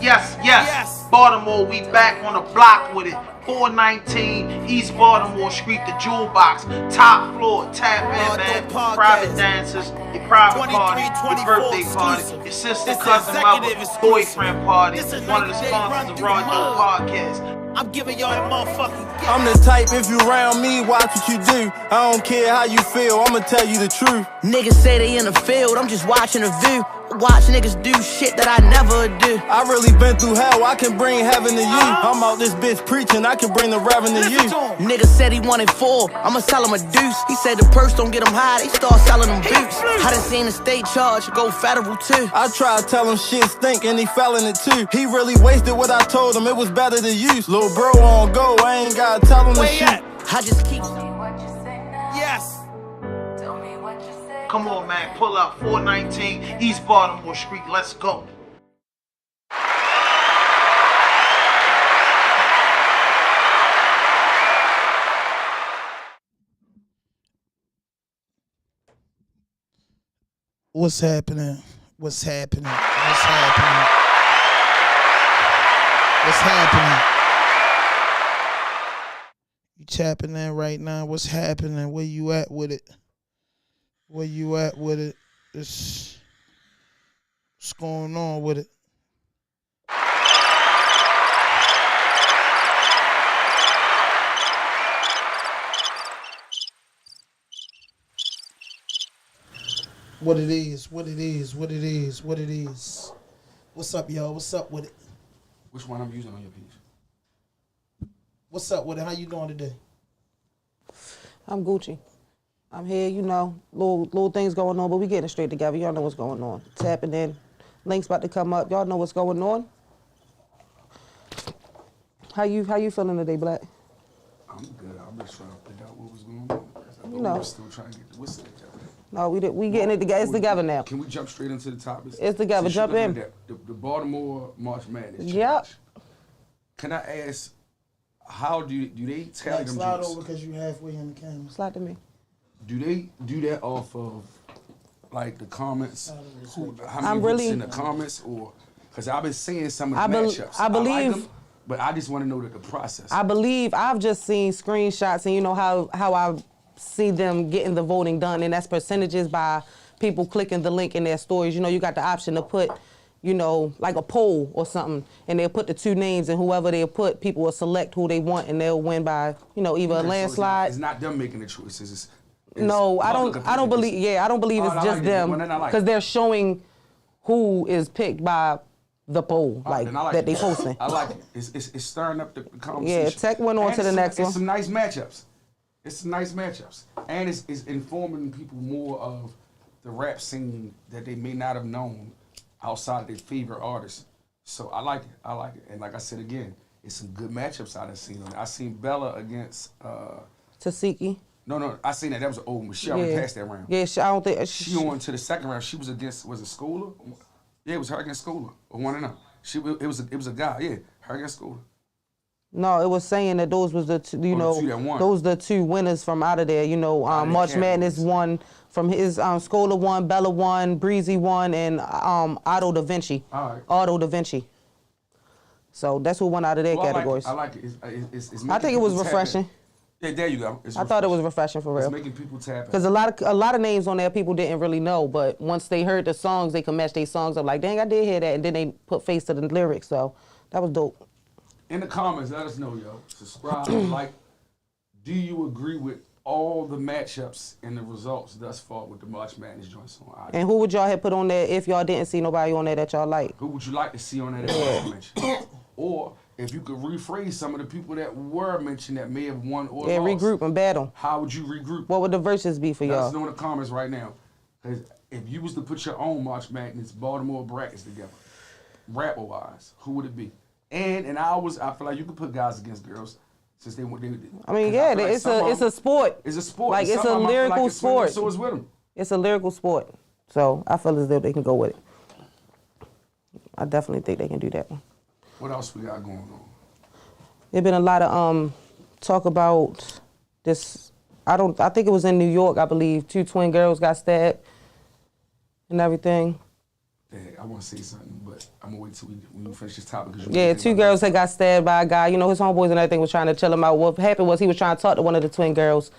Yes. Baltimore, we back on the block with it. 419 East Baltimore Street, the Jewel Box. Top floor, tap in, man. Private dancers, your private party, your birthday party, your sister, cousin, mother, boyfriend party. One of the sponsors of Rawdope podcast. I'm giving y'all that motherfucking gift. I'm the type, if you around me, watch what you do. I don't care how you feel, I'ma tell you the truth. Niggas say they in the field, I'm just watching the view. Watch niggas do shit that I never do. I really been through hell, I can bring heaven to you. I'm out this bitch preaching, I can bring the reverend to you. Niggas said he wanted 4, I'ma sell him a deuce. He said the purse don't get him high, they start selling them boots. I done seen the state charge go federal too. I tried to tell him shit stink and he fell in it too. He really wasted what I told him, it was better to use. Lil' bro on go, I ain't gotta tell him to shoot. I just keep. Yes. Come on, man, pull up 419 East Baltimore Street. Let's go. What's happening? What's happening? You tapping in right now? What's happening? Where you at with it? What's going on with it? What it is. What's up, y'all? What's up with it? Which one I'm using on your piece? What's up with it? How you doing today? I'm Gucci. I'm here, you know, little things going on, but we getting it straight together. Y'all know what's going on. Tapping in. Links about to come up. Y'all know what's going on. How you feeling today, Black? I'm good. I'm just trying to figure out what was going on. You know. We're still trying to get the whistle together. No, we getting it together. It's together now. Can we jump straight into the topics? It's together. Jump in. The Baltimore March Madness. Yep. Can I ask, how do they tell them? Slide over because you halfway in the camera. Slide to me. Do they do that off of like the comments? How many I'm votes really in the comments, or because I've been seeing some of the matchups. I believe. I like them, but I just want to know the process. I believe I've just seen screenshots, and you know how I see them getting the voting done, and that's percentages by people clicking the link in their stories. You know, you got the option to put, you know, like a poll or something, and they'll put the 2 names, and whoever they'll put, people will select who they want, and they'll win by, you know, either a landslide. So it's not them making the choices. No, I don't believe. Yeah, I don't believe it's just them, because they're showing who is picked by the poll, that they posting. I like it. It's stirring up the conversation. Yeah, Tech went on to the next one. It's some nice matchups. And it's informing people more of the rap scene that they may not have known outside of their favorite artists. So I like it. And like I said again, it's some good matchups I done seen on it. I seen Bella against Tasiki. No, I seen that. That was an old one. She already passed that round. Yeah, I don't think she on to the second round. She was against, was it Schooler? Yeah, it was her against Schooler. Or one of them. It was a guy. Yeah, her against Schooler. No, it was saying that those was the two, those the 2 winners from out of there. You know, March Madness won from his Scholar won, Bella won, Breezy won, and Otto Da Vinci. All right. Otto Da Vinci. So that's who won out of their categories. I like it. It's I think it was refreshing. Yeah, there you go. I thought it was refreshing for real. It's making people tap. Because a lot of names on there people didn't really know, but once they heard the songs, they could match their songs up. Like, dang, I did hear that, and then they put face to the lyrics. So that was dope. In the comments, let us know, yo. Subscribe, like. Do you agree with all the matchups and the results thus far with the March Madness joints on? And who would y'all have put on there if y'all didn't see nobody on there that y'all like? Who would you like to see on there that y'all mentioned? Or if you could rephrase some of the people that were mentioned that may have won or lost. Regroup and battle. How would you regroup? What would the verses be for y'all? Let us know in the comments right now. Because if you was to put your own March Madness Baltimore brackets together, rapper-wise, who would it be? And in ours, I feel like you could put guys against girls. Since they I mean, yeah, like it's a sport. It's a sport. Like, it's a lyrical sport. So it's with them. It's a lyrical sport. So I feel as though they can go with it. I definitely think they can do that one. What else we got going on? There's been a lot of talk about this. I think it was in New York, I believe. 2 twin girls got stabbed and everything. Dang, I want to say something, but I'm gonna wait till we finish this topic. Yeah, 2 girls that got stabbed by a guy. You know, his homeboys and everything was trying to chill him out. What happened was he was trying to talk to one of the twin girls.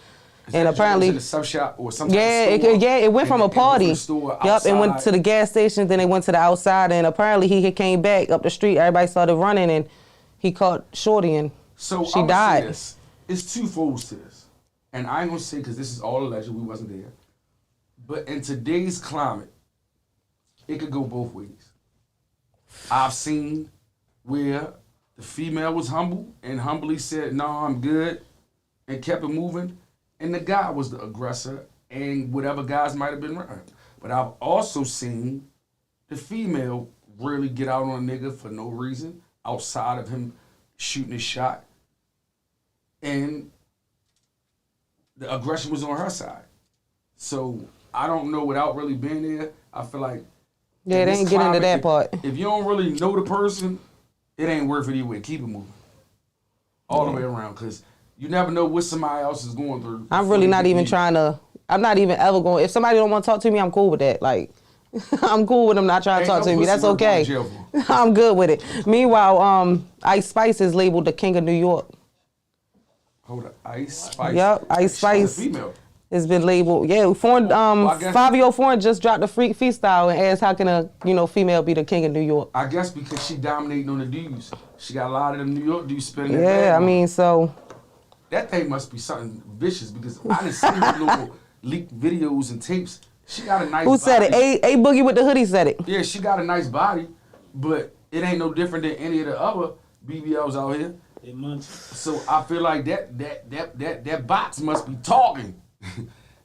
And apparently, in a sub shop or some it went from a party. Yep, and went to the gas station. Then they went to the outside, and apparently he came back up the street. Everybody started running, and he caught Shorty, and she died. This. It's two folds to this, and I ain't gonna say because this is all alleged. We wasn't there, but in today's climate, it could go both ways. I've seen where the female was humble and humbly said, "No, I'm good," and kept it moving. And the guy was the aggressor, and whatever guys might have been around. But I've also seen the female really get out on a nigga for no reason outside of him shooting his shot. And the aggression was on her side. So I don't know, without really being there, I feel like... Yeah, they ain't get into that part. If you don't really know the person, it ain't worth it either way. Keep it moving. All the way around, because... You never know what somebody else is going through. I'm really not even trying to, I'm not even ever going, if somebody don't want to talk to me, I'm cool with that. Like, I'm cool with them not trying to talk to me. That's okay. I'm good with it. Meanwhile, Ice Spice is labeled the King of New York. Hold up, Ice Spice? Yep, Ice Spice has been labeled. Yeah, foreign, 5-year-old Foreign just dropped a freestyle and asked how can a female be the King of New York? I guess because she dominating on the dudes. She got a lot of them New York dudes spending their Yeah, I mean, so... That thing must be something vicious because I didn't see her little leaked videos and tapes. She got a nice body. Who said it? A Boogie with the hoodie said it. Yeah, she got a nice body, but it ain't no different than any of the other BBLs out here. So I feel like that box must be talking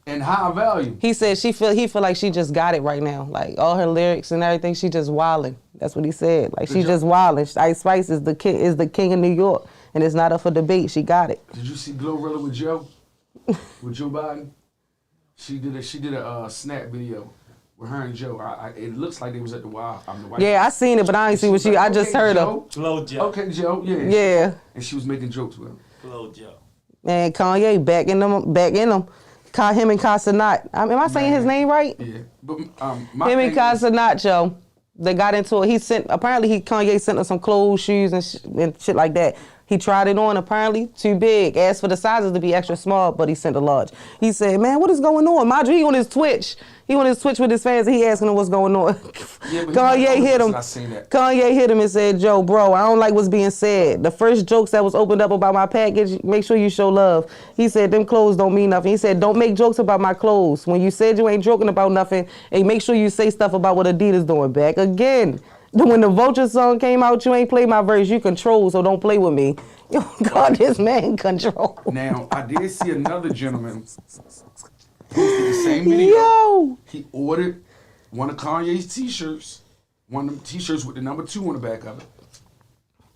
and high value. He said he feel like she just got it right now. Like all her lyrics and everything, she just wilding. That's what he said. Like she just wilding. Ice Spice is the king of New York. And it's not up for debate. She got it. Did you see Glorilla with Joe? With Joe Biden? She did a snap video with her and Joe. It looks like they was at the White Yeah, I seen it, but I ain't see what she. I just heard her. Flow Joe. Okay, Joe. Yeah. Yeah. And she was making jokes with him. Flow Joe. And Kanye back in them. Call him and Casanat. Am I saying his name right? Yeah. But him and Casanat, Joe. They got into it. Kanye sent her some clothes, shoes, and shit like that. He tried it on, apparently, too big. Asked for the sizes to be extra small, but he sent a large. He said, man, what is going on? Mind you, he on his Twitch. He on his Twitch with his fans, and he asking him what's going on. Yeah, Kanye hit him. Kanye hit him and said, Joe, bro, I don't like what's being said. The first jokes that was opened up about my package, make sure you show love. He said, them clothes don't mean nothing. He said, don't make jokes about my clothes. When you said you ain't joking about nothing, and make sure you say stuff about what Adidas doing. Back again. When the Vulture song came out, you ain't played my verse. You control, so don't play with me. Yo, God, this man control. Now, I did see another gentleman posted the same video. Yo! He ordered one of Kanye's t-shirts, one of them t-shirts with the number 2 on the back of it.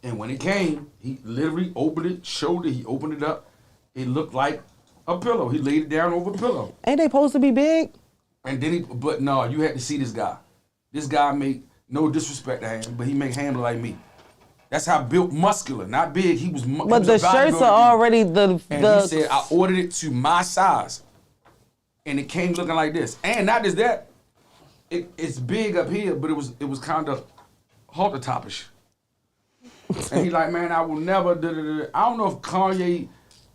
And when it came, he literally opened it, showed it, he opened it up. It looked like a pillow. He laid it down over a pillow. Ain't they supposed to be big? And then but no, you had to see this guy. This guy make, no disrespect to him, but he make him look like me. That's how built, muscular, not big. He was. But the shirts are already And he said, I ordered it to my size, and it came looking like this. And not just that, it's big up here, but it was kind of halter topish. And he like, man, I will never. I don't know if Kanye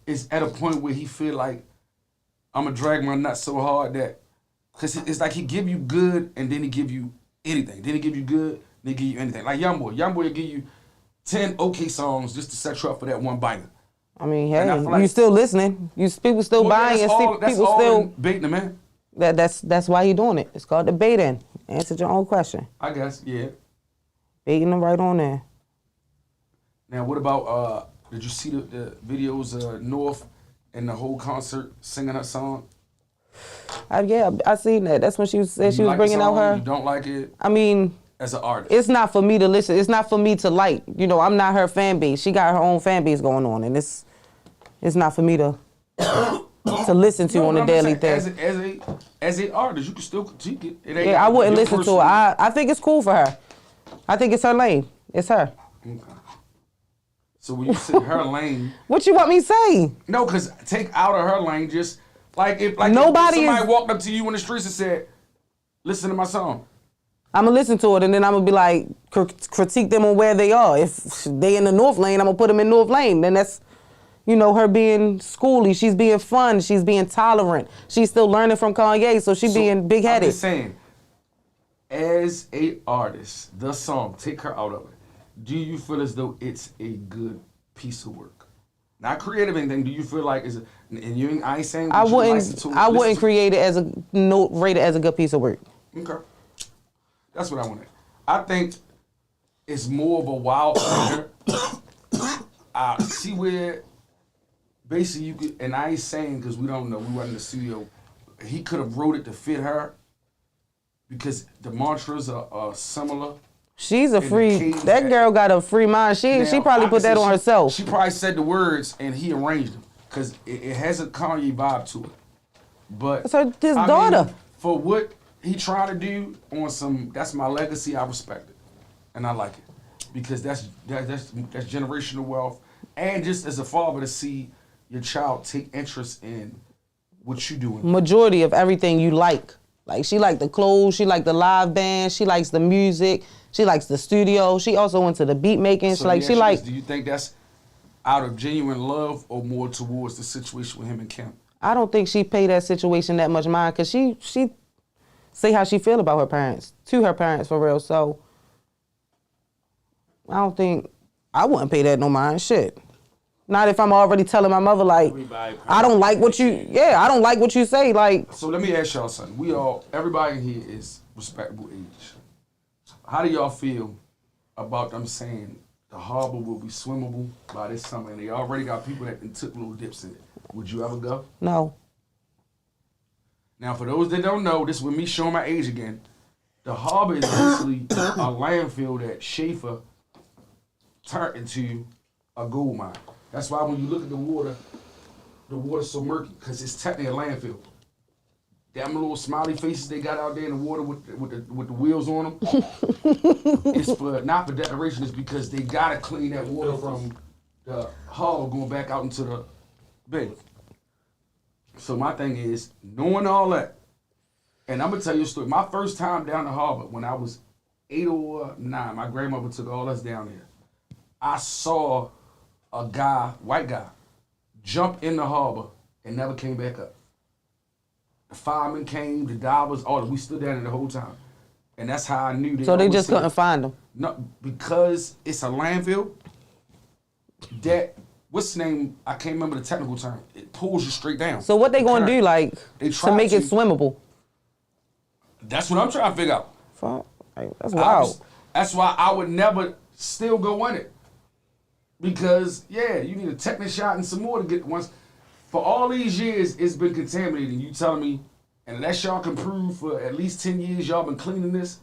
is at a point where he feel like I'm gonna drag my nuts so hard that, cause it's like he give you good and then he give you anything. Then he give you good, then he give you anything. Like Youngboy will give you 10 okay songs just to set you up for that one banger. I mean, hey, like, you still listening. People still buying and people still baiting the man. That's why he doing it. It's called debating. Answer your own question. I guess, yeah. Baiting them right on there. Now, what about, did you see the videos, North and the whole concert singing her song? Yeah, I seen that. That's when she said she was bringing out her. You don't like it? I mean, as an artist, it's not for me to listen. It's not for me to like. You know, I'm not her fan base. She got her own fan base going on, and it's not for me to listen to on a daily thing. As a artist, you can still critique it. Yeah, I wouldn't listen to her. I think it's cool for her. I think it's her lane. It's her. Okay. So when you say her lane, what you want me to say? No, because take out of her lane, just like if somebody walked up to you in the streets and said, "Listen to my song." I'm gonna listen to it and then I'm gonna be like, critique them on where they are. If they in the North Lane, I'm gonna put them in North Lane. Then that's, you know, her being schooly. She's being fun. She's being tolerant. She's still learning from Kanye, so she's being big-headed. I'm just saying, as a artist, the song, take her out of it. Do you feel as though it's a good piece of work? Not creative anything. Do you feel like it's I ain't saying I wouldn't create it as rate it as a good piece of work. Okay. That's what I wanted. I think it's more of a wild singer. I see where basically you could, and I ain't saying because we don't know, we weren't in the studio, he could have wrote it to fit her because the mantras are similar. She's a free, that girl got a free mind. She probably put that on herself. She probably said the words and he arranged them because it has a Kanye vibe to it. But it's his daughter. Mean, for what he trying to do on some, that's my legacy, I respect it. And I like it. Because that's generational wealth. And just as a father to see your child take interest in what you doing. Majority of everything you like. Like she liked the clothes, she liked the live band, she likes the music, she likes the studio. She also went to the beat making. So do you think that's out of genuine love or more towards the situation with him and Kim? I don't think she paid that situation that much mind because she say how she feel about her parents, to her parents for real. So I wouldn't pay that no mind. Shit. Not if I'm already telling my mother like, I don't like what you say. Like. So let me ask y'all something. Everybody in here is respectable age. How do y'all feel about them saying the harbor will be swimmable by this summer and they already got people that took little dips in it? Would you ever go? No. Now, for those that don't know, this is with me showing my age again. The harbor is basically a landfill that Schaefer turned into a gold mine. That's why when you look at the water's so murky, because it's technically a landfill. Them little smiley faces they got out there in the water with the wheels on them, it's not for decoration, it's because they got to clean that water from the harbor going back out into the bay. So my thing is, knowing all that, and I'm going to tell you a story. My first time down the harbor, when I was 8 or 9, my grandmother took all us down there. I saw a white guy, jump in the harbor and never came back up. The firemen came, the divers, we stood down there the whole time. And that's how I knew. So they just couldn't find him? No, because it's a landfill what's the name? I can't remember the technical term. It pulls you straight down. So what they gonna do, like, to make it swimmable? That's what I'm trying to figure out. Fuck, that's wild. That's why I would never still go in it. Because, you need a technical shot and some more to get once. For all these years, it's been contaminated. You telling me, unless y'all can prove for at least 10 years y'all been cleaning this,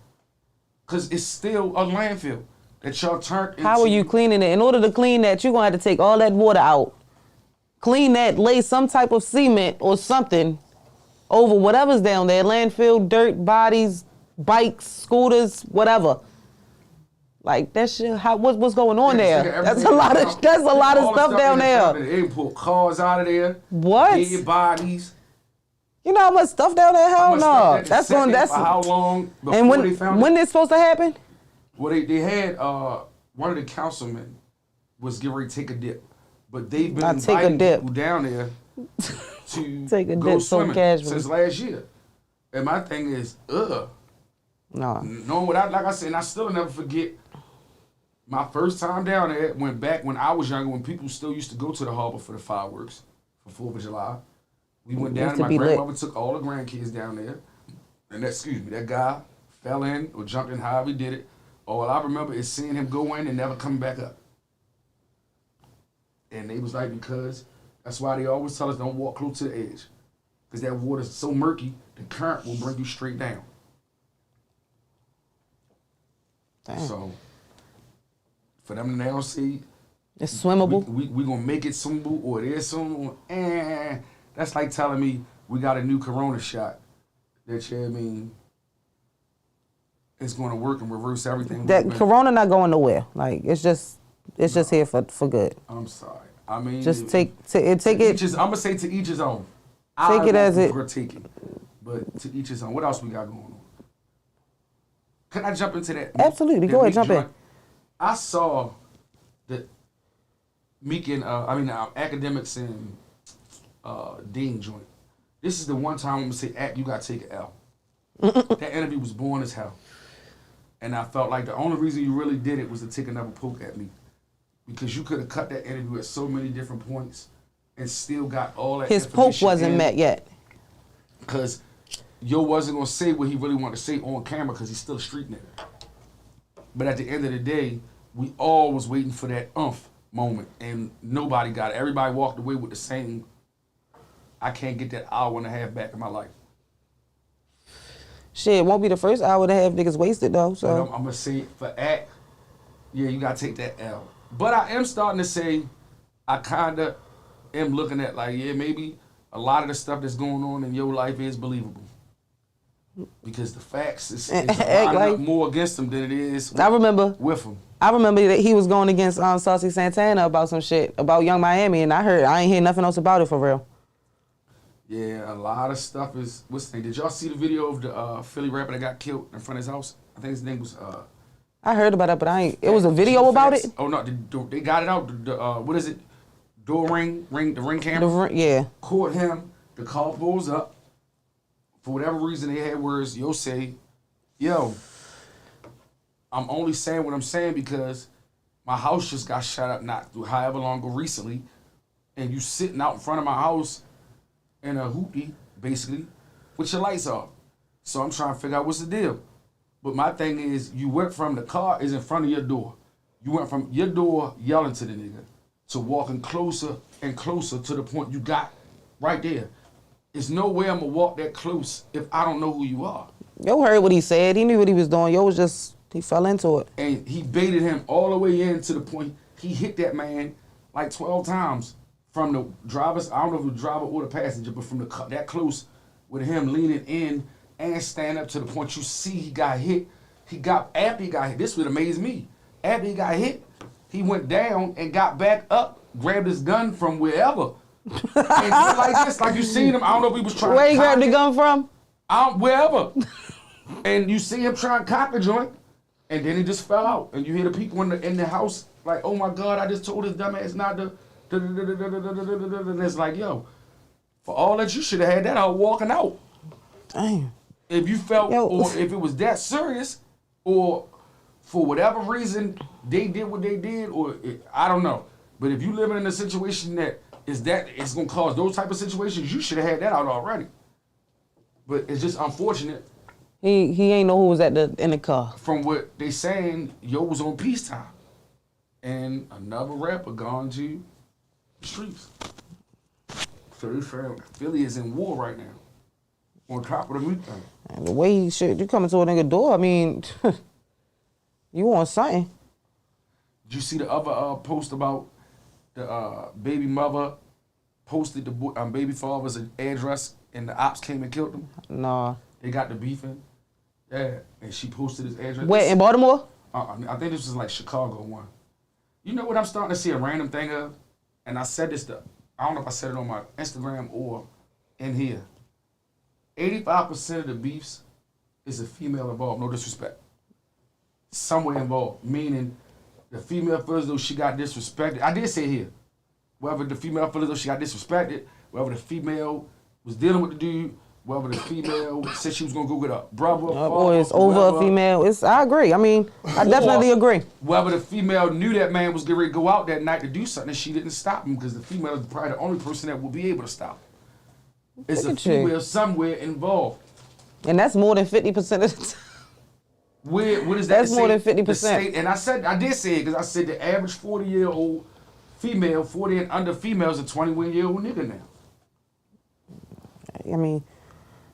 because it's still a landfill that y'all turned into. How are you cleaning it? In order to clean that, you're going to have to take all that water out. Clean that, lay some type of cement or something over whatever's down there. Landfill, dirt, bodies, bikes, scooters, whatever. Like that shit. What's going on there? That's a lot of stuff down there. They pull cars out of there. What? Dead bodies. You know how much stuff down there? Hell no. That's for how long before they found it? When this supposed to happen? Well, they had one of the councilmen was getting ready to take a dip, but they've been inviting people down there to take a go dip swimming so casually since last year. And my thing is, no. Knowing what like I said, and I still never forget. My first time down there went back when I was younger, when people still used to go to the harbor for the fireworks for 4th of July. We went down and my grandmother took all the grandkids down there. And that guy fell in or jumped in, however he did it. All I remember is seeing him go in and never come back up. And they was like, because that's why they always tell us don't walk close to the edge. Because that water's so murky, the current will bring you straight down. Damn. So for them to now see it's swimmable, we gonna make it swimmable or it is swimmable, that's like telling me we got a new corona shot that it's gonna work and reverse everything. That corona not going nowhere. Like it's just here for good. I'm sorry. I mean, just take it. I'm gonna say to each his own. Take it as it. Take it, but to each his own. What else we got going on? Can I jump into that? Absolutely. Go ahead, jump in. I saw the Meek and Academics and Dean joint. This is the one time I'm gonna say, you gotta take an L. That interview was boring as hell. And I felt like the only reason you really did it was to take another poke at me. Because you could have cut that interview at so many different points and still got all that His poke wasn't met yet. Because Yo wasn't going to say what he really wanted to say on camera because he's still a street nigga. But at the end of the day, we all was waiting for that moment, and nobody got it. Everybody walked away with the same, I can't get that hour and a half back in my life. Shit, it won't be the first hour and a half niggas wasted, though. So I'm going to say for Act, yeah, you got to take that L. But I am starting to say, I kind of am looking at like, yeah, maybe a lot of the stuff that's going on in your life is believable. Because the facts is lining up more against him than it is with him. I remember that he was going against Saucy Santana about some shit, about Young Miami, and I ain't hear nothing else about it for real. Yeah, a lot of stuff is, what's the name? Did y'all see the video of the Philly rapper that got killed in front of his house? I think his name was... I heard about it, but it was a video about it? Oh, no, they got it out. What is it? The ring camera? Yeah. Caught him. The car pulls up. For whatever reason, they had words. Yo say, yo, I'm only saying what I'm saying because my house just got shot up not through however long ago recently, and you sitting out in front of my house in a hoopty, basically, with your lights off. So I'm trying to figure out what's the deal. But my thing is, you went from the car is in front of your door. You went from your door yelling to the nigga to walking closer and closer to the point you got right there. There's no way I'm going to walk that close if I don't know who you are. Yo heard what he said. He knew what he was doing. Yo was just, he fell into it. And he baited him all the way in to the point he hit that man like 12 times from the driver's, I don't know if it was the driver or the passenger, but from that close with him leaning in and stand up to the point you see he got hit. After he got hit, this would amaze me. After he got hit, he went down and got back up, grabbed his gun from wherever. And went like this, like you seen him. I don't know if he was trying Where to he grabbed the gun from? Wherever. And you see him trying to cock the joint, and then he just fell out. And you hear the people in the house like, oh my God, I just told this dumbass not to. And it's like, yo, for all that you should have had that out walking out. Damn. If you felt, or if it was that serious, or for whatever reason they did what they did, I don't know. But if you living in a situation that it's gonna cause those type of situations, you should have had that out already. But it's just unfortunate. He ain't know who was in the car. From what they saying, Yo was on peacetime, and another rapper gone to the streets. So Philly is in war right now. On top of the meat thing. And the way you coming to a nigga door, I mean, you want something. Did you see the other post about the baby mother posted the baby father's address and the ops came and killed him? Nah. They got the beefing. Yeah, and she posted his address. Where, in Baltimore? I think this was like Chicago one. You know what I'm starting to see a random thing of? And I said this I don't know if I said it on my Instagram or in here. 85% of the beefs is a female involved, no disrespect. Somewhere involved, meaning the female feels as though she got disrespected. I did say here, whether the female feels as though she got disrespected, whether the female was dealing with the dude, whether the female said she was gonna go get a brother, or it's over a female. I agree. I mean, I definitely agree. Whether the female knew that man was getting ready to go out that night to do something, and she didn't stop him because the female is probably the only person that will be able to stop him. It's a female somewhere involved. And that's more than 50% of the time. What is that? That's more than 50%. And I did say it because I said the average 40-year-old female, 40 and under female is a 21-year-old nigga now. I mean,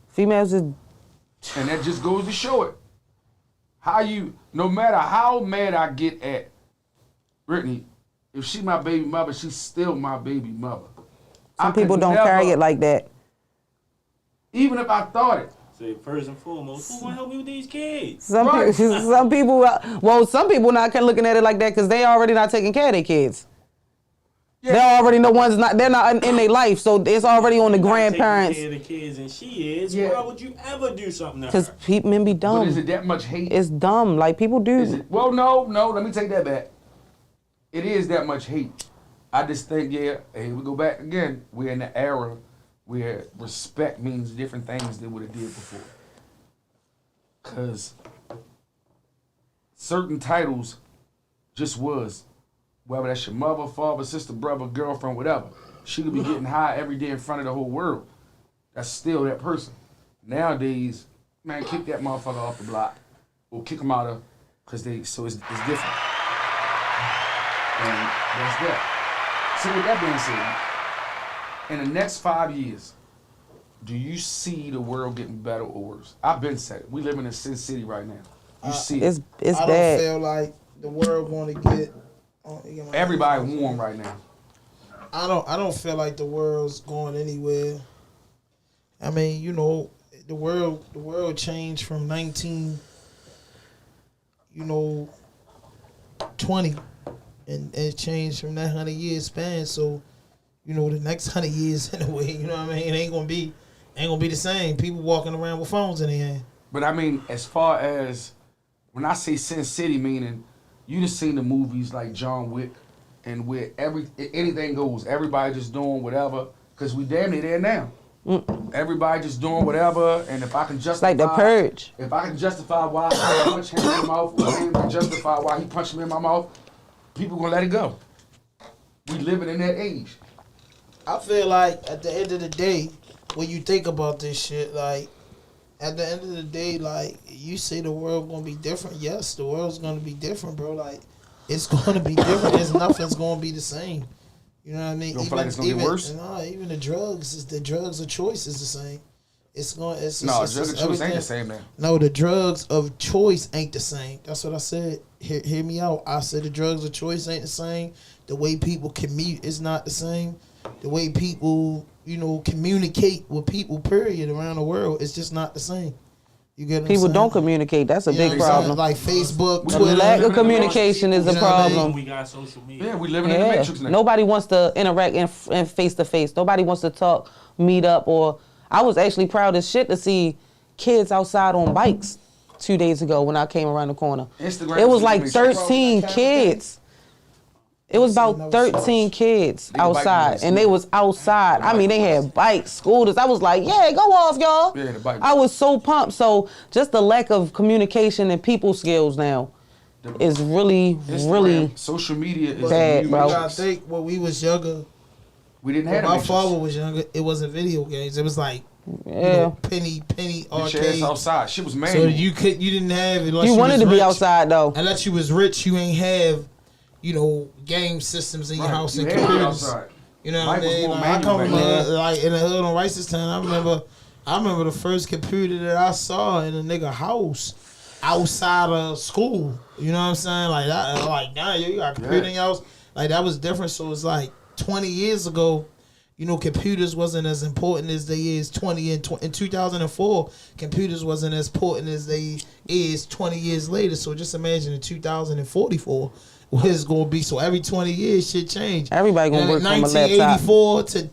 females is... And that just goes to show it. No matter how mad I get at Brittany, if she my baby mother, she's still my baby mother. Some people don't carry it like that. Even if I thought it. Say first and foremost, who gonna help me with these kids? Some people not looking at it like that because they already not taking care of their kids. They already know one's not. They're not in their life, so it's already on the grandparents. Taking care of the kids, and she is. Yeah. Why would you ever do something to her? Because men be dumb. But is it that much hate? It's dumb. Like people do. Is it? Well, no. Let me take that back. It is that much hate. I just think, hey, we go back again. We're in the era where respect means different things than what it did before. Because certain titles just was, whether that's your mother, father, sister, brother, girlfriend, whatever. She could be getting high every day in front of the whole world. That's still that person. Nowadays, man, kick that motherfucker off the block or kick him out of, so it's different. And that's that. So with that being said, in the next 5 years, do you see the world getting better or worse? I've been said it. We live in Sin City right now. You see it. It's I bad. don't feel like the world going to get. Everybody warm right now. I don't feel like the world's going anywhere. I mean, you know, the world changed from 20, and it changed from that 100-year span. So, you know, the next 100 years in a way, you know what I mean, it ain't gonna be the same. People walking around with phones in their hand. But I mean, as far as when I say Sin City, meaning you just seen the movies like John Wick, and where anything goes, everybody just doing whatever, because we damn near there now. Everybody just doing whatever, and if I can justify, Like the Purge. If I can justify why I punch him in the mouth, or him can justify why he punched me in my mouth, people gonna let it go. We living in that age. I feel like at the end of the day, when you think about this shit, like at the end of the day, like you say the world gonna be different. Yes, the world's gonna be different, bro. Like it's gonna be different. There's nothing's gonna be the same. You know what I mean? You don't feel like it's gonna get worse? No, even the drugs of choice is the same. Drugs of choice ain't the same now. No, the drugs of choice ain't the same. That's what I said. Hear me out. I said the drugs of choice ain't the same. The way people commute is not the same. The way people, you know, communicate with people, period, around the world, it's just not the same. You get what People I'm saying? don't communicate. That's a big what I'm saying? problem. Like Facebook, The Twitter. lack of communication is a You know what I mean? problem. We got social media. Yeah, we living in the matrix now. Nobody wants to interact in face to face. Nobody wants to talk, meet up, or I was actually proud as shit to see kids outside on bikes 2 days ago when I came around the corner. Instagram It was is like making- 13 kids. It was about 13 kids They got bike outside, lanes, and they yeah. was outside. I mean, they had bikes, scooters. I was like, yeah, go off, y'all. Yeah, the bike I was so pumped. So just the lack of communication and people skills now is really, really. Instagram, social media is Bad, the new bro. I matrix. think when we was younger, We didn't when have my the matrix. father was younger, it wasn't video games. It was like you Yeah. know, penny Get your ass arcade. outside. Shit was So manual. you didn't have unless You wanted was to be rich. outside though. Unless you was rich, you ain't have, you know, game systems in your Right. house You and had to be computers. outside. You know what Mike I was mean? more Like, I manual come from back then. like in the hood on Ricestown. I remember the first computer that I saw in a nigga house outside of school. You know what I'm saying? Like that, like now you got a computer in your house. Like that was different. So it's like 20 years ago. You know, computers wasn't as important as they is in 2004. Computers wasn't as important as they is 20 years later. So just imagine in 2044 what it's gonna be. So every 20 years, shit change. Everybody gonna work from a laptop. 1984 to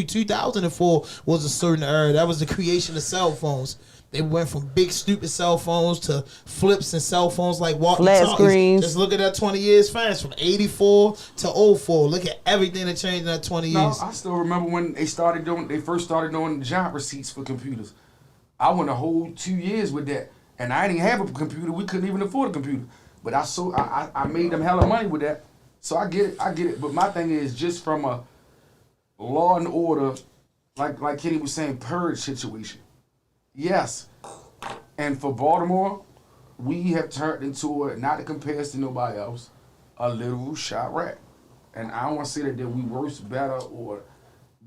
2004 was a certain era. That was the creation of cell phones. They went from big stupid cell phones to flips and cell phones like walkie-talkies. Flat screens. Just look at that 20 years fast from 84 to 04. Look at everything that changed in that 20 No, years. I still remember when they first started doing giant receipts for computers. I went a whole 2 years with that, and I didn't have a computer. We couldn't even afford a computer, but I made them hella money with that. So I get it. But my thing is just from a law and order, like Kenny was saying, purge situation. Yes, and for Baltimore, we have turned into not to compare us to nobody else, a literal shot rack. And I don't want to say that we worse, better,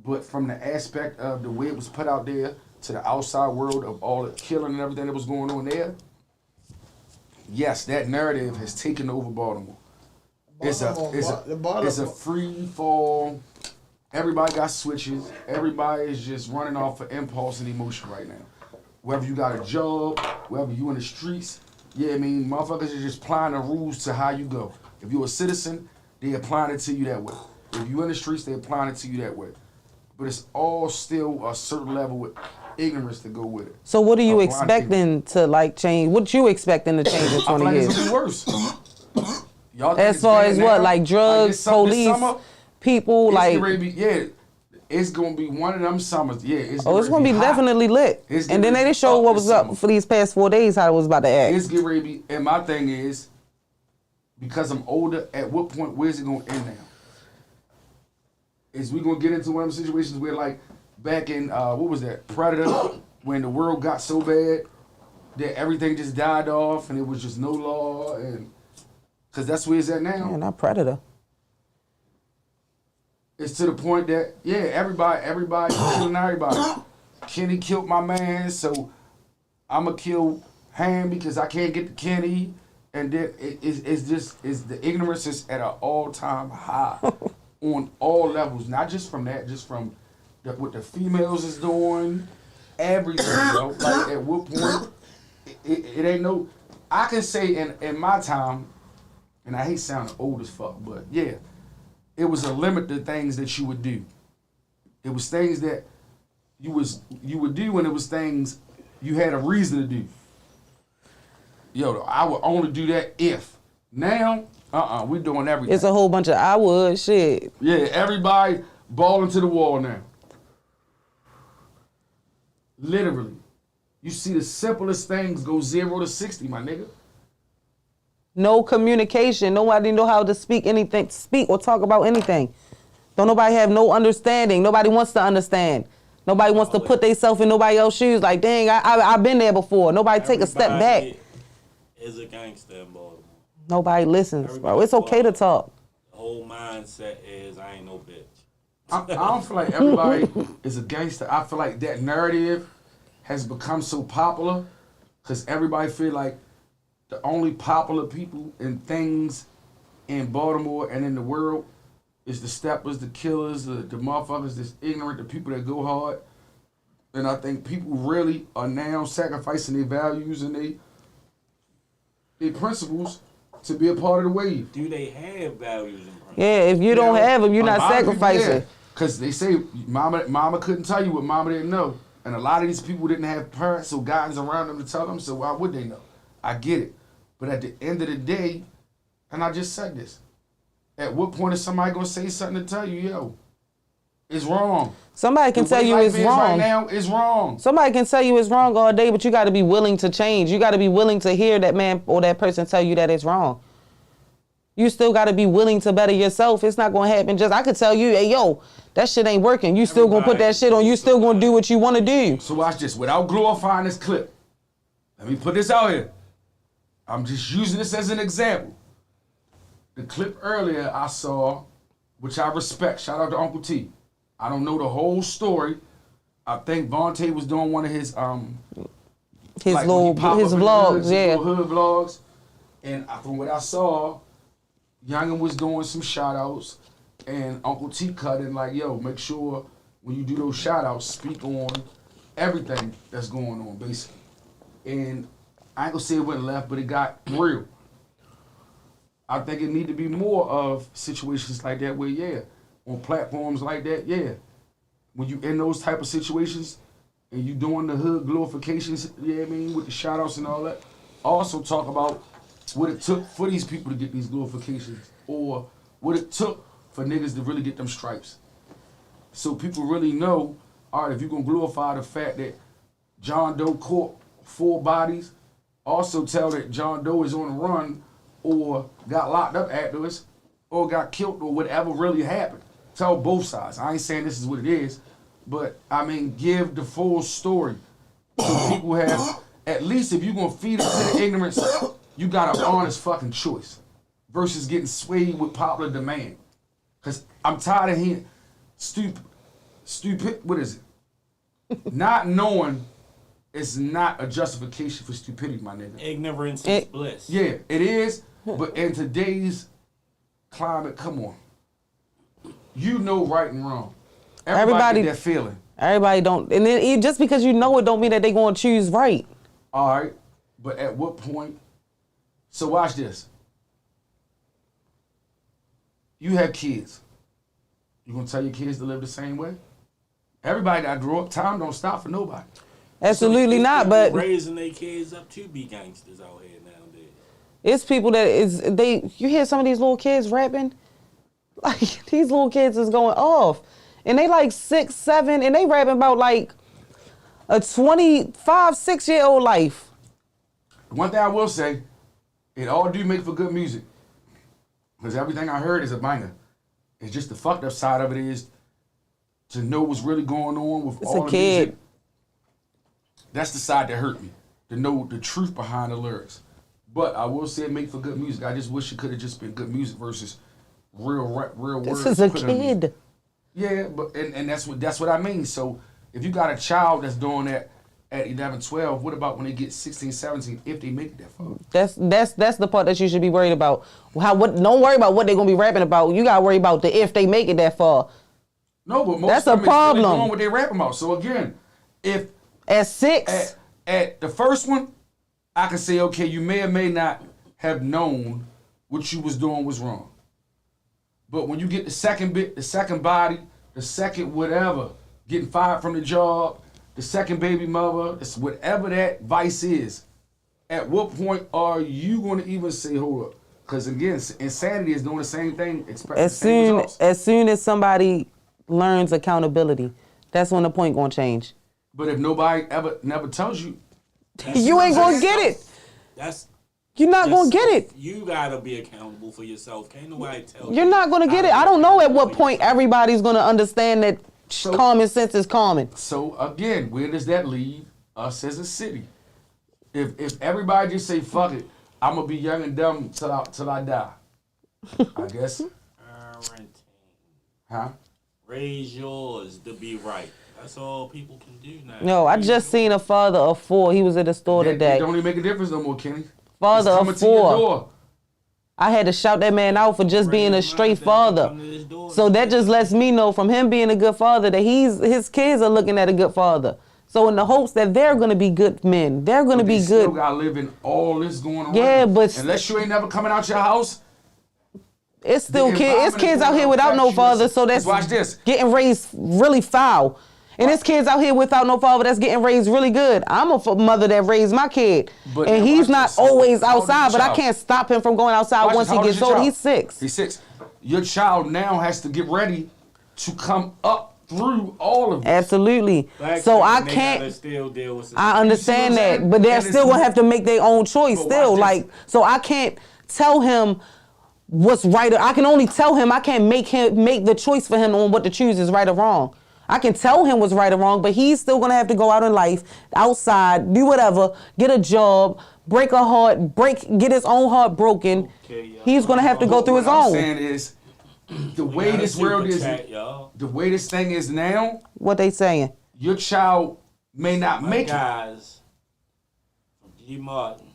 but from the aspect of the way it was put out there to the outside world of all the killing and everything that was going on there, yes, that narrative has taken over Baltimore. It's a free fall. Everybody got switches. Everybody is just running off of impulse and emotion right now. Whether you got a job, whether you in the streets, yeah, I mean, motherfuckers are just applying the rules to how you go. If you're a citizen, they applying it to you that way. If you in the streets, they applying it to you that way. But it's all still a certain level with ignorance to go with it. So what are you Blind expecting to like change? What you expecting to change in I feel 20 like years? it's gonna be worse. Y'all think As it's far bad as now? what, like drugs, this police, summer, people, it's like, getting ready to be, yeah, it's gonna be one of them summers. Yeah, it's oh, it's gonna be hot. definitely lit. It's And then they getting didn't show up what this was up summer. for these past 4 days, how it was about to act. It's getting ready to be, and my thing is, because I'm older, at what point, where's it gonna end now? Is we gonna get into one of them situations where, like, back in, what was that, Predator, when the world got so bad that everything just died off and it was just no law, and because that's where it's at now. Yeah, not Predator. It's to the point that, yeah, everybody killing everybody. Kenny killed my man, so I'ma kill Ham because I can't get to Kenny. And then it's the ignorance is at an all-time high on all levels, not just from that, just from what the females is doing, everything, yo. Like, at what point, it ain't no, I can say in my time, and I hate sounding old as fuck, but yeah, it was a limit to things that you would do. It was things that you would do, and it was things you had a reason to do. Yo, I would only do that if. Now, we doing everything. It's a whole bunch of I would shit. Yeah, everybody balling to the wall now. Literally. You see the simplest things go 0 to 60, my nigga. No communication. Nobody know how to speak or talk about anything. Don't nobody have no understanding. Nobody wants to understand. Nobody wants to put themselves in nobody else's shoes. Like, dang, I've been there before. Nobody take a step back. Is a gangster in Baltimore. Nobody listens, bro. It's okay to talk. The whole mindset is I ain't no bitch. I don't feel like everybody is a gangster. I feel like that narrative has become so popular because everybody feel like the only popular people and things in Baltimore and in the world is the steppers, the killers, the motherfuckers that's ignorant, the people that go hard. And I think people really are now sacrificing their values and their principles to be a part of the wave. Do they have values and principles? Yeah, if you don't have them, you're not sacrificing. Because they say mama couldn't tell you what mama didn't know. And a lot of these people didn't have parents or guidance around them to tell them, so why would they know? I get it. But at the end of the day, and I just said this, at what point is somebody going to say something to tell you, yo, it's wrong? Somebody can tell you it's wrong. Right now, it's wrong. Somebody can tell you it's wrong all day, but you got to be willing to change. You got to be willing to hear that man or that person tell you that it's wrong. You still got to be willing to better yourself. It's not going to happen I could tell you, hey, yo, that shit ain't working. You still going to put that shit on. You still going to do what you want to do. So watch this. Without glorifying this clip, let me put this out here. I'm just using this as an example. The clip earlier I saw, which I respect, shout out to Uncle T. I don't know the whole story. I think Vontae was doing one of his vlogs, yeah. Little hood vlogs. And from what I saw, Youngin was doing some shout outs and Uncle T cut in like, yo, make sure when you do those shout outs, speak on everything that's going on, basically. And I ain't gonna say it went left, but it got real. I think it need to be more of situations like that where, yeah, on platforms like that, yeah, when you in those type of situations and you doing the hood glorifications, you know what I mean, with the shout outs and all that, also talk about what it took for these people to get these glorifications or what it took for niggas to really get them stripes. So people really know, all right, if you're gonna glorify the fact that John Doe caught 4 bodies, also tell that John Doe is on the run or got locked up afterwards or got killed or whatever really happened. Tell both sides. I ain't saying this is what it is, but I mean, give the full story. So people have, at least if you're gonna feed into the ignorance, you got an honest fucking choice versus getting swayed with popular demand. Cause I'm tired of hearing stupid, what is it? Not knowing is not a justification for stupidity, my nigga. Ignorance is bliss. Yeah, it is, but in today's climate, come on. You know right and wrong. Everybody get that feeling. Everybody don't, and then just because you know it don't mean that they gonna choose right. All right, but at what point? So watch this. You have kids. You gonna tell your kids to live the same way? Everybody got to grow up. Time don't stop for nobody. Absolutely not, but raising their kids up to be gangsters out here nowadays. it's people that you hear some of these little kids rapping, like these little kids is going off. And they like 6, 7, and they rapping about like a 25, 6-year-old life. One thing I will say, it all do make for good music. Because everything I heard is a banger. It's just the fucked up side of it is to know what's really going on with It's all a the kid. music. That's the side that hurt me. To know the truth behind the lyrics. But I will say it make for good music. I just wish it could have just been good music versus real words. This is a put on music. kid. Yeah, but and that's what I mean. So if you got a child that's doing that at 11, 12, what about when they get 16, 17, if they make it that far? That's the part that you should be worried about. Don't worry about what they're gonna be rapping about. You gotta worry about if they make it that far. No, but most That's of a them is really problem. doing what they rapping about. So again, if At 6, at the first one, I can say, okay, you may or may not have known what you was doing was wrong. But when you get the second bit, the second body, the second whatever, getting fired from the job, the second baby mother, it's whatever that vice is, at what point are you going to even say, hold up? Because again, insanity is doing the same thing, expecting the same results. as soon as somebody learns accountability, that's when the point gonna change. But if nobody never tells you, You ain't gonna get it. You're not gonna get it. You gotta be accountable for yourself. Can't nobody tell you. You're not gonna get it. I don't know at what point everybody's gonna understand that common sense is common. so again, where does that leave us as a city? If everybody just say, fuck it, I'm gonna be young and dumb till I die. I guess. Parenting. Huh? Raise yours to be right. That's all people can do now. No, I just seen a father of 4. He was at the store That today. don't even make a difference no more, Kenny. Father It's of coming to your 4. door. I had to shout that man out for just being a straight father. So that just lets me know from him being a good father that his kids are looking at a good father. So in the hopes that they're going to be good men, they're going to be Still good. gotta live in all this going on. Yeah, but unless you ain't never coming out your house, It's still the kids. It's environment kids is out gonna here without no affect you. father. So that's Watch this. getting raised really foul. And there's kids out here without no father that's getting raised really good. I'm a mother that raised my kid. But and now he's watch not this. always How old is your outside, but I child? can't stop him from going outside Watch once this. he How old is gets your older. child? He's 6. He's 6. Your child now has to get ready to come up through all of this. Absolutely. Black So I people, they can't. gotta still deal with some- I understand You see what I'm that, saying? but they're And still it's- gonna have to make their own choice. But Still, watch like, this. so I can't tell him what's right. I can only tell him. I can't make the choice for him on what to choose is right or wrong. I can tell him what's right or wrong, but he's still gonna have to go out in life, outside, do whatever, get a job, break a heart, get his own heart broken. Okay, y'all. He's gonna have to go through his What I'm own. saying is, the We way got a this world super is, chat, y'all. the way this thing is now, What they saying? your child may not My make it. guys from G Martin.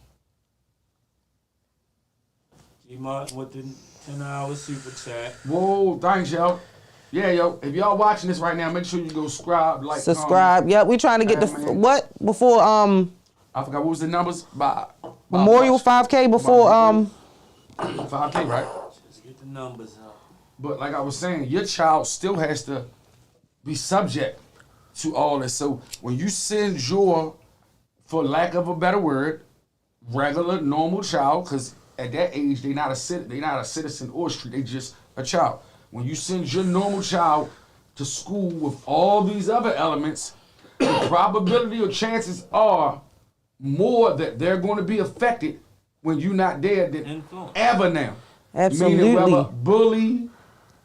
G Martin with the 10-hour super chat. Whoa, thanks, yo. Yeah, yo. If y'all watching this right now, make sure you go subscribe, like, Subscribe. Yep, we trying to get Yeah, man. what before I forgot what was the numbers by Memorial watch. 5K before 5K, right? Let's get the numbers up. But like I was saying, your child still has to be subject to all this. So when you send your, for lack of a better word, regular normal child, because at that age they not a citizen or street, they just a child. When you send your normal child to school with all these other elements, the probability or chances are more that they're going to be affected when you're not there than Influence. ever now. Absolutely. Meaning whether bully,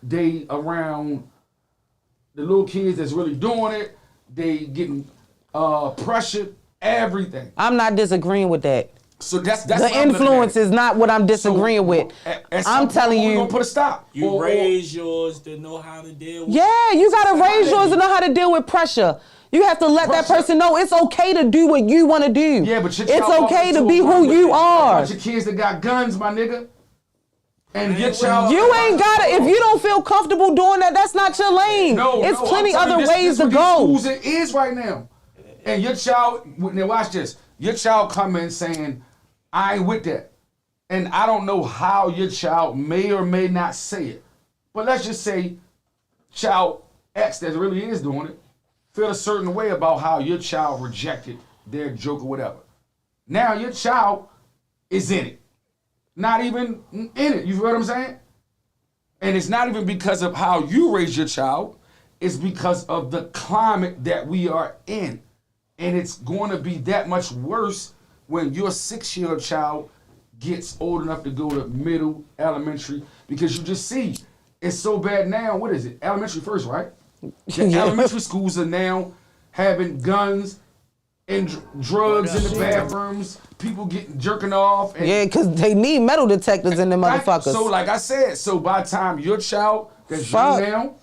they around the little kids that's really doing it, they getting pressured, everything. I'm not disagreeing with that. So that's The what I'm looking influence at. is not what I'm disagreeing So, with. at some I'm point, telling we're you. gonna put a stop. You raise yours to know how to deal with Yeah, you gotta raise yours to know how to deal with pressure. You have to let that Pressure. person know it's okay to do what you want to do. Yeah, but your it's child okay walking to a be gun who with you a are. bunch of kids that got guns, my nigga. And your child. You ain't gotta. If you don't feel comfortable doing that, that's not your lane. No, it's no, plenty I'm telling other you, ways this to what go. these schools it is right now. And your child, now watch this. Your child come in saying, I ain't with that. And I don't know how your child may or may not say it. But let's just say child X that really is doing it feel a certain way about how your child rejected their joke or whatever. Now your child is in it. Not even in it. You feel what I'm saying? And it's not even because of how you raise your child. It's because of the climate that we are in. And it's going to be that much worse when your 6-year-old child gets old enough to go to middle, elementary, because you just see it's so bad now. What is it? Elementary first, right? The elementary schools are now having guns and drugs in the bathrooms, people getting jerking off. And Yeah, because they need metal detectors in them motherfuckers. So like I said, so by the time your child that's Fuck. young now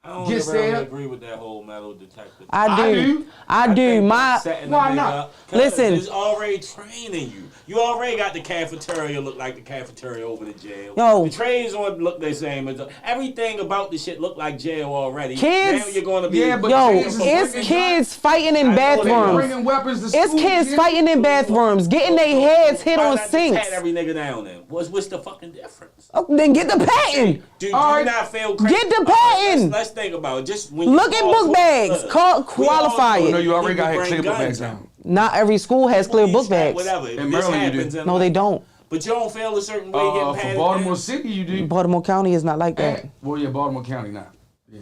I don't gets really there, agree with that whole metal detector. I do. I My Why not? Listen. It's already training you. You already got the cafeteria look like the cafeteria over the jail. Yo. The trays on look the same. Everything about the shit look like jail already. Kids- Now you're gonna be. Yeah, but yo, kids is it's bringing kids fighting in I know they bathrooms. bringing weapons to It's school. kids fighting in bathrooms, getting their heads hit Why on not just sinks. pat every nigga down then? What's the fucking difference? Oh, then get the patent. Do All you right. not feel crazy? Get the All right, patent. let's think about it. Just when you Look at call book for bags. blood, Qualify we all it. No, you already people got bring clear book guns bags now. now. Not every school has clear book Police have bags. Whatever. In If this Maryland, you happens do. in No, they don't. But you don't feel a certain way getting For patted Baltimore down? City, you do. Baltimore County is not like that. Well, yeah, Baltimore County not. Yeah.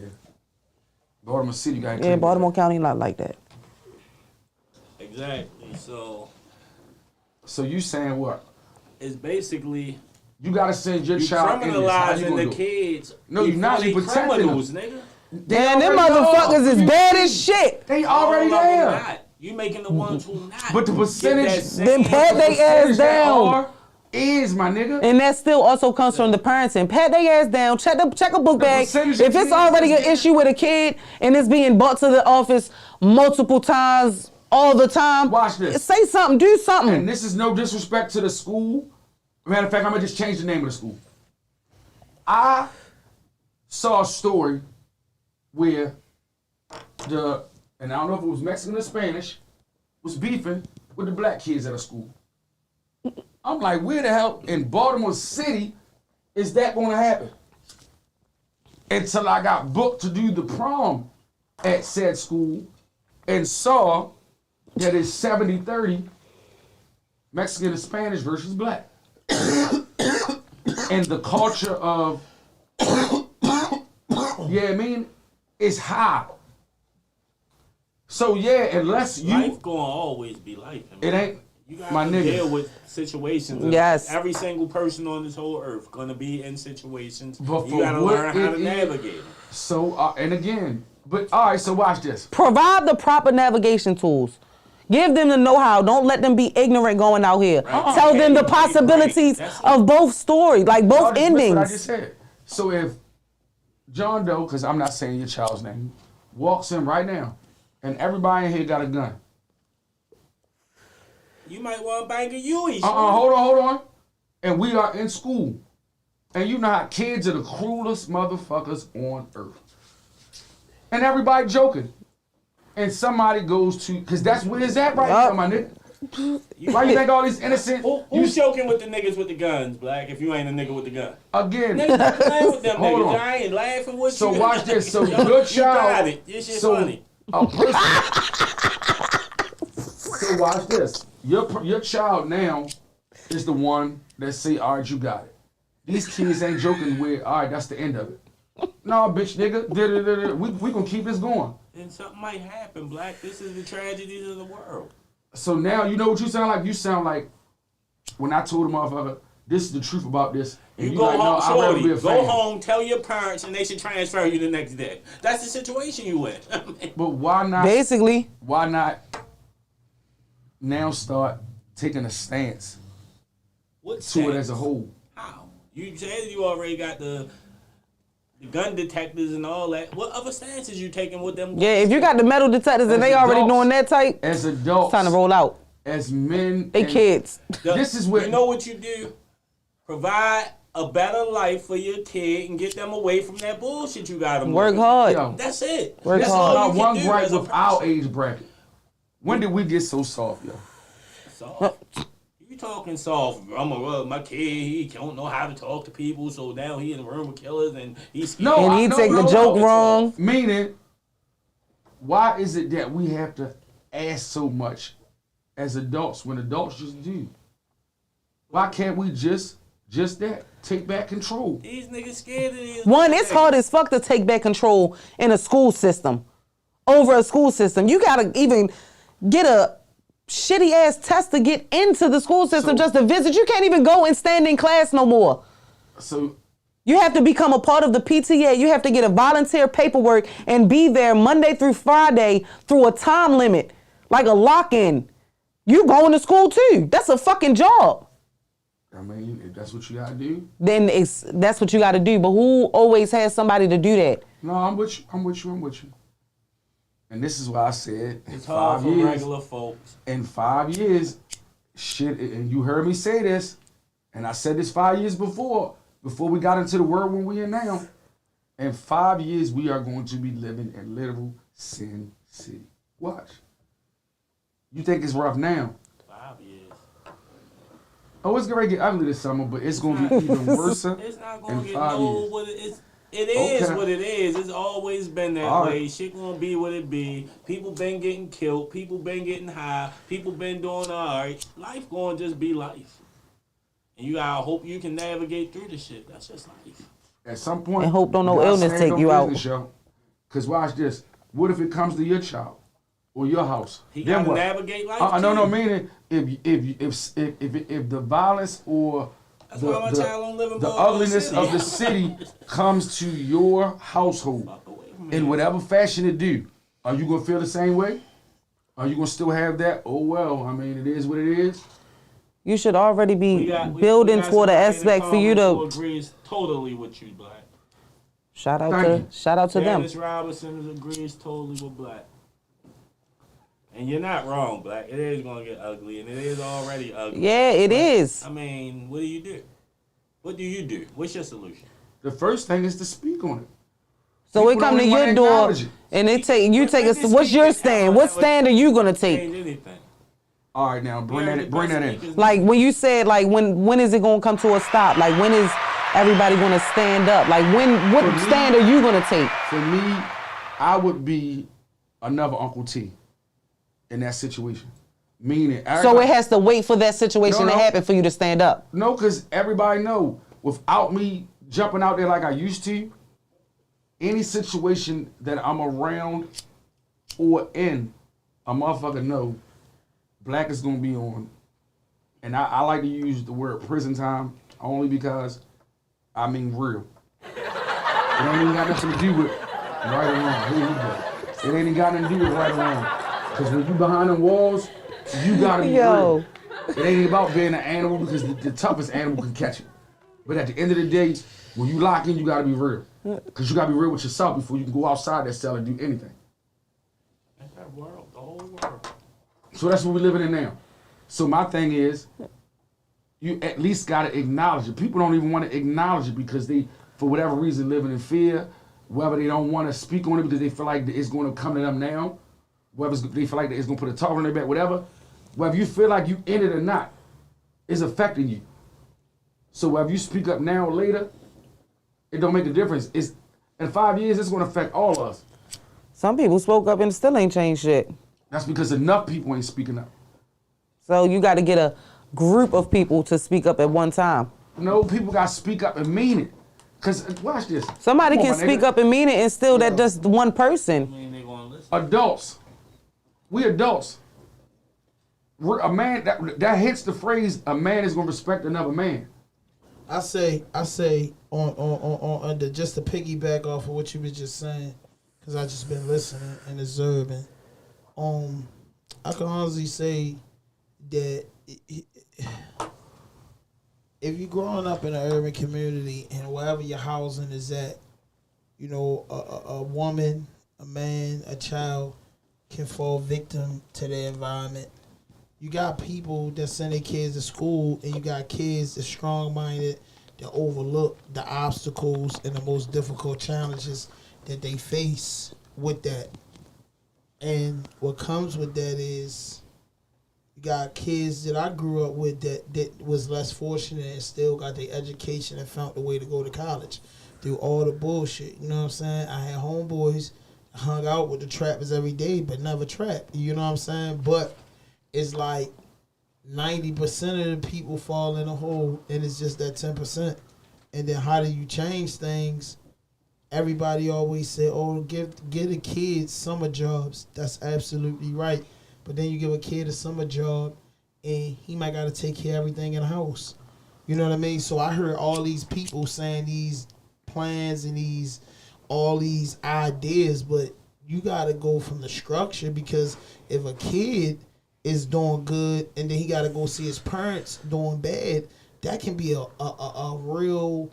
Baltimore City got Yeah, Baltimore County not like that. Exactly. So So you saying what? it's basically You gotta send your you child in this. How you criminalizing gonna the do it? kids. No, you're not. before You they protecting criminals, nigga. Damn, them already motherfuckers are. is bad as shit. They already All of them there. not. You making the ones who not. But the get percentage- that same- Then pat they ass down. Is my nigga. And that still also comes from the parents. And pat their ass down, check a book bag. percentage If of it's kids already is an issue with a kid and it's being brought to the office multiple times, all the time, Watch this. say something, do something. And this is no disrespect to the school. Matter of fact, I'm gonna just change the name of the school. I saw a story where and I don't know if it was Mexican or Spanish, was beefing with the black kids at a school. I'm like, where the hell in Baltimore City is that gonna happen? Until I got booked to do the prom at said school and saw that it's 70-30 Mexican and Spanish versus black. And the culture of, yeah, I mean, it's high. So yeah, unless you, Life gonna always be life. I mean, it ain't You gotta my nigga. deal with situations. Yes. Every single person on this whole earth gonna be in situations. But You for gotta what learn how it to is- navigate them. So and again, but all right. So watch this. Provide the proper navigation tools. Give them the know-how. Don't let them be ignorant going out here. Right. Tell them the Right. possibilities That's it. of both stories, like both Y'all just missed what I endings. just said. So if John Doe, because I'm not saying your child's name, walks in right now, and everybody in here got a gun. You might want to bang a Yui. Hold on. And we are in school. And you know how kids are the cruelest motherfuckers on earth. And everybody joking. And somebody goes to, because that's where it's at right now, my nigga. Why you think all these innocent, Who's joking with the niggas with the guns, Black, if you ain't a nigga with the gun? again, Niggas not playing with them Hold niggas. on. I ain't laughing with so you. watch this. So Yo, your you child, got it. This shit so funny. a person, so watch this. Your child now is the one that say, all right, you got it. These kids ain't joking with, all right, that's the end of it. No, bitch, nigga, we gonna keep this going. And something might happen, Black. This is the tragedies of the world. So now you know what you sound like? You sound like when I told a motherfucker, this is the truth about this. And You go like, home, I'd rather shorty. be a Go fan. home, tell your parents, and they should transfer you the next day. That's the situation you in. But why not? Basically, Why not now start taking a stance What to it stance? as a whole? How? You said you already got the gun detectors and all that. What other stances you taking with them? yeah, if you got the metal detectors and As they already adults- doing that type, As adults, it's time to roll out. as men, They and- kids. This is what You know what you do? Provide a better life for your kid and get them away from that bullshit you got them. Work with. hard. Yo, That's it. Work That's hard. all about you can one do gripe as a with our person. age bracket. When did we get so soft, yo? Soft. You You talking soft. My kid, he don't know how to talk to people, so now he in the room with killers and he's And he take the joke wrong. Meaning, why is it that we have to ask so much as adults when adults just do? Why can't we just that? Take back control. These niggas scared of these. One, it's hard as fuck to take back control in a school system. Over a school system. You gotta even get a shitty ass test to get into the school system just to visit. You can't even go and stand in class no more. So you have to become a part of the PTA. You have to get a volunteer paperwork and be there Monday through Friday through a time limit, like a lock-in. You going to school too. That's a fucking job. I mean, if that's what you gotta do, then that's what you gotta do. But who always has somebody to do that? No, I'm with you. And this is why I said it's hard for regular folks. In 5 years, shit, and you heard me say this, and I said this 5 years before we got into the world when we in now. In 5 years, we are going to be living in literal Sin City. Watch. You think it's rough now? 5 years. Oh, it's gonna get ugly this summer, but it's gonna be even worse. It's not gonna in get 5 no years. what it is. It is what it is. It's always been that All way. right. Shit gonna be what it be. People been getting killed. People been getting high. People been doing alright. Life gonna just be life. And you gotta hope you can navigate through the shit. That's just life. At some point, And hope don't no illness take you out. Because watch this. What if it comes to your child or your house? He Then gotta what? navigate life. No. Meaning if the violence or the ugliness of the city comes to your household in whatever fashion it do, are you gonna feel the same way? Are you gonna still have that? Oh well, I mean, it is what it is. You should already be building toward an aspect for you to. Agrees totally with you, Black. Shout out to them. Dennis Robinson agrees totally with Black. And you're not wrong, Black. It is gonna get ugly, and it is already ugly. Yeah, it is. I mean, what do you do? What do you do? What's your solution? The first thing is to speak on it. So it come to your door, and it take us. What's your stand? What stand are you gonna take? Change anything. All right, now bring that in. Like when you said, like when is it gonna come to a stop? Like when is everybody gonna stand up? Like what stand are you gonna take? For me, I would be another Uncle T in that situation. Meaning, so it has to wait for that situation to happen for you to stand up. No, because everybody know without me jumping out there like I used to, any situation that I'm around or in, a motherfucker know Black is gonna be on. And I like to use the word prison time only because I mean real. It ain't even got nothing to do with right or wrong. Here you go. It ain't even got nothing to do with right or wrong. Because when you behind them walls, you gotta be real. It ain't about being an animal because the toughest animal can catch you. But at the end of the day, when you lock in, you gotta be real. Because you gotta be real with yourself before you can go outside that cell and do anything. That world, the whole world. So that's what we're living in now. So my thing is, you at least gotta acknowledge it. People don't even want to acknowledge it because they, for whatever reason, living in fear. Whether they don't want to speak on it because they feel like it's going to come to them now. Whether they feel like it's going to put a target on their back, whatever. Whether you feel like you in it or not, it's affecting you. So whether you speak up now or later, it don't make a difference. It's in 5 years, it's going to affect all of us. Some people spoke up and still ain't changed shit. That's because enough people ain't speaking up. So you got to get a group of people to speak up at one time. No, people got to speak up and mean it. Because, watch this. Somebody can speak up and mean it and still that just one person. I mean, they gonna listen. Adults. We adults. A man, that hits the phrase, a man is going to respect another man. I say on just to piggyback off of what you was just saying, because I just been listening and observing. I can honestly say that if you're growing up in an urban community and wherever your housing is at, you know, a woman, a man, a child can fall victim to their environment. You got people that send their kids to school, and you got kids that's strong-minded, that overlook the obstacles and the most difficult challenges that they face with that. And what comes with that is you got kids that I grew up with that was less fortunate and still got their education and found the way to go to college through all the bullshit. You know what I'm saying? I had homeboys hung out with the trappers every day, but never trapped. You know what I'm saying? But it's like 90% of the people fall in a hole, and it's just that 10%. And then how do you change things? Everybody always say, "Oh, give the kids summer jobs." That's absolutely right. But then you give a kid a summer job, and he might got to take care of everything in the house. You know what I mean? So I heard all these people saying these plans and all these ideas, but you got to go from the structure, because if a kid is doing good and then he got to go see his parents doing bad, that can be a real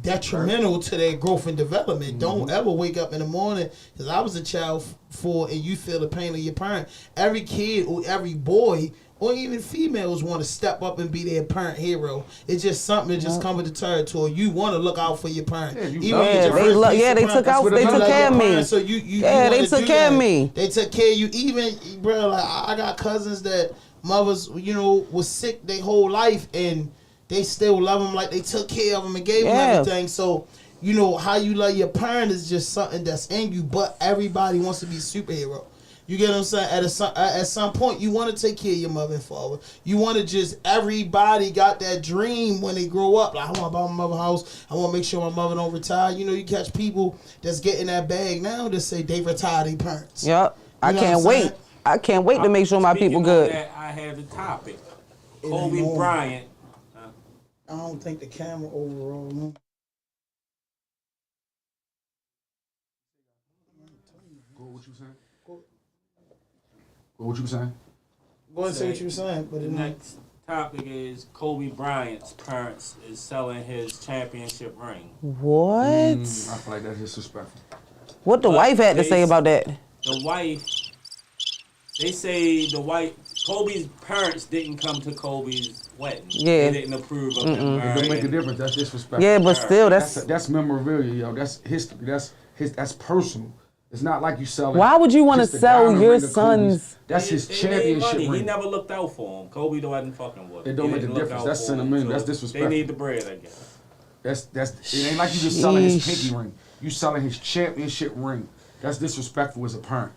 detrimental to their growth and development. Mm-hmm. Don't ever wake up in the morning, because I was a child and you feel the pain of your parent. Every kid or every boy or even females want to step up and be their parent hero. It's just something that just comes with the territory. You want to look out for your parent. They took care of me. So you they took care of me. They took care of you. Even, bro, like I got cousins that mothers, was sick their whole life, and they still love them, like they took care of them and gave them everything. So, how you love your parent is just something that's in you, but everybody wants to be a superhero. You get what I'm saying? At some point, you want to take care of your mother and father. You want to everybody got that dream when they grow up. Like, I want to buy my mother house. I want to make sure my mother don't retire. You catch people that's getting that bag now that say they retired their parents. Yep. I can't wait. I can't wait to make sure my people good. I have the topic. Kobe Bryant. I don't think the camera overall, no. What you saying? What you saying? Go ahead and say what you were saying. But the next topic is Kobe Bryant's parents is selling his championship ring. What? I feel like that's disrespectful. What the wife had to say about that? The wife, they say Kobe's parents didn't come to Kobe's wedding. Yeah. They didn't approve of him marrying. It don't make a difference. That's disrespectful. Yeah, but still, that's memorabilia, yo. That's history. That's personal. It's not like you selling. Why would you want to sell your son's? That's his championship ring. He never looked out for him. Kobe wasn't fucking with him. It don't make a difference. That's sentimental. That's disrespectful. They need the bread, I guess. It ain't like you just selling his pinky ring. You selling his championship ring. That's disrespectful as a parent.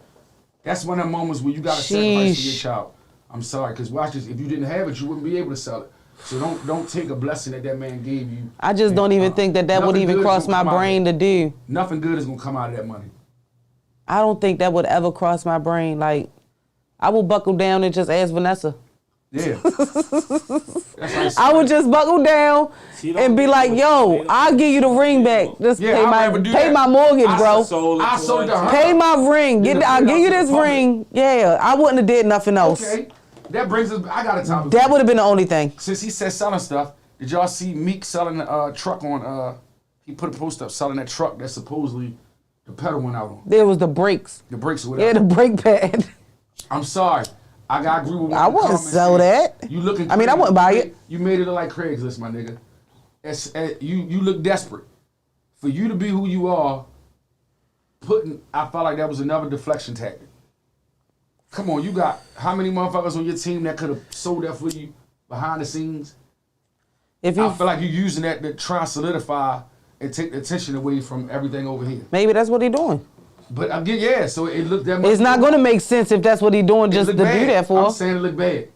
That's one of the moments where you got to sacrifice for your child. I'm sorry, because watch this. If you didn't have it, you wouldn't be able to sell it. So don't take a blessing that man gave you. I just don't even think that would even cross my brain to do. Nothing good is gonna come out of that money. I don't think that would ever cross my brain. Like, I will buckle down and just ask Vanessa. Yeah. I would just buckle down and be like, "Yo, I'll give you the ring back. Just pay my mortgage, bro. I sold to her. Pay my ring. I'll give you this ring. Yeah, I wouldn't have did nothing else. Okay. That brings us. I got a topic. That would have been the only thing. Since he said selling stuff, did y'all see Meek selling a truck on? He put a post up selling that truck that supposedly the pedal went out on. There was the brakes. The brakes or whatever. Yeah, the brake pad. I'm sorry. I agree with what I wouldn't sell that. You looking? I mean, I wouldn't buy it. You made it look like Craigslist, my nigga. You look desperate. For you to be who you are, I felt like that was another deflection tactic. Come on, you got how many motherfuckers on your team that could have sold that for you behind the scenes? I feel like you're using that to try and solidify and take the attention away from everything over here. Maybe that's what he's doing. But again, so it looked that much. It's not going to make sense if that's what he's doing just to do that for. I'm saying it looked bad.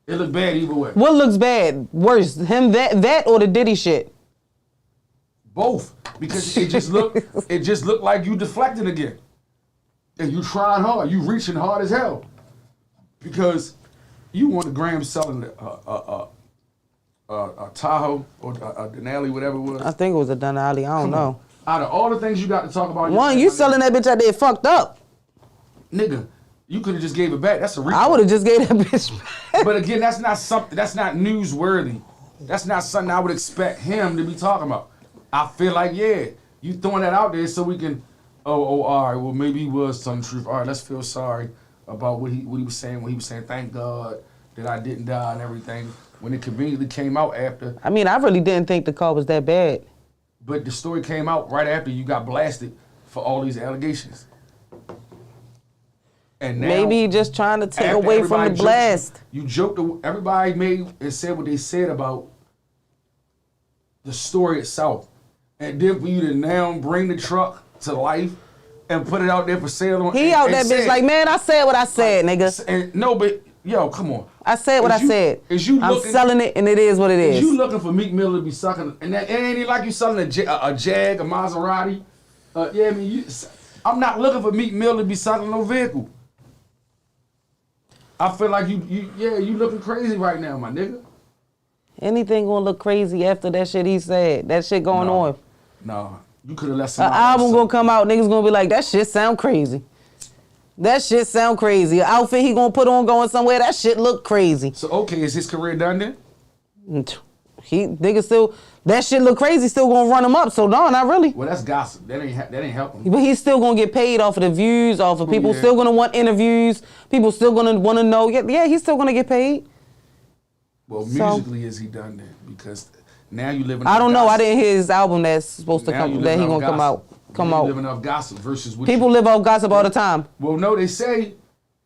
It looked bad either way. What looks bad? Worse, him that or the Diddy shit? Both, because it just looked like you deflecting again, and you trying hard, you reaching hard as hell, because you want the Graham selling a Tahoe or a Denali, whatever it was. I think it was a Denali. I don't know. Out of all the things you got to talk about, you selling that bitch out there fucked up, nigga. You could have just gave it back. That's a recall. I would have just gave that bitch back. But again, that's not something. That's not newsworthy. That's not something I would expect him to be talking about. I feel like, you throwing that out there so we can, all right, well, maybe he was telling the truth. All right, let's feel sorry about what he was saying when he was saying, thank God that I didn't die and everything, when it conveniently came out after. I mean, I really didn't think the car was that bad. But the story came out right after you got blasted for all these allegations. And now, maybe he just trying to take after away from the everybody blast. You joked. Everybody made and said what they said about the story itself, and then for you to now bring the truck to life and put it out there for sale on. He out that bitch like, man, I said what I said, nigga. And no, but yo, come on. I said what I said. I'm selling it, and it is what it is. Is you looking for Meek Mill to be sucking? And that ain't it like you selling a Jag, a Maserati? Yeah, I mean, I'm not looking for Meek Mill to be sucking no vehicle. I feel like you looking crazy right now, my nigga. Anything gonna look crazy after that shit he said. That shit going on. No, you could have let An somebody. album gonna come out, niggas gonna be like, that shit sound crazy. That shit sound crazy. An outfit he gonna put on going somewhere, that shit look crazy. So okay, is his career done then? Niggas still, that shit look crazy, still gonna run him up. So no, not really. Well, that's gossip. That ain't helping. But he's still gonna get paid off of the views, off of people yeah. still gonna want interviews. People still gonna want to know. Yeah, he's still gonna get paid. Well, musically, is he done then? Because now you live in. I don't know. I didn't hear his album that's supposed to come. That he gonna come out. You living off gossip versus what people live off gossip all the time. Well, no, they say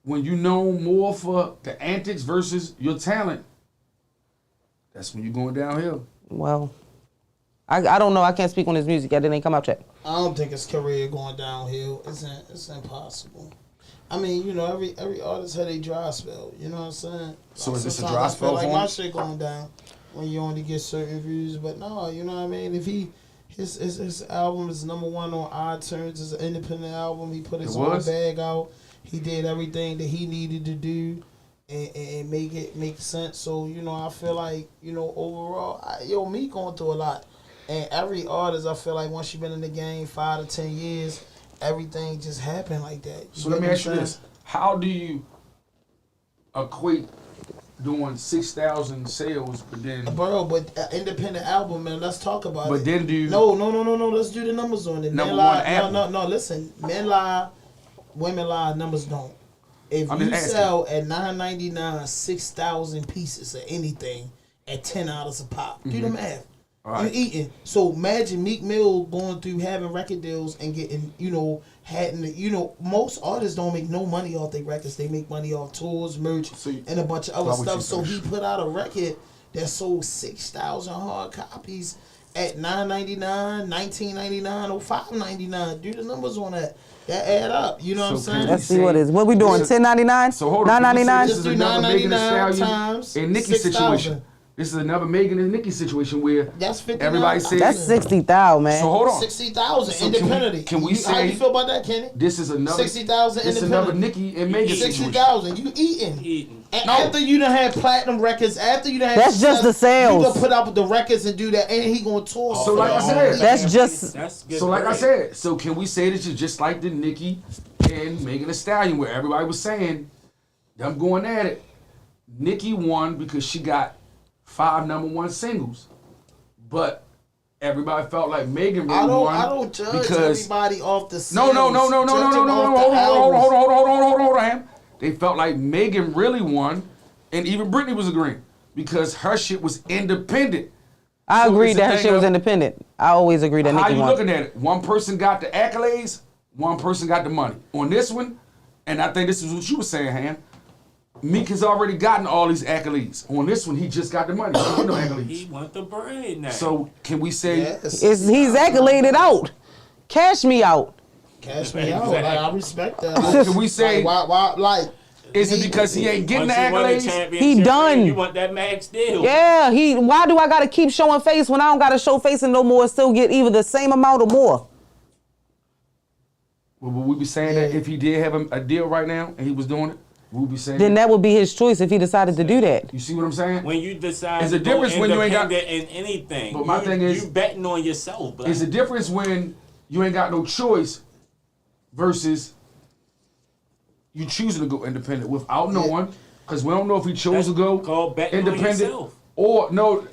when you know more for the antics versus your talent, that's when you're going downhill. Well, I don't know. I can't speak on his music. That didn't come out yet. I don't think his career going downhill. It's impossible. I mean, you know, every artist had a dry spell. You know what I'm saying? So like, is this a sometimes dry I spell feel like for my him? shit going down when you only get certain views. But no, you know what I mean? If his album is #1 on iTunes, it's an independent album. He put his own bag out. He did everything that he needed to do and make it make sense. So, you know, I feel like, you know, overall, me going through a lot. And every artist, I feel like once you've been in the game 5 to 10 years, everything just happened like that. So let me ask you this. How do you equate doing 6,000 sales, but then... Bro, but independent album, man, let's talk about it. But then do you... No, let's do the numbers on it. Number Men one lie, album. no, listen. Men lie, women lie, numbers don't. If I'm you just sell at $9.99, 6,000 pieces of anything at $10 a pop, do the math. Right. You eating. So imagine Meek Mill going through having record deals and getting, most artists don't make no money off their records. They make money off tours, merch, and a bunch of other stuff. So he put out a record that sold 6,000 hard copies at $9.99, $19.99, or $5.99. Do the numbers on that. That add up. You know what I'm saying? Let's see what it is. What we doing? $10.99? So hold on. $9.99? This is another Megan Thee Stallion times and Nicki 6,000. situation. This is another Megan and Nicki situation where that's 59,000. everybody says that's 60,000, man. So hold on. 60,000 So independently. Can we say how you feel about that, Kenny? This is another 60,000 This is independent. another Nicki and Megan situation. 60,000. You eating? And No. after you done had platinum records, after you done had That's just the sales. You gonna put out the records and do that, and he gonna tour. So like I said, That's just. So like I said, so can we say this is just like the Nicki and Megan Thee Stallion, where everybody was saying them going at it. Nicki won because she got 5 #1 singles, but everybody felt like Megan really won. I don't judge because everybody off the sales. No. Hold on. They felt like Megan really won, and even Britney was agreeing because her shit was independent. I So agree it's a that her thing shit was of independent. I always agree that How Nicki you won. looking at it? One person got the accolades, one person got the money. On this one, and I think this is what you were saying, Han, Meek has already gotten all these accolades. On this one, he just got the money. He don't want no accolades. He want the bread now. So can we say He's accoladed out. Cash me out. Cash me out. Like, I respect that. Can we say why? Is it because he ain't getting the Once you won accolades? championship He done. ring, You want that max deal? Yeah, why do I gotta keep showing face when I don't gotta show face and no more, still get either the same amount or more? Well, would we be saying that if he did have a deal right now and he was doing it, we would be saying Then that would be his choice if he decided to do that. You see what I'm saying? When you decide It's to a difference go when you ain't got- independent in anything. But my thing is- you betting on yourself. Black. It's a difference when you ain't got no choice versus you choosing to go independent without knowing, because we don't know if he chose to go called betting on independent yourself. or no.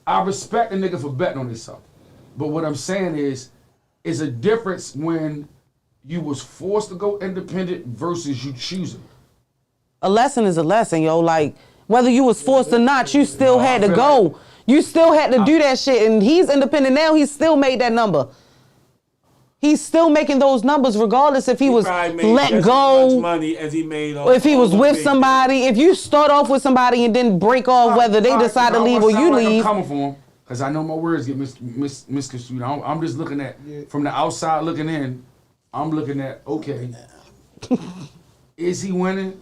I respect a nigga for betting on himself, but what I'm saying is a difference when you was forced to go independent versus you choosing. A lesson is a lesson, yo. Like, whether you was forced or not, you still had to feel go. like- You still had to do that shit, and he's independent now. He still made that number. He's still making those numbers regardless if he was probably made let just as go. much money as he made Or if he was all with the somebody. If you start off with somebody and then break off whether they decide to leave or you leave. I'm coming for him because I know my words get misconstrued. I'm just looking at, from the outside looking in, I'm looking at, okay, is he winning?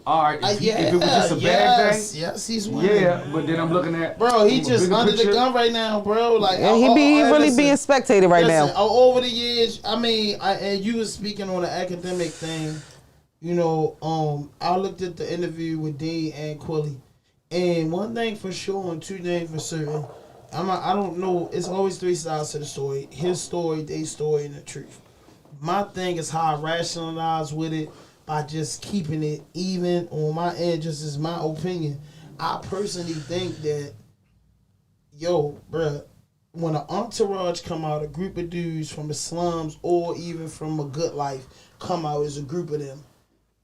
All right, if it was just a bad thing, yes, he's winning. yeah, but then I'm looking at, bro, he just under picture. the gun right now, bro. Like, And he really being spectated right now. Over the years, I mean, and you was speaking on the academic thing. You know, I looked at the interview with Dean and Quilly, and one thing for sure and two things for certain. I don't know. It's always three sides to the story: his story, their story, and the truth. My thing is how I rationalize with it. By just keeping it even on my end, just as my opinion. I personally think that, bruh, when an entourage come out, a group of dudes from the slums or even from a good life come out as a group of them,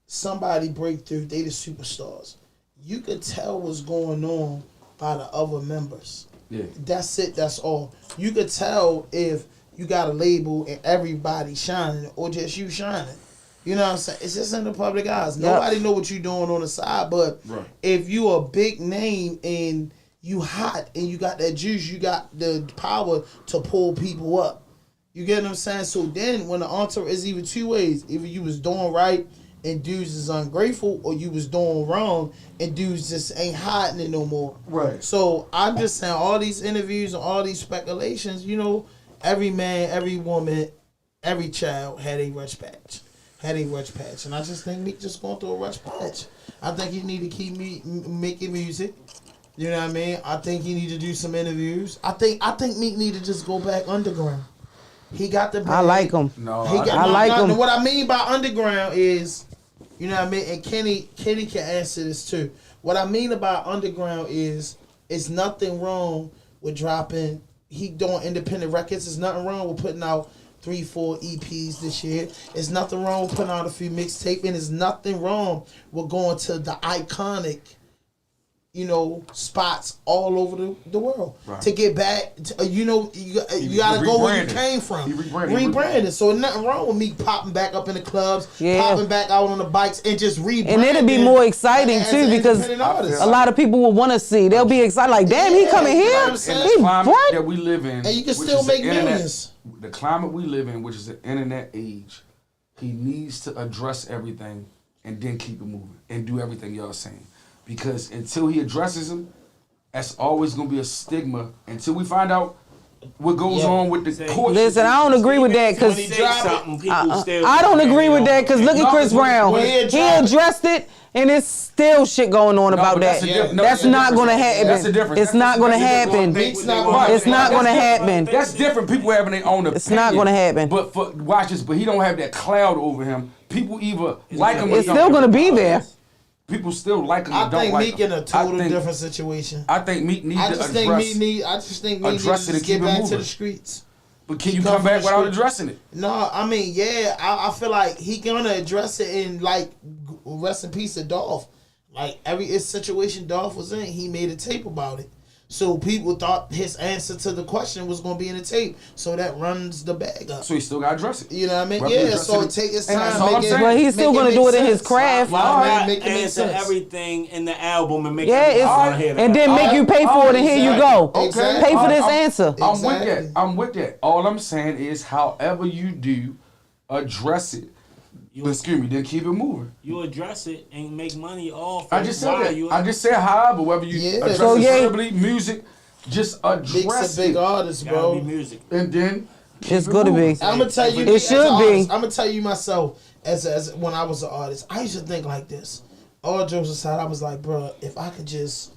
somebody break through, they the superstars. You could tell what's going on by the other members. Yeah. That's it, that's all. You could tell if you got a label and everybody shining or just you shining. You know what I'm saying? It's just in the public eyes. Nobody know what you doing on the side, but if you a big name and you hot and you got that juice, you got the power to pull people up. You get what I'm saying? So then when the entourage is either two ways. Either you was doing right and dudes is ungrateful, or you was doing wrong and dudes just ain't hiding it no more. Right. So I'm just saying all these interviews and all these speculations, every man, every woman, every child had a rush patch. And I just think Meek just going through a rush patch. I think he need to keep making music. You know what I mean? I think he need to do some interviews. I think Meek need to just go back underground. He got the bag. I like him. I like him. What I mean by underground is, you know what I mean? And Kenny can answer this too. What I mean about underground is, it's nothing wrong with dropping. He doing independent records. There's nothing wrong with putting out 3-4 EPs this year. There's nothing wrong with putting out a few mixtapes, and there's nothing wrong with going to the iconic, spots all over the world to get back. You gotta go where you came from. Rebranded. So there's nothing wrong with me popping back up in the clubs, popping back out on the bikes, and just rebranding. And it'll be more exciting too because a lot of people will want to see. They'll be excited, like, damn, he coming here. In the climate that we live in, and you can still make millions. The climate we live in, which is the internet age, he needs to address everything and then keep it moving and do everything y'all saying. Because until he addresses them, that's always going to be a stigma until we find out what goes on with the court. Listen, I don't agree with that because I don't agree with that because look at Chris Brown. He addressed it. And it's still shit going on about that. That's not going to happen. That's a difference. It's not going to happen. It's not going to happen. That's different. People having their own opinion. It's not going to happen. But watch this. But he don't have that cloud over him. People either like him or don't. It's still going to be there. People still like him or don't like him. I think Meek in a total different situation. I think Meek needs to address. I just think Meek needs to just get back to the streets. But can you come back without addressing it? No, I mean, yeah, I feel like he gonna address it in, like, rest in peace to Dolph. Like, every situation Dolph was in, he made a tape about it. So people thought his answer to the question was going to be in the tape. So that runs the bag up. So he still got to address it. You know what I mean? Yeah, so it take his time. But he's still going to do it in his craft. Make everything in the album and make and then make you pay for it and here you go. Okay. Pay for this answer. I'm with that. All I'm saying is however you do, address it. Then keep it moving. You address it and make money off. I just said that. I just said however, whether you address it cerebrally, music, just address it. Big artist, bro. Be music. And then it's gonna be. I'm gonna tell you. It should be. I'm gonna tell you myself as when I was an artist, I used to think like this. All jokes aside, I was like, bro, if I could just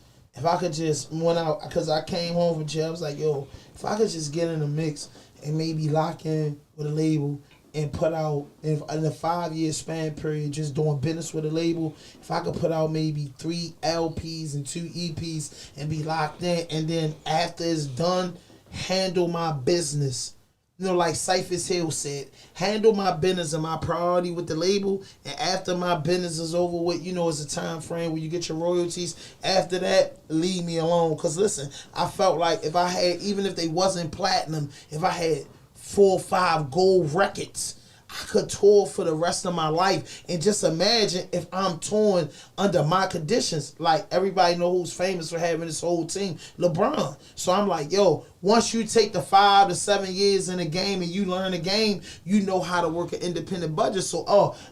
went out, because I came home from jail, I was like, yo, if I could just get in the mix and maybe lock in with a label and put out in a 5-year span period, just doing business with a label, if I could put out maybe 3 LPs and 2 EPs and be locked in, and then after it's done, handle my business. Like Cyphers Hill said, handle my business and my priority with the label, and after my business is over with, it's a time frame where you get your royalties. After that, leave me alone. Because listen, I felt like if I had, even if they wasn't platinum, if I had 4 or 5 gold records. I could tour for the rest of my life. And just imagine if I'm touring under my conditions. Like, everybody know who's famous for having this whole team, LeBron. So I'm like, yo, once you take the 5 to 7 years in the game and you learn the game, you know how to work an independent budget. So,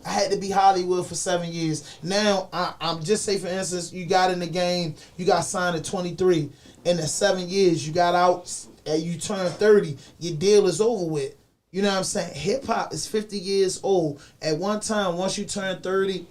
I had to be Hollywood for 7 years. Now, I'm just say, for instance, you got in the game, you got signed at 23. In the 7 years, you got out and you turned 30, your deal is over with. You know what I'm saying? Hip hop is 50 years old. At one time, once you turn 30,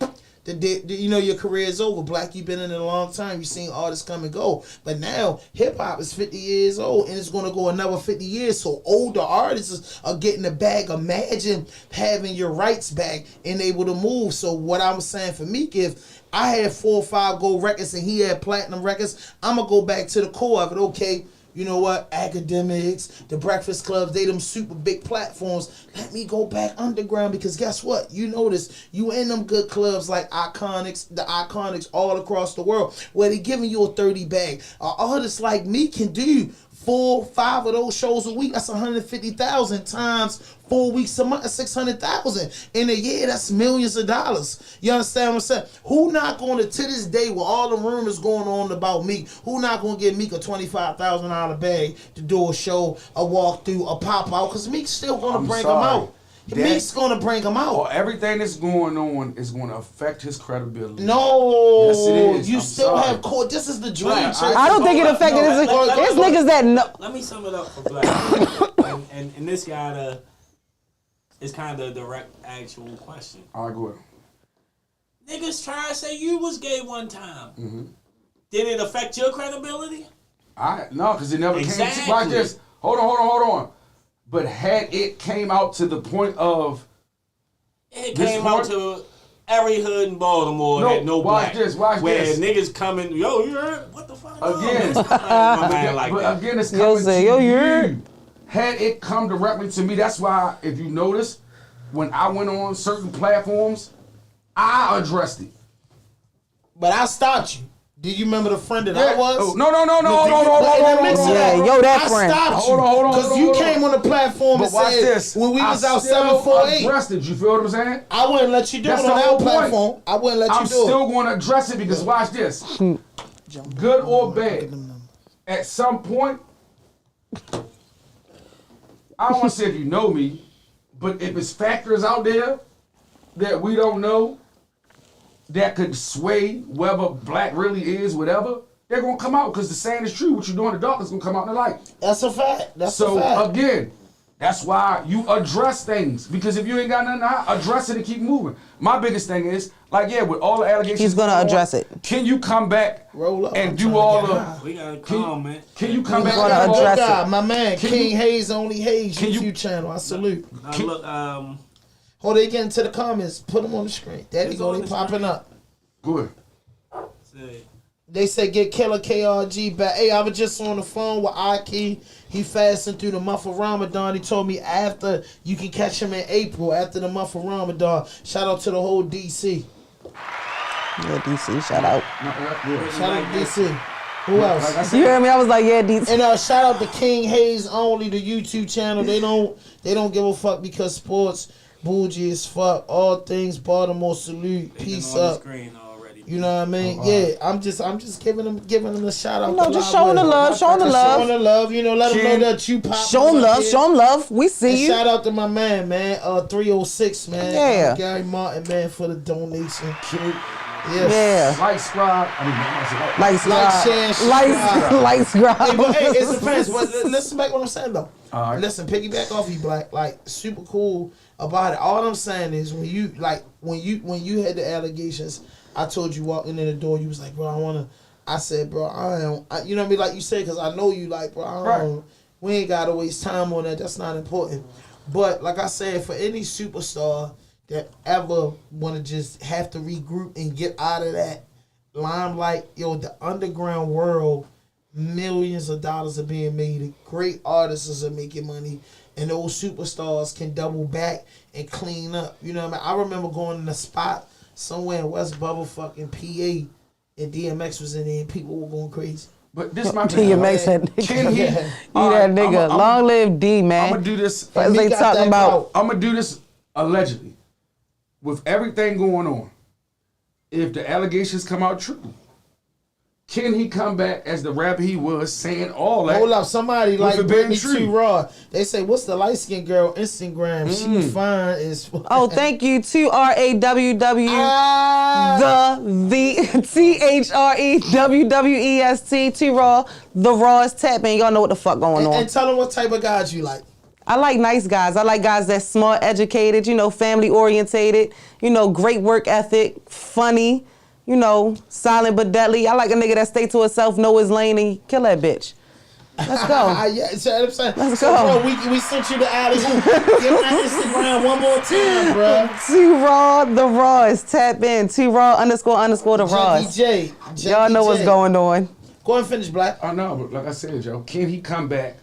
your career is over. Black, you've been in it a long time. You've seen artists come and go. But now, hip hop is 50 years old, and it's going to go another 50 years. So older artists are getting the bag. Imagine having your rights back and able to move. So what I'm saying for Meek, if I had 4 or 5 gold records and he had platinum records, I'm going to go back to the core of it. Okay, you know what? Academics, the Breakfast Clubs, they them super big platforms. Let me go back underground, because guess what? You notice you in them good clubs like Iconics, the Iconics all across the world, where they giving you a 30 bag. An artist like me can do 4, 5 of those shows a week. That's 150,000 times 4 weeks a month. That's 600,000 in a year. That's millions of dollars. You understand what I'm saying? Who not going to this day, with all the rumors going on about Meek, who not going to give Meek a $25,000 bag to do a show, a walkthrough, a pop out? Because Meek's still going to bring him out. Meek's going to bring him out. Well, everything that's going on is going to affect his credibility. No. Yes, it is. You still have court. This is the dream. I don't think it affected his. It's niggas that know. Let me sum it up for Black. and this guy is kind of a direct, actual question. All right, go ahead. Niggas try to say you was gay one time. Mm-hmm. Did it affect your credibility? No, because it never came to like this. Hold on. But had it came out to the point of... It came out to every hood in Baltimore that no black. Watch where this. Niggas coming, yo, you heard? What the fuck? Again. Again, it's coming to you. Had it come directly to me, that's why, if you notice, when I went on certain platforms, I addressed it. But I stopped you. Do you remember the friend that I was? Oh, no. That friend. I stopped you. Hold on. Because you came on the platform and said, this. when we was out 748. I addressed it. You feel what I'm saying? I wouldn't let you do it on our platform. I wouldn't let you do it. I'm still going to address it, because watch this. Good or bad, at some point, I don't want to say if you know me, but if it's factors out there that we don't know that could sway whether black really is, whatever, they're going to come out, because the saying is true. What you do in the dark is going to come out in the light. That's a fact. So, again, that's why you address things. Because if you ain't got nothing to hide, address it and keep moving. My biggest thing is, with all the allegations... He's going to address it. Can you come back and do all the... We got to calm, man. Can you come back and address it? My man, King Hayes Only Hayes YouTube channel. I salute. Look, Hold on, get into the comments. Put them on the screen. There you go. They popping up. Good. They say get Killer KRG back. Hey, I was just on the phone with Aki. He fasting through the month of Ramadan. He told me after you can catch him in April, after the month of Ramadan. Shout out to the whole DC. Yeah, DC, shout out. Shout out to DC. Who else? You heard me? I was like, yeah, DC. And shout out to King Hayes Only, the YouTube channel. They don't give a fuck, because sports bougie as fuck. All things Baltimore salute. Peace up. You know what I mean? Yeah, I'm just giving them a shout out. No, just showing the love, showing the love. You know, let them know that you pop. Show them love. We see you. Shout out to my man, 306, man. Yeah. Gary Martin, man, for the donation. Yeah. Like, subscribe. Share, subscribe. Like, subscribe. Hey, it depends. But listen back what I'm saying though. All right. Listen, piggyback off you, Black. Like, super cool about it. All I'm saying is when you had the allegations, I told you walking in the door, you was like, bro, I said, bro, you know what I mean? Like you said, because I know you, like, bro, we ain't got to waste time on that. That's not important. But like I said, for any superstar that ever want to just have to regroup and get out of that limelight, the underground world, millions of dollars are being made. Great artists are making money. And those superstars can double back and clean up. You know what I mean? I remember going in a spot somewhere in West Bubble fucking PA, and DMX was in there, and people were going crazy. But this my D thing. makes that nigga. Can he? You that nigga. Long live D, man. I'm gonna do this. As they talking about. I'm gonna do this allegedly. With everything going on, if the allegations come out true, can he come back as the rapper he was, saying all that? Hold up, somebody like it being Brittany true? T. Raw. They say, what's the light skinned girl Instagram? She fine as Oh, thank you. TRAWW. The THREWWEST. T-Raw. The rawest tapping. Y'all know what the fuck going on. And tell them what type of guys you like. I like nice guys. I like guys that's smart, educated, family orientated, great work ethic, funny, silent but deadly. I like a nigga that stay to himself, know his lane, and kill that bitch. Let's go. Yeah, so I'm saying. Let's so, go. Bro, we sent you the alley hoop. Give that Instagram one more time, bro. T-Raw, the rawest. Tap in. T-Raw __ the rawest. Junkie J. Y'all know what's going on. Go and finish, Black. I know, but like I said, Joe, can he come back?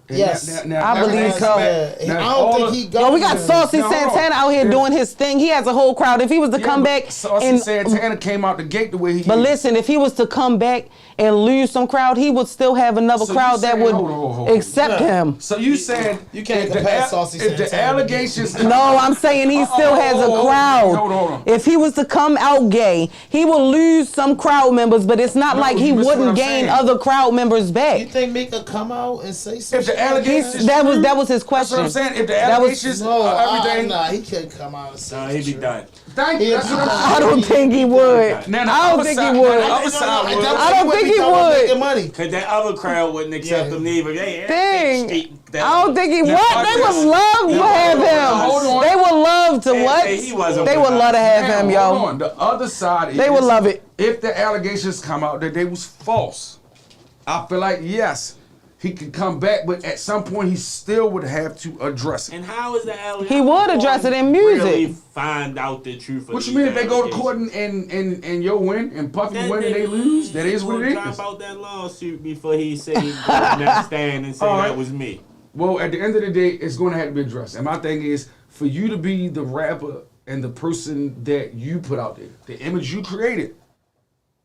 And Yes. I believe so. I don't think he Yo, we got Saucy Santana out here doing his thing. He has a whole crowd. If he was to come back Saucy Santana came out the gate the way he But is. listen, if he was to come back and lose some crowd, he would still have another So crowd you that saying- would hold on. accept him. So you said You can't if compare Saucy if the Santana. allegations No, I'm saying he still has a crowd. Hold on. If he was to come out gay, he will lose some crowd members, but it's not No, like he you missed what wouldn't I'm gain saying. other crowd members You back. think Mika come out and say something? If the allegations That was true, his that's question. what I'm saying. If the That was- allegations No, everything, nah, he can't come out and say Nah, he be true. done. thank you. That's what I'm I saying. don't think he would. Now, the I don't other think side- he would. now, the other side would. I don't think he would. Making money. Cause that other crowd wouldn't accept Yeah. him neither. They Thing. I don't think he would. They would love to Hold have on. him. They would love to what? he wasn't They would love to have Now, him, hold yo. on. The other side They is, would love it. If the allegations come out that they was false, I feel like yes, he could come back, but at some point he still would have to address it. And how is the allegation? He would address it in music. Really find out the truth. Of What you these mean if they go to allegations? court and you win and Puffy That win and they nigga, lose? That is what gonna it drop is. out that lawsuit before he say he never stand and say All right. that was me. Well, at the end of the day, it's going to have to be addressed. And my thing is, for you to be the rapper and the person that you put out there, the image you created,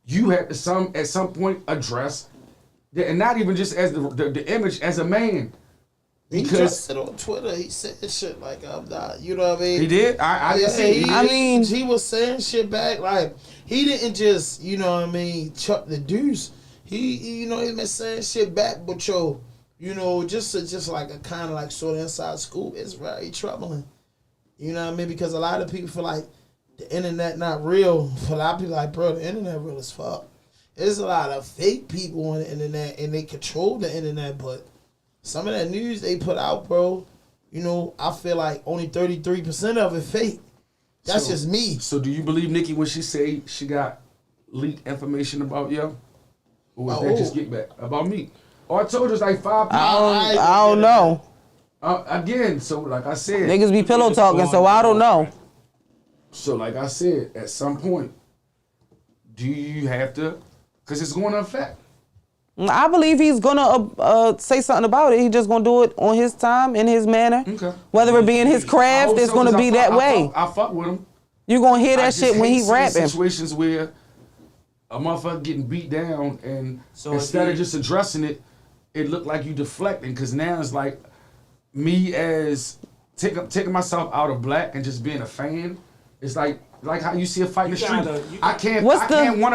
you have to at some point address that, and not even just as the image as a man. He Because just said on Twitter, he said shit like I'm not, you know what I mean? he did. I didn't see. He was saying shit back. Like, he didn't just, you know what I mean, chuck the deuce. He been saying shit back, but just like a kind of like sort of inside scoop. It's very troubling. You know what I mean? Because a lot of people feel like the internet not real. But a lot of people like, bro, the internet real as fuck. There's a lot of fake people on the internet, and they control the internet, but some of that news they put out, bro, I feel like only 33% of it fake. That's just me. So do you believe Nicki when she say she got leaked information about yo? Or was that just get back about me? Oh, I told you it's like 5 people. I don't know. Again, so like I said, Niggas be pillow talking, so I don't know. So like I said, at some point, do you have to? Because it's going to affect. I believe he's gonna say something about it. He's just gonna do it on his time, in his manner. Okay. Whether it be in his craft, it's gonna be that way. I fuck with him. You gonna hear I that just shit when hate he seeing rapping. situations where a motherfucker getting beat down and So instead if of just addressing it, it looked like you deflecting. Because now it's like me as taking myself out of black and just being a fan. It's like how you see a fight in the street. I can't want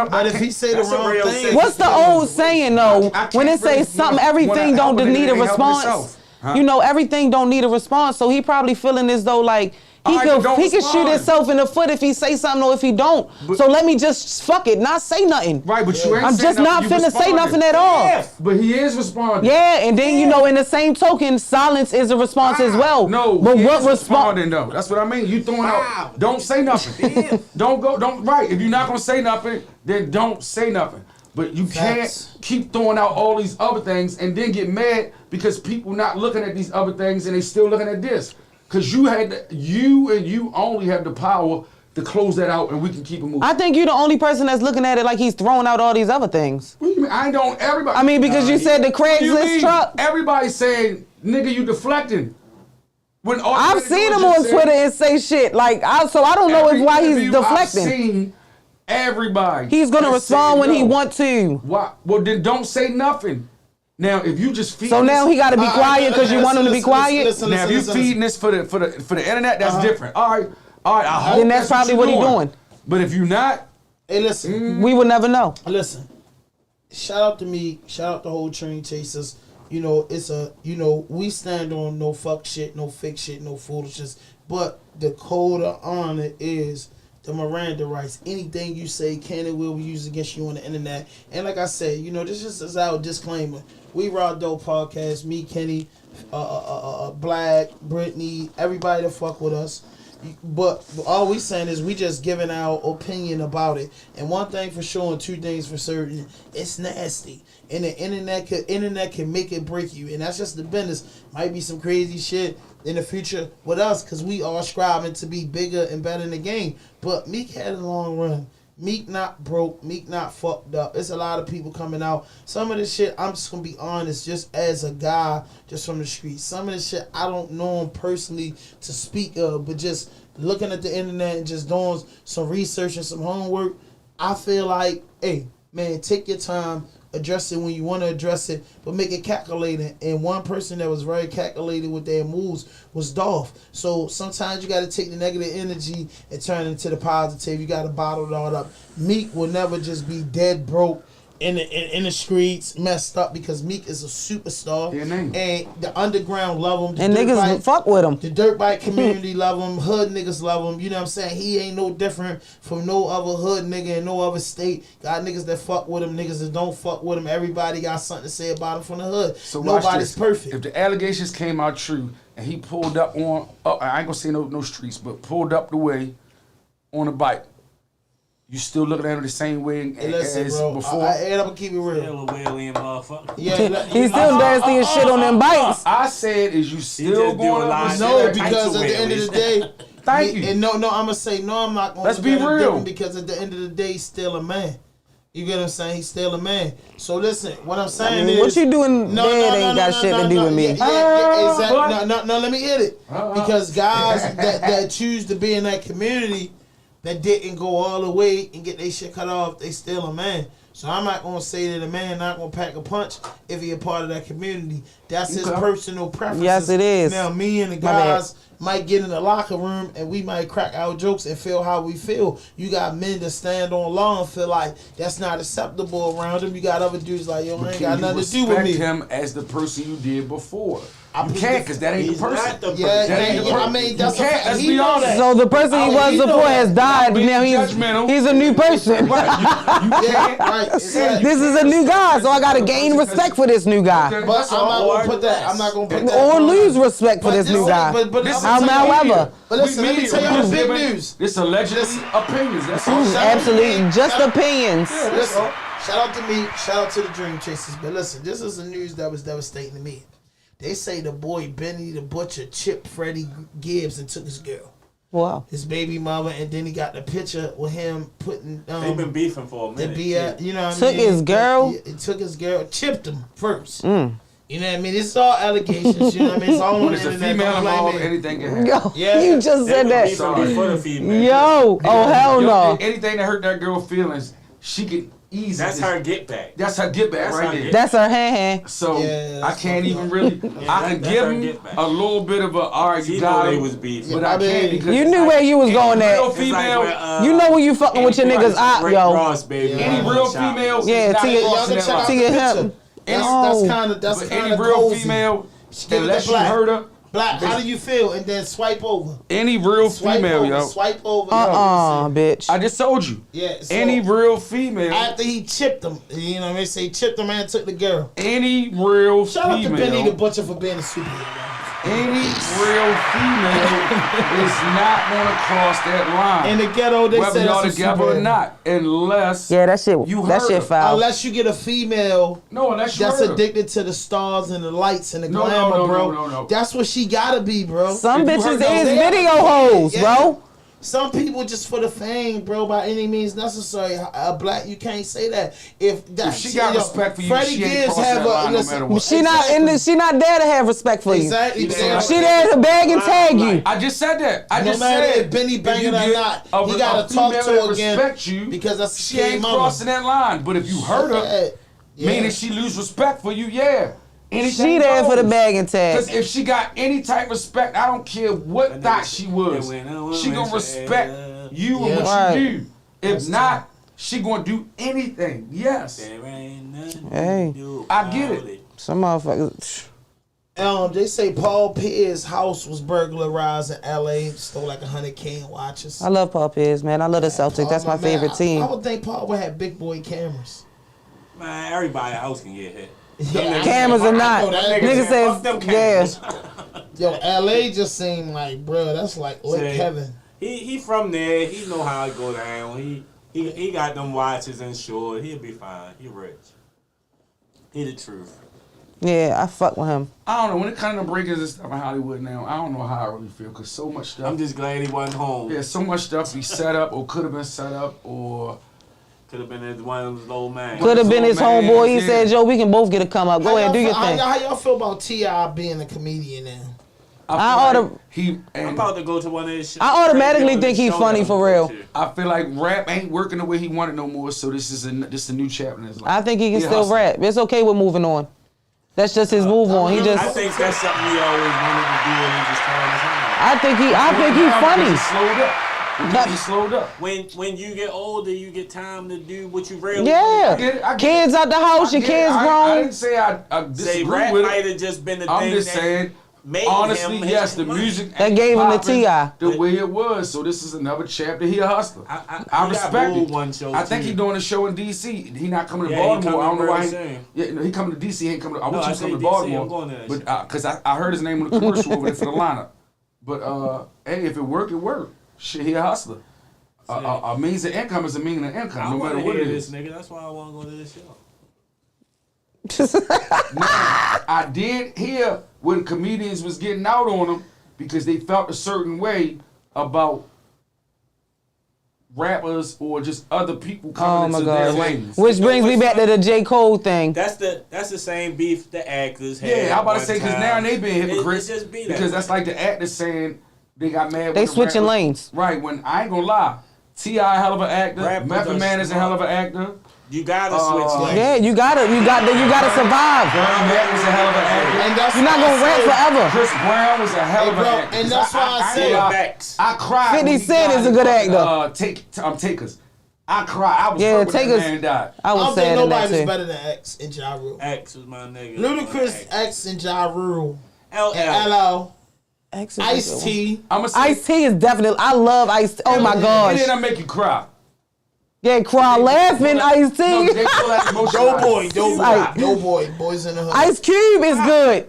to. But if he say the That's a wrong real thing, thing. What's the old saying though? I can't When it really says something, wanna everything help don't it and need it a ain't helping response. itself. Huh? Everything don't need a response. So he probably feeling as though like he Alright, then don't could shoot respond. himself in the foot if he say something or if he don't. So let me just fuck it, not say nothing. Right, but you ain't I'm saying just not nothing, you finna say responded. nothing at all. But he is responding. Yeah, and then in the same token, silence is a response as well. No, but he what is response? responding though? That's what I mean. You throwing out. Don't say nothing. Don't. Right. If you're not gonna say nothing, then don't say nothing. But you Facts. can't keep throwing out all these other things and then get mad because people not looking at these other things and they still looking at this. Cause you only have the power to close that out and we can keep it moving. I think you're the only person that's looking at it like he's throwing out all these other things. What do you mean? I don't. Everybody. I mean, because you said the What do you Craigslist mean? truck. Everybody's saying, "Nigga, you deflecting." When all I've you seen do him is on just Twitter say- and say shit like, so I don't know Every why he's interview I've deflecting. seen, Everybody. He's gonna That's respond when saying he no. want to. Why? Well, then don't say nothing. Now, if you just feed So now this, he got to be quiet because you want him to be quiet. now if you feeding this for the internet, that's different. All right. I hope Then that's probably what he doing. But if you not, Hey, listen. We would never know. Listen. Shout out to me. Shout out to whole Train Chasers. You know, we stand on no fuck shit, no fake shit, no foolishness. But the code of honor is the Miranda rights. Anything you say can and will be used against you on the internet. And like I said, this just is our disclaimer. We Rawdope podcast. Me, Kenny, Black, Brittany, everybody that fuck with us. But all we saying is we just giving our opinion about it. And one thing for sure and two things for certain, it's nasty. And the internet can make it break you. And that's just the business. Might be some crazy shit in the future with us because we are striving to be bigger and better in the game. But Meek had a long run. Meek not broke. Meek not fucked up. It's a lot of people coming out. Some of this shit, I'm just going to be honest, just as a guy, just from the street. Some of this shit, I don't know him personally to speak of, but just looking at the internet and just doing some research and some homework, I feel like, hey, man, take your time. Address it when you want to address it, but make it calculated. And one person that was very calculated with their moves was Dolph. So sometimes you got to take the negative energy and turn it into the positive. You got to bottle it all up. Meek will never just be dead broke in the streets, messed up, because Meek is a superstar. And the underground love him. And niggas fuck with him. The dirt bike community love him. Hood niggas love him. You know what I'm saying? He ain't no different from no other hood nigga in no other state. Got niggas that fuck with him, niggas that don't fuck with him. Everybody got something to say about him from the hood. So nobody's perfect. If the allegations came out true and he pulled up on, I ain't gonna say no streets, but pulled up the way on a bike, you still looking at him the same way as before? I'm gonna keep it real. Still a wailing motherfucker. Yeah, He's still nasty as shit on them bikes. I said, is you still going line? to No, because at the end of the day, Thank you. And no, I'm gonna say no. I'm not gonna. Let's be real. Because at the end of the day, he's still a man. You get what I'm saying? He's still a man. So listen, what I'm saying is, what you doing ain't got shit to do with me. Yeah, exactly. No, let me hit it. Because guys that choose to be in that community that didn't go all the way and get their shit cut off, they still a man. So I'm not gonna say that a man not gonna pack a punch if he a part of that community. That's his personal preference. Yes, it is. Now me and the guys might get in the locker room and we might crack our jokes and feel how we feel. You got men that stand on law and feel like that's not acceptable around them. You got other dudes like, yo, I ain't got nothing to do with me. Respect him as the person you did before. You can't, because that ain't the person. I mean, that's you can't. Let's be honest. So the person he was before has died. Now he's a new person. You can't. This is a new guy, so I gotta gain respect for this new guy, But I'm not gonna put that. or lose respect for this new guy. However, but listen, let me tell y'all the big news. This allegedly opinions. That's all. Absolutely, just opinions. Listen, shout out to me. Shout out to the Dream Chasers. But listen, this is the news that was devastating to me. They say the boy Benny the Butcher chipped Freddie Gibbs and took his girl. Wow. His baby mother, and then he got the picture with him putting. They've been beefing for a minute. You know what I mean? Took his girl? He took his girl, chipped him first. You know what I mean? It's all allegations. You know what I mean? It's all on the It's a internet. female Don't blame involved, me. anything can happen. Yo, Yeah. you just said that. Before the female. Yo, oh hell no. Anything that hurt that girl's feelings, she can easily. That's her get back. That's her get back right there. That's her hand. So Yeah, I can't even really. I can that's give her him get back. a little bit of a alright. She You know got they it, was beefing. but I can't because You knew where you was going real at. female. You know when you fucking with your niggas out, Rick yo. Ross, baby. Any real female. Yeah, is not Tia- crossing Y'all that can check out line. Tia the him. picture. That's kind of But any real cozy. female, Give it unless to you Black. hurt her, Black, how do you feel? And then swipe over. any real Swipe female, over. yo. Swipe over. Bitch. I just told you. Yeah. So Any real female, after he chipped him, you know what I mean? Say chipped him and took the girl. any real Shout out to Benny the female, Butcher for being a superhero. any real female is not gonna cross that line. In the ghetto, they whether say y'all that's a together or superhero. not, unless Yeah, that shit. You That heard shit her. foul. Unless you get a female no, unless you that's hurt her. addicted to the stars and the lights and the No, no, glamour, no, bro. no. That's what she gotta be, bro. Some If you bitches heard those is things- video hoes, Yeah. bro. Some people just for the fame, bro, by any means necessary. Black, you can't say that. If she got respect for you, Freddie she ain't Gibbs crossing have that line no listen, matter what. She not there to have respect for you. Exactly. She there to beg and tag you. I just said that. I No just matter said if Benny banging you or get not, a he gotta talk female to that her again respect you, because that's she kid ain't mama. crossing that line. But if you hurt her, meaning she lose respect for you, yeah. She there for the bag and tag. Because if she got any type of respect, I don't care what thought she was, she gonna respect you and what you do. If not, she gonna do anything. Yes. There ain't nothing Hey. to do I about get it. Some motherfuckers. They say Paul Pierce's house was burglarized in L.A. Stole like 100 cane watches. I love Paul Pierce, man. I love the Celtics. That's my favorite team. I would think Paul would have big boy cameras. Man, everybody's house can get hit. Yeah, Cameras or not. Niggas fuck them cameras. Yo, L.A. just seemed like, bro, that's like lit heaven. He from there. He know how it go down. He got them watches insured. He'll be fine. He rich. He the truth. Yeah, I fuck with him. I don't know. When it comes to breakers and stuff in Hollywood now, I don't know how I really feel because so much stuff. I'm just glad he wasn't home. Yeah, so much stuff be set up or could have been set up or could have been one of those old man. Could have been his homeboy. He yeah. said, "Yo, we can both get a come up. Go ahead, do your thing." How y'all feel about T.I. being a comedian now? I'm about to go to one of his shows. I automatically think he's funny for real. I feel like rap ain't working the way he wanted no more, so this is a new chapter in his life. I think he can still hustle. rap. It's okay with moving on. That's just his move on. He just. I think that's something he always wanted to do, and he just turned his hand. I think he's funny. He slowed up. When you get older, you get time to do what you really Yeah. I get Kids out the house, your kids I grown. didn't say I Say disagree rap with might it. have just been the I'm thing just that saying, made honestly, him yes, his the money. music That ain't gave him the popping T.I. the way it was. So this is another chapter. He a hustler. I he got respect booed it. one show I think too. he doing a show in D.C. He not coming to Yeah, he Baltimore. I don't know coming why. real soon. Yeah, no, he coming to D.C. He ain't coming to. I wish I he was say coming to DC, Baltimore. I'm going to that but shit. because I heard his name on the commercial over there for the lineup. But hey, if it work, it work. Shit, he a hustler. A means of income is a means of income, I no want matter to what hear it this is. nigga. That's why I want to go to this show. Now, I did hear when comedians was getting out on him because they felt a certain way about rappers or just other people Oh coming my into their God. lanes. Which You know brings me what's back to the J. Cole thing. That's the same beef the actors had. Yeah, I'm about to one say because time. now they been hypocrites It just be that because way. that's like the actors saying they got mad. They with the switching rappers. lanes. Right, when I ain't gonna lie, T.I. hell of an actor, Rappers Method are Man is a smart. hell of an actor. You gotta switch lanes. Yeah, you gotta survive. Brown Matt was a hell of an actor. And that's You're not why I gonna rap say- forever. Chris Brown was a hell of an bro, actor. and that's why I say- I cried. 50 when he Cent died is a good in actor. fucking, Takers. I cried. I was Yeah, hurt when that Takers- man died. I I was don't think sad in that nobody's too. better than X and Ja Rule. X was my nigga. Ludacris, X and Ja Rule. LL. And LL. X is a Ice good one. T. I'm gonna say, Ice T is definitely. I love Ice T. Oh my and gosh. then I make you cry. Yeah, cry laughing, Ice T. No, they feel like Doughboy, Like- Doughboy, Boys in the Hood. Ice Cube is good.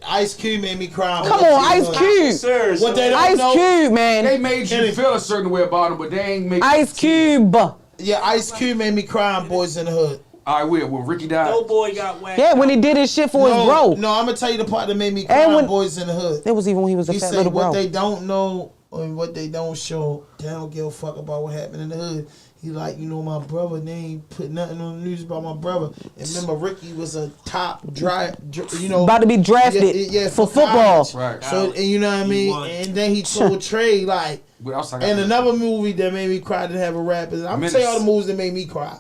Ice Cube made me cry. Come on, Ice Cube. Sir, What they don't Ice know? Cube, They man. made you feel a certain way about him, but they ain't make Ice Cube. Yeah, Ice Cube made me cry on Boys in the Hood. All right, when Ricky died. Doughboy got whacked. Yeah, when he did his shit for his bro. No, I'm gonna tell you the part that made me cry And when- on Boys in the Hood. It was even when he was a He fat said little what bro. they don't know and what they don't show, they don't give a fuck about what happened in the hood. He like, you know, my brother, they ain't put nothing on the news about my brother. And remember, Ricky was a top you know. About to be drafted for football. college. Right. So, and you know what I mean? won. And then he told Trey, like, But I was like, and another movie that made me cry didn't have a rap. I'm gonna tell you all the movies that made me cry.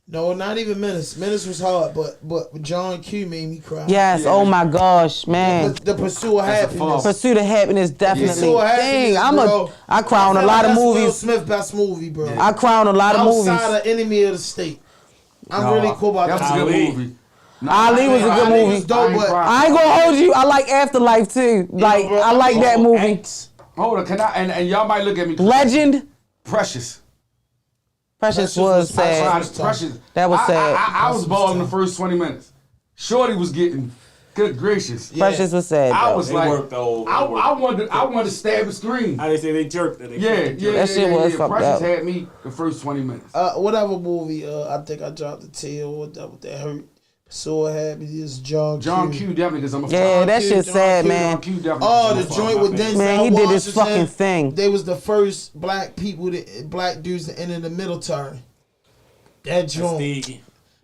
No, not even Menace. Menace was hard, but John Q made me cry. Yes, oh my gosh, man. The Pursuit of That's a Happiness. fault. Pursuit of Happiness, definitely. Pursuit of Dang, Happiness, bro. I cry on a feel lot like of that's Will movies. Smith best movie, bro. I cry on a lot of movies. Outside of Enemy of the State. I'm really cool about that was that. a good Ali. movie. Ali was a good Ali movie. was dope, but I ain't gonna hold you. I like Afterlife too. Like bro, I like that movie. X. Hold on, can I? And y'all might look at me. Legend. Precious. Precious was sad. Precious. That was sad. I was balling the first 20 minutes. Shorty was getting. Good gracious. Precious was sad. I though. was They like, worked the whole. I wanted to stab the screen. How they say they jerked it. Yeah. That shit was fucked Precious up. had me the first 20 minutes. whatever movie, I think I dropped the tail, whatever that hurt. So happy is John Q definitely because I'm a Yeah, that shit sad, man. John Q definitely. Oh, the joint with Denzel Man, he did his Washington. fucking thing. They was the first black dudes to enter the military. That joint. Tuskegee.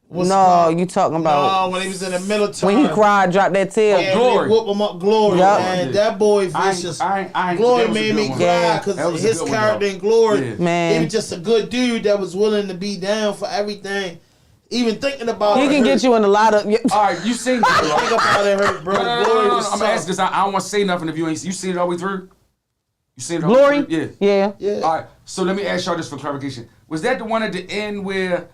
was No, called- you talking about No, when he was in the military. when he cried, dropped that tear. Yeah, Glory. they whoop him up, Glory. Yup. Man, that boy vicious. I ain't- Glory that was a made good me one. cry Yeah. because That was a his good one, character though. in Glory, Yeah. Man. he was just a good dude that was willing to be down for everything. Even thinking about He it can hurt. get you in a lot of. All right, you seen it, Think right? about it hurt, bro. No, Glory was I'm something. asking because I don't want to say nothing if you ain't. You seen it all the way through? You seen it all Glory? the way through? Yeah. Yeah. All right, so let me ask y'all this for clarification. Was that the one at the end where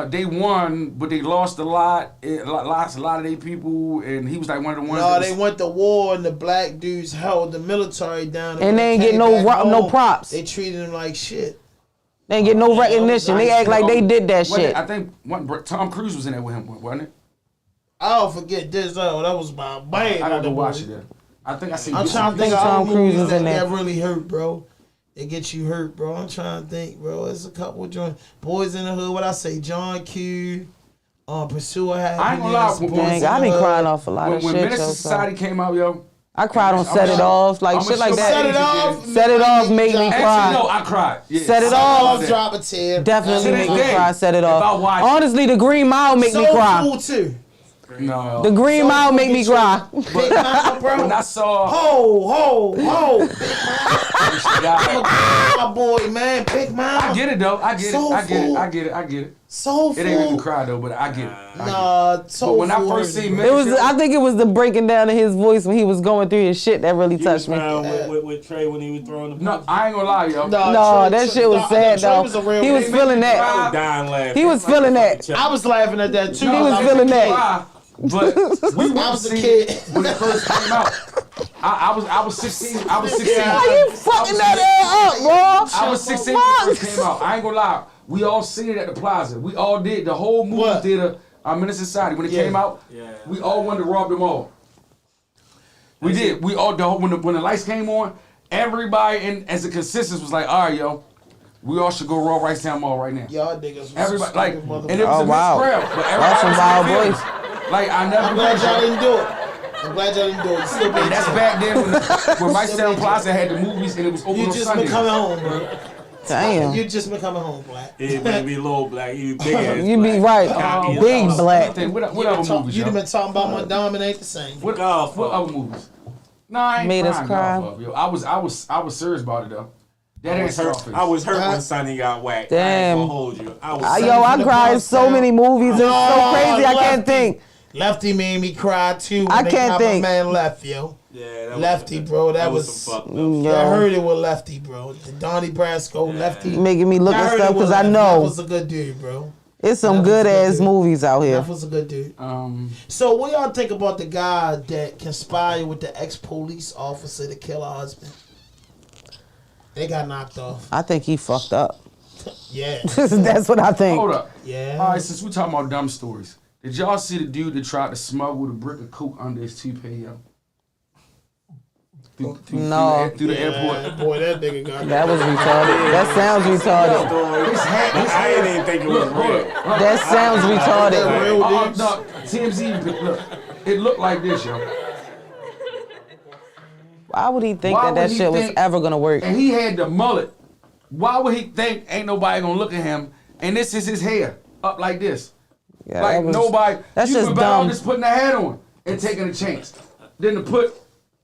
they won, but they lost a lot, lost a lot of their people, and he was like one of the ones No, that they was, went to war and the black dudes held the military down. And when they ain't came get no back no home, props. They treated him like shit. They ain't get no recognition. They act like they did that Wasn't it- shit. I think Tom Cruise was in there with him, wasn't it? I'll forget this. Oh, that was my bang. I gotta go watch it then. I think I seen I'm bits trying and to think pieces. of Tom all Cruise movies is in that there. really hurt, bro. They get you hurt, bro. I'm trying to think, bro. There's a couple of joints. Boys in the Hood. What I say? John Q. Pursue a Happiness. I ain't gonna lie, Boys when- in Dang, I the been Hood. crying off a lot of When shit. Menace Yo, to Society came out, yo. I cried on I'm Set It sure- Off, like I'm shit sure like Set that. It Off. Set It Off made me Actually, cry. no, I cried. Yeah. Set It Set Off. Drop a tear. Definitely To this make me day, cry. Set It if I Off. watch it- Honestly, the Green Mile make me So cry. cool too. No. The Green So Mile cool make me get you- cry. Big Mama, bro. When I saw Ho. I My boy, man. Big Mama. get it though. I get Soul it. I get it. food. I get it. I get it. Soul It ain't make me food. cry though, but I get it. I get it. Nah, soul But when I food first hurt seen me. Menace, It was. I think it was the breaking down of his voice when he was going through his shit that really You touched was me. around with Trey when he was throwing the no, punch. I ain't gonna lie, yo. No, that shit was sad Trey though. was a real He was nigga. feeling I that. was dying laughing. He was feeling that. I was laughing at that too. No, He was I feeling didn't that. cry, But we went I to was a see kid. it when it first came out. I was 16. I was 16. How you fucking that ass up, bro? I was 16 when it first came out. I ain't gonna lie. We all seen it at the Plaza. We all did. The whole movie What? theater, Menace Society, when it Yeah. came out, Yeah. we all wanted to rob them all. We did. We all, when the lights came on, everybody, and as a consensus, was like, all right, yo, we all should go rob Ricetown Mall right now. Y'all niggas was Everybody, some like, stupid and motherfuckers. it was Oh, a mixed wow. crowd. But That's everybody some was wild in the voice. film. Like, I never I'm glad forget, y'all yo. didn't do it. I'm glad y'all didn't do it. Still And that's back then when Ricetown Plaza had the movies and it was open You on just Sundays. been coming home, bro. Damn. You just been coming home, Black. It may be little black, you big ass. You be right. Cocky as Big fuck. black. What other movies, You yo? done been talking about my diamond ain't the same. What Godfather. other movies? No, I ain't Made us crying, cry. Godfather, yo. I was serious about it though. That I ain't was hurt. Scarface. I was hurt when Sonny got whacked. I Damn. ain't gonna hold you. I was I cried in so many movies. It's so crazy. I can't think. Lefty made me cry too. When I they can't got think. My man left, yo. Yeah, that Lefty, was, bro. That was some fucked up. Yo. I heard it with Lefty, bro. The Donnie Brasco, Lefty. Making me look I at heard stuff it with because I Lefty. know That was a good dude, bro. it's some That was good good, ass dude. movies out here. That was a good dude. So So what y'all think about the guy that conspired with the ex-police officer to kill her husband? They got knocked off. I think he fucked up. Yeah. That's what I think. hold up. Yeah. All right, since we talking about dumb stories, did y'all see the dude that tried to smuggle the brick of coke under his toupee, yo? No. Through the airport. Yeah, boy, that nigga got That was retarded. That sounds retarded. His hat, his I hair. didn't think it was Look, hold real. up. That sounds retarded. real Oh, dudes. no, TMZ, look, it looked like this, yo. Why would he think Why that that would he shit was think- ever gonna work? And he had the mullet. Why would he think ain't nobody gonna look at him? And this is his hair up like this. Yeah, Like that was- nobody. That's you just can better off dumb. just putting a hat on and taking a chance than to put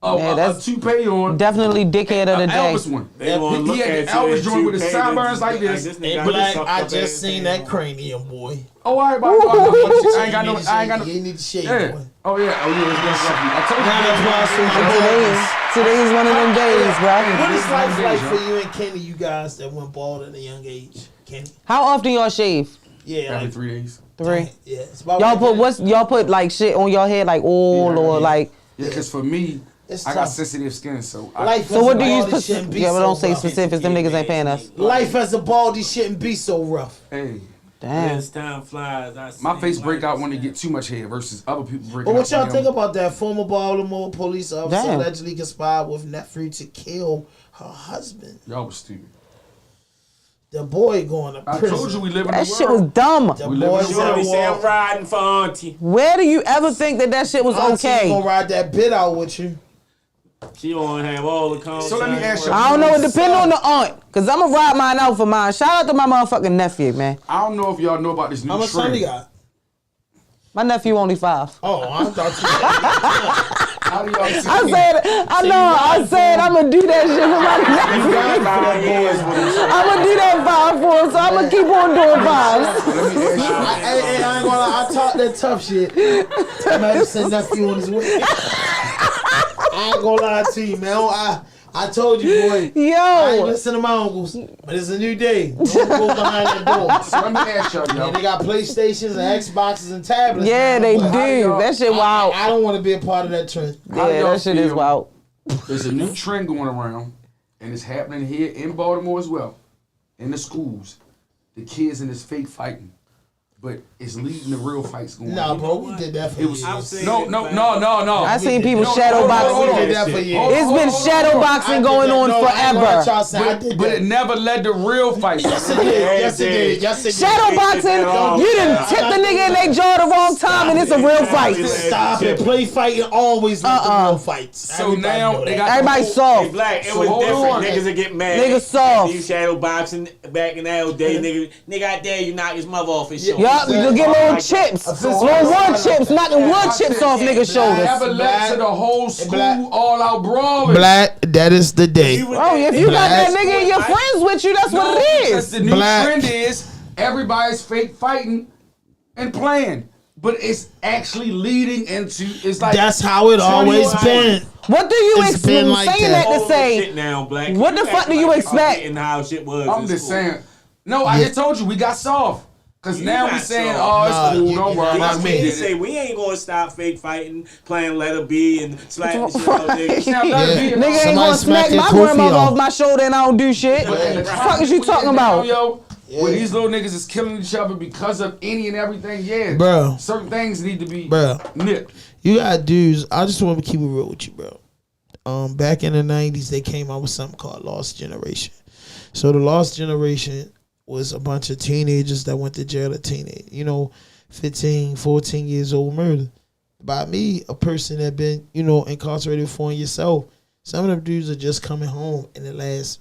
Yeah, a that's toupee on. Definitely dickhead of the An day. Elvis one. They gonna He look had at the you Elvis and joint with his you pay sideburns this- like this. this Hey, nigga got Black, sucked I up just ass seen thing. that cranium, boy. Oh, all right, I ain't got no. I ain't got no. You need to shave, Yeah. boy. Oh yeah. Oh yeah. I told you. Now that's why I Today's one of them days, bro. What is life Days, like yo. for you and Kenny, you guys that went bald at a young age? Kenny? How often y'all shave? Yeah, Every like 3 days. 3. Yeah, it's about Y'all right put there. y'all put like shit on your head like oil Yeah, or yeah. like Yeah, because for me, It's I got tough. sensitive skin, so I, Life so as what a do you baldy shouldn't be Yeah, but so don't say rough. specifics. Them niggas ain't paying us. Life as a baldy shouldn't be so rough. hey, Damn. As time flies, I my see face break life out when they is get too much hair versus other people breaking But out. what y'all when think they- about that? Former Baltimore police officer Damn. allegedly conspired with Netflix to kill her husband. Y'all was stupid. The boy going to I prison. told you we live in That the shit was world. dumb. The We boy live in the gonna Shorty say I'm walk. riding for auntie. Where do you ever think that shit was Auntie okay? gonna ride that bit out with you. She gonna have all the content. So let me ask you. I don't know. It depends on the aunt. Because I'm going to ride mine out for mine. Shout out to my motherfucking nephew, man. I don't know if y'all know about this new How much son trend. you got? My nephew only 5. Oh, I thought you. How do y'all see I said, I know, I said I'm going to do that shit for my nephew. I'm going to do that 5 for him, so I'm going to keep on doing 5s. Let me ask you. I ain't gonna lie. I talk that tough shit. Madison nephew on his way. I ain't gonna lie to you, man. I told you, boy. I ain't Yo. listen to my uncles, but it's a new day. Don't go behind the door. So let me ask y'all, Man, yo. they got PlayStations and Xboxes and tablets. Yeah, now, they but do. That shit wild. I don't want to be a part of that trend. How Yeah, y'all that shit is feel? wild. There's a new trend going around, and it's happening here in Baltimore as well. In the schools, the kids in this fake fighting, but it's leading to real fights going Nah, on. bro, we did that for It was- years. I've seen No. I seen people No, shadow hold on, hold boxing. on. We did that for years. It's been shadow boxing going on forever. But it never led to real fights. Yes, it did. Yes, it did. Yes, it did. Shadow boxing, you done tip the nigga in they jaw the wrong time and it's a real fight. Stop it. Play fighting always lead to real fights. So Everybody now know they that. got Everybody Hey, soft. Black, it So was hold different. on. Niggas would get mad. Niggas soft. You shadow boxing back in the old day, nigga out there, you knock his mother off his shoulder. Yup, you get little chips. Little wood chips, knocking wood chips off niggas' shoulders. Never led to the whole school Black. all out brawling. Black, that is the day. Oh, if you got that nigga and your friends with you, that's what it Because is. the new Black. trend is everybody's fake fighting and playing. But it's actually leading into it's like That's how it always been. What do you It's expect? been like Saying that. that to say, Shit now, Black. what the fuck do you expect? And how shit was. I'm in just school. saying. No, I just told you we got soft. Cause You now we got saying, soft. oh, it's Nah, cool, you- don't you- worry. that's about me. it. They say we ain't gonna stop fake fighting, playing letter B and slapping the shit out niggas. Now, let it be Nigga ain't Somebody gonna smack smacking my Kofi grandmother off. off my shoulder and I don't do shit. But at the Fuck is time you we talking in now, about? yo? Where these little niggas is killing each other because of any and everything, yeah. Bro. Certain things need to be Bro. nipped. You got dudes. I just want to keep it real with you, bro. Back in the 90s, they came out with something called Lost Generation. So the Lost Generation was a bunch of teenagers that went to jail at 15, 14 years old murder. By me, a person that been, incarcerated for yourself. Some of them dudes are just coming home in the last,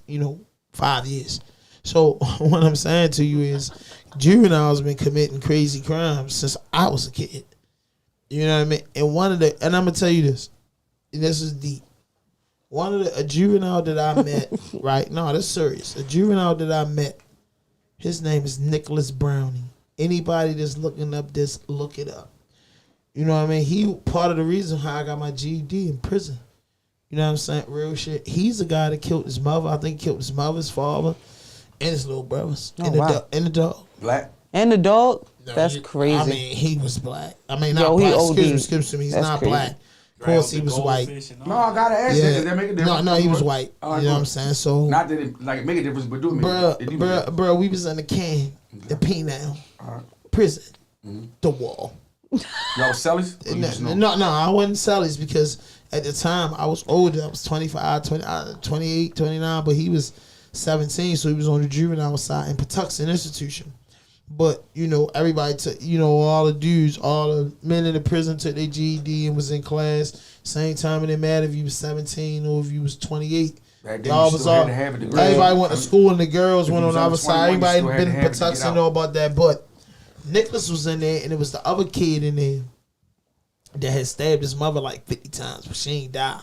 5 years. So what I'm saying to you is juveniles been committing crazy crimes since I was a kid. You know what I mean? And and I'm gonna tell you this, and this is deep. A juvenile that I met, right? No, that's serious. A juvenile that I met, his name is Nicholas Browning. Anybody that's looking up this, look it up. You know what I mean? He part of the reason how I got my GED in prison. You know what I'm saying? Real shit. He's the guy that killed his mother. I think he killed his mother, his father, and his little brothers. Oh, and, wow. and the dog. Black. And the dog? No, That's he- crazy. I mean, he was black. I mean, not Yo, he black. OD. Excuse me. He's That's not crazy. black. Of course, he was white. No, I gotta ask that. Does that make a difference? No, he was white. All right, You know what I'm good. saying? So, Not that it make a difference, but do it make a difference. bruh, we was in the can, the penal, prison, the wall. Y'all was sellers? Or you just know? No, I wasn't Sally's because at the time I was older. I was 25, 28, 29, but he was 17, so he was on the juvenile side in Patuxent Institution. But, everybody took, all the dudes, all the men in the prison took their GED and was in class. Same time, it didn't matter if you was 17 or if you was 28. Back then, Y'all you was still all, had to have a degree. everybody went to school and the girls If went you on was the under other side. 21, you Everybody still had been to in have it to get Patuxent out. know about that. But Nicholas was in there and it was the other kid in there that had stabbed his mother like 50 times, but she ain't die.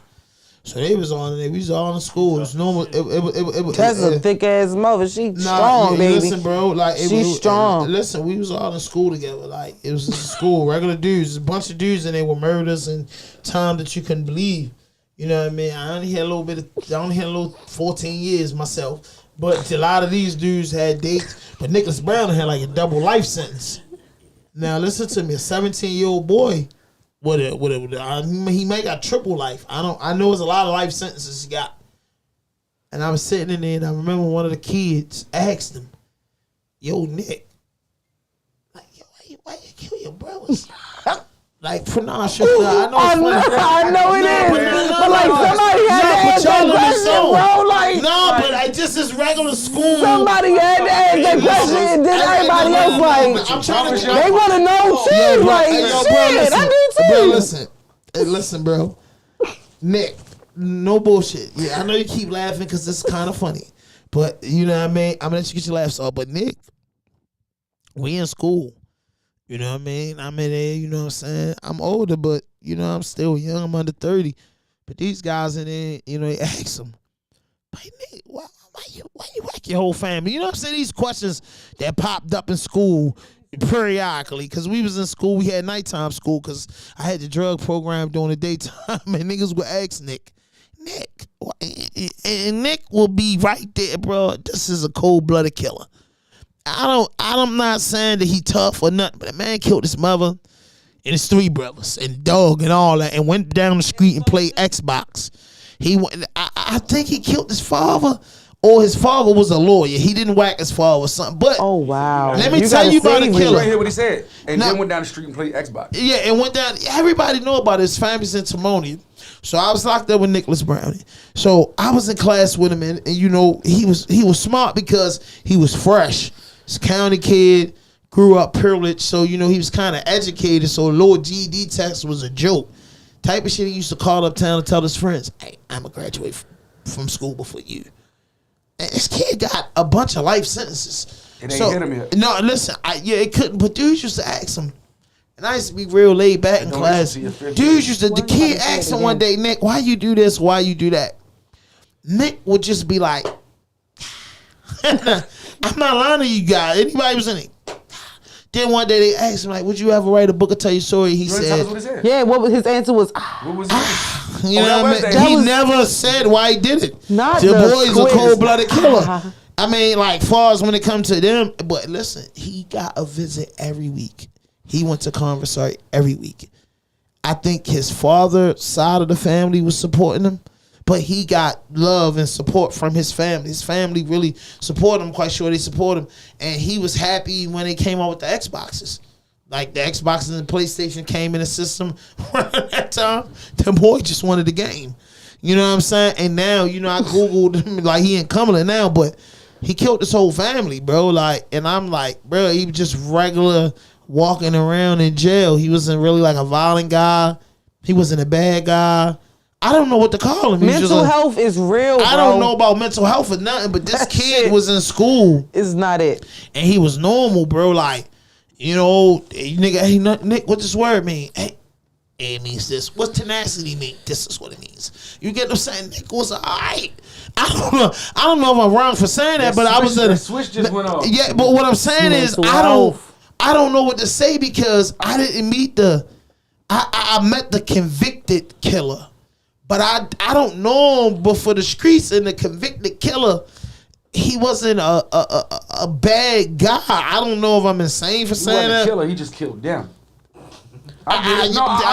So they was on there. We was all in school. It was normal. That's a thick ass mother. She strong, you baby. Listen, bro. Like She's strong. Listen, we was all in school together. Like it was school, regular dudes, a bunch of dudes, and they were murders and time that you couldn't believe. You know what I mean? I only had a little 14 years myself, but a lot of these dudes had dates. But Nicholas Brown had like a double life sentence. Now listen to me, a 17-year-old boy. He may got triple life. I know it's a lot of life sentences he got. And I was sitting in there and I remember one of the kids asked him, "Yo, Nick, like, why you kill your brothers?" Like, pronounce your I know it is. But like somebody had to ask that question, bro. Like no, but I just is regular school. somebody had to ask that question, and then everybody else like, I'm trying to. they want to know too. Yo, bro, Like, hey, yo, shit, bro, listen, I do too. bro, listen. Hey, listen, bro. Nick, no bullshit. Yeah, I know you keep laughing because it's kind of funny. But, you know what I mean? I'm going to let you get your laughs off. But, Nick, we in school. You know what I mean? I'm in there, you know what I'm saying? I'm older, but, you know, I'm still young. I'm under 30. But these guys in there, you know, they ask them, hey, Nick, why you whack your whole family? You know what I'm saying? These questions that popped up in school periodically, because we was in school, we had nighttime school because I had the drug program during the daytime, and niggas would ask Nick, and Nick will be right there, bro. This is a cold-blooded killer. I'm not saying that he tough or nothing, but the man killed his mother and his 3 brothers and dog and all that, and went down the street and played Xbox. I think he killed his father, or his father was a lawyer. He didn't whack his father or something. But Oh wow! let me tell you about the You killer. ain't hear what he said. And No. then went down the street and played Xbox. Yeah, and went down. Everybody know about his family's in Timonium. So I was locked up with Nicholas Browning. So I was in class with him, and you know, he was smart because he was fresh. He's a county kid, grew up privileged, so you know he was kind of educated. So lower GED test was a joke. Type of shit he used to call uptown to tell his friends, "Hey, I'm gonna graduate from school before you." And this kid got a bunch of life sentences. It ain't hit him yet. No, listen, it couldn't. But dudes used to ask him. And I used to be real laid back in Don't class. listen to your Dudes used to, the kid asked him one day, Nick, why you do this? Why you do that? Nick would just be like, I'm not lying to you guys. Anybody was in it. Then one day they asked him, like, would you ever write a book or tell your story? He You wanna tell us said, what he said? Yeah, what was his answer was? What was it? you know that what I was mean? that. He was- never said why he did it. Not the the boy's a quiz. cold-blooded killer. I mean, like, far as when it comes to them, but listen, he got a visit every week. He went to conversary every week. I think his father's side of the family was supporting him, but he got love and support from his family. His family really supported him. Quite sure they support him, and he was happy when they came out with the Xboxes. Like the Xboxes and the PlayStation came in the system around that time. The boy just wanted the game. You know what I'm saying? And now, you know, I Googled him, like he in Cumberland now, but he killed his whole family, bro. Like, and I'm like, bro, he was just regular walking around in jail. He wasn't really like a violent guy. He wasn't a bad guy. I don't know what to call him. He was just Mental a- health is real, bro. I don't know about mental health or nothing, but this That kid shit was in school Is not it. and he was normal, bro. Like, you know, hey, nigga, hey, Nick, what this word mean? Hey, it means this. What's tenacity mean? This is what it means. You get what I'm saying? Nick was alright. I don't know if I'm wrong for saying that, but I was the switch just went off. Yeah, but what I'm saying is Mental I health. don't know what to say because I didn't meet I met the convicted killer. But I don't know him, but for the streets and the convicted killer, he wasn't a bad guy. I don't know if I'm insane for He saying wasn't a that. killer. He just killed them.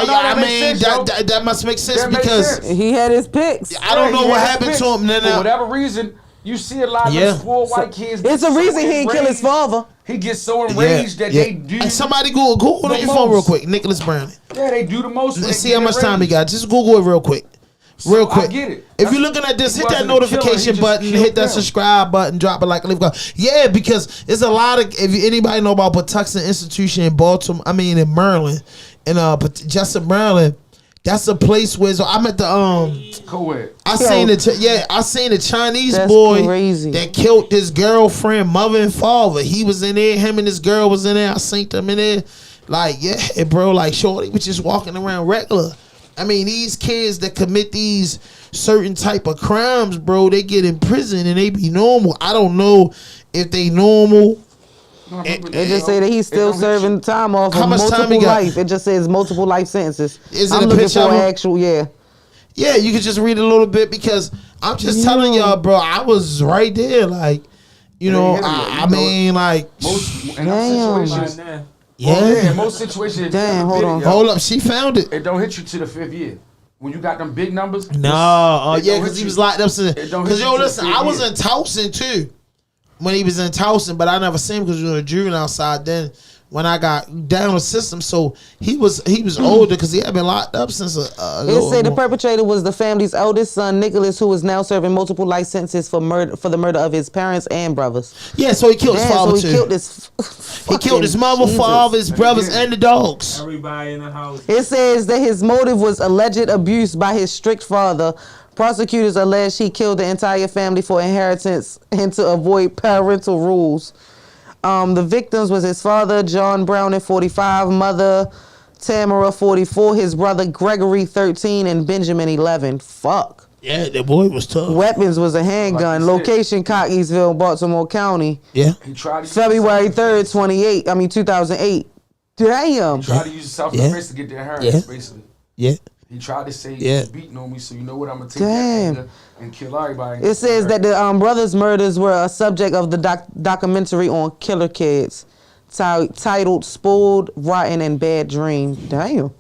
That must make sense That makes because sense. He had his picks. I don't know what happened to him. For whatever reason, you see a lot Yeah. of spoiled white kids. It's get a so reason he didn't kill his enraged. father. He gets so enraged that they do. Hey, somebody Google it the on your phone real most. quick. Nicholas Brown. Yeah, they do the most. when Let's they see how get much time he enraged. got. Just Google it real quick. Real I quick. get it. If you're looking at this, He hit that wasn't a killer, notification he just button, killed hit that them. subscribe button, drop it like a leave go. Yeah, because there's a lot of, if anybody know about Patuxent Institution in Baltimore, I mean in Maryland, in Jessup, Maryland, that's a place where, so I'm at the Co-ed. I seen the Chinese That's boy crazy. that killed his girlfriend, mother and father. He was in there. Him and his girl was in there. I seen them in there. Like, yeah, bro. Like, shorty was just walking around regular. I mean, these kids that commit these certain type of crimes, bro, they get in prison and they be normal. I don't know if they normal. They just say that he's still serving time off How of much time he multiple got? life. It just says multiple life sentences. Is it I'm a looking picture for of an him? actual, yeah. Yeah, you can just read a little bit because I'm just telling y'all, bro, I was right there. Like, you know, hit him yet. I You know, mean, like, Most in Damn. situations. Right now. yeah. In most situations, if Damn, you hold did it, on. yo, Hold up, she found it. it don't hit you to the 5th year. When you got them big numbers. No, it yeah, don't because hit he you- was locked up since. it don't hit Because you yo, to the listen, 5th I was year. in Towson too when he was in Towson, but I never seen him because we were a juvenile side then. when I got down the system. So he was older because he had been locked up since It said the perpetrator was the family's eldest son, Nicholas, who is now serving multiple life sentences for the murder of his parents and brothers. Yeah, so he killed his father so too. He Killed his mother, father, his brothers, and the dogs. Everybody in the house. It says that his motive was alleged abuse by his strict father. Prosecutors allege he killed the entire family for inheritance and to avoid parental rules. The victims was his father, John Browning, 45, mother, Tamara, 44, his brother, Gregory, 13, and Benjamin, 11. Fuck. Yeah, that boy was tough. Weapons was a handgun. Location, Cottonville, Baltimore County. Yeah. He tried to February 3rd, 2008. Damn. He tried to use self-defense to get their inheritance, basically. Yeah. He tried to say he was beating on me, so you know what? I'm going to take that anger and kill everybody. It says that the brothers' murders were a subject of the documentary on Killer Kids titled Spoiled, Rotten, and Bad Dream. Damn.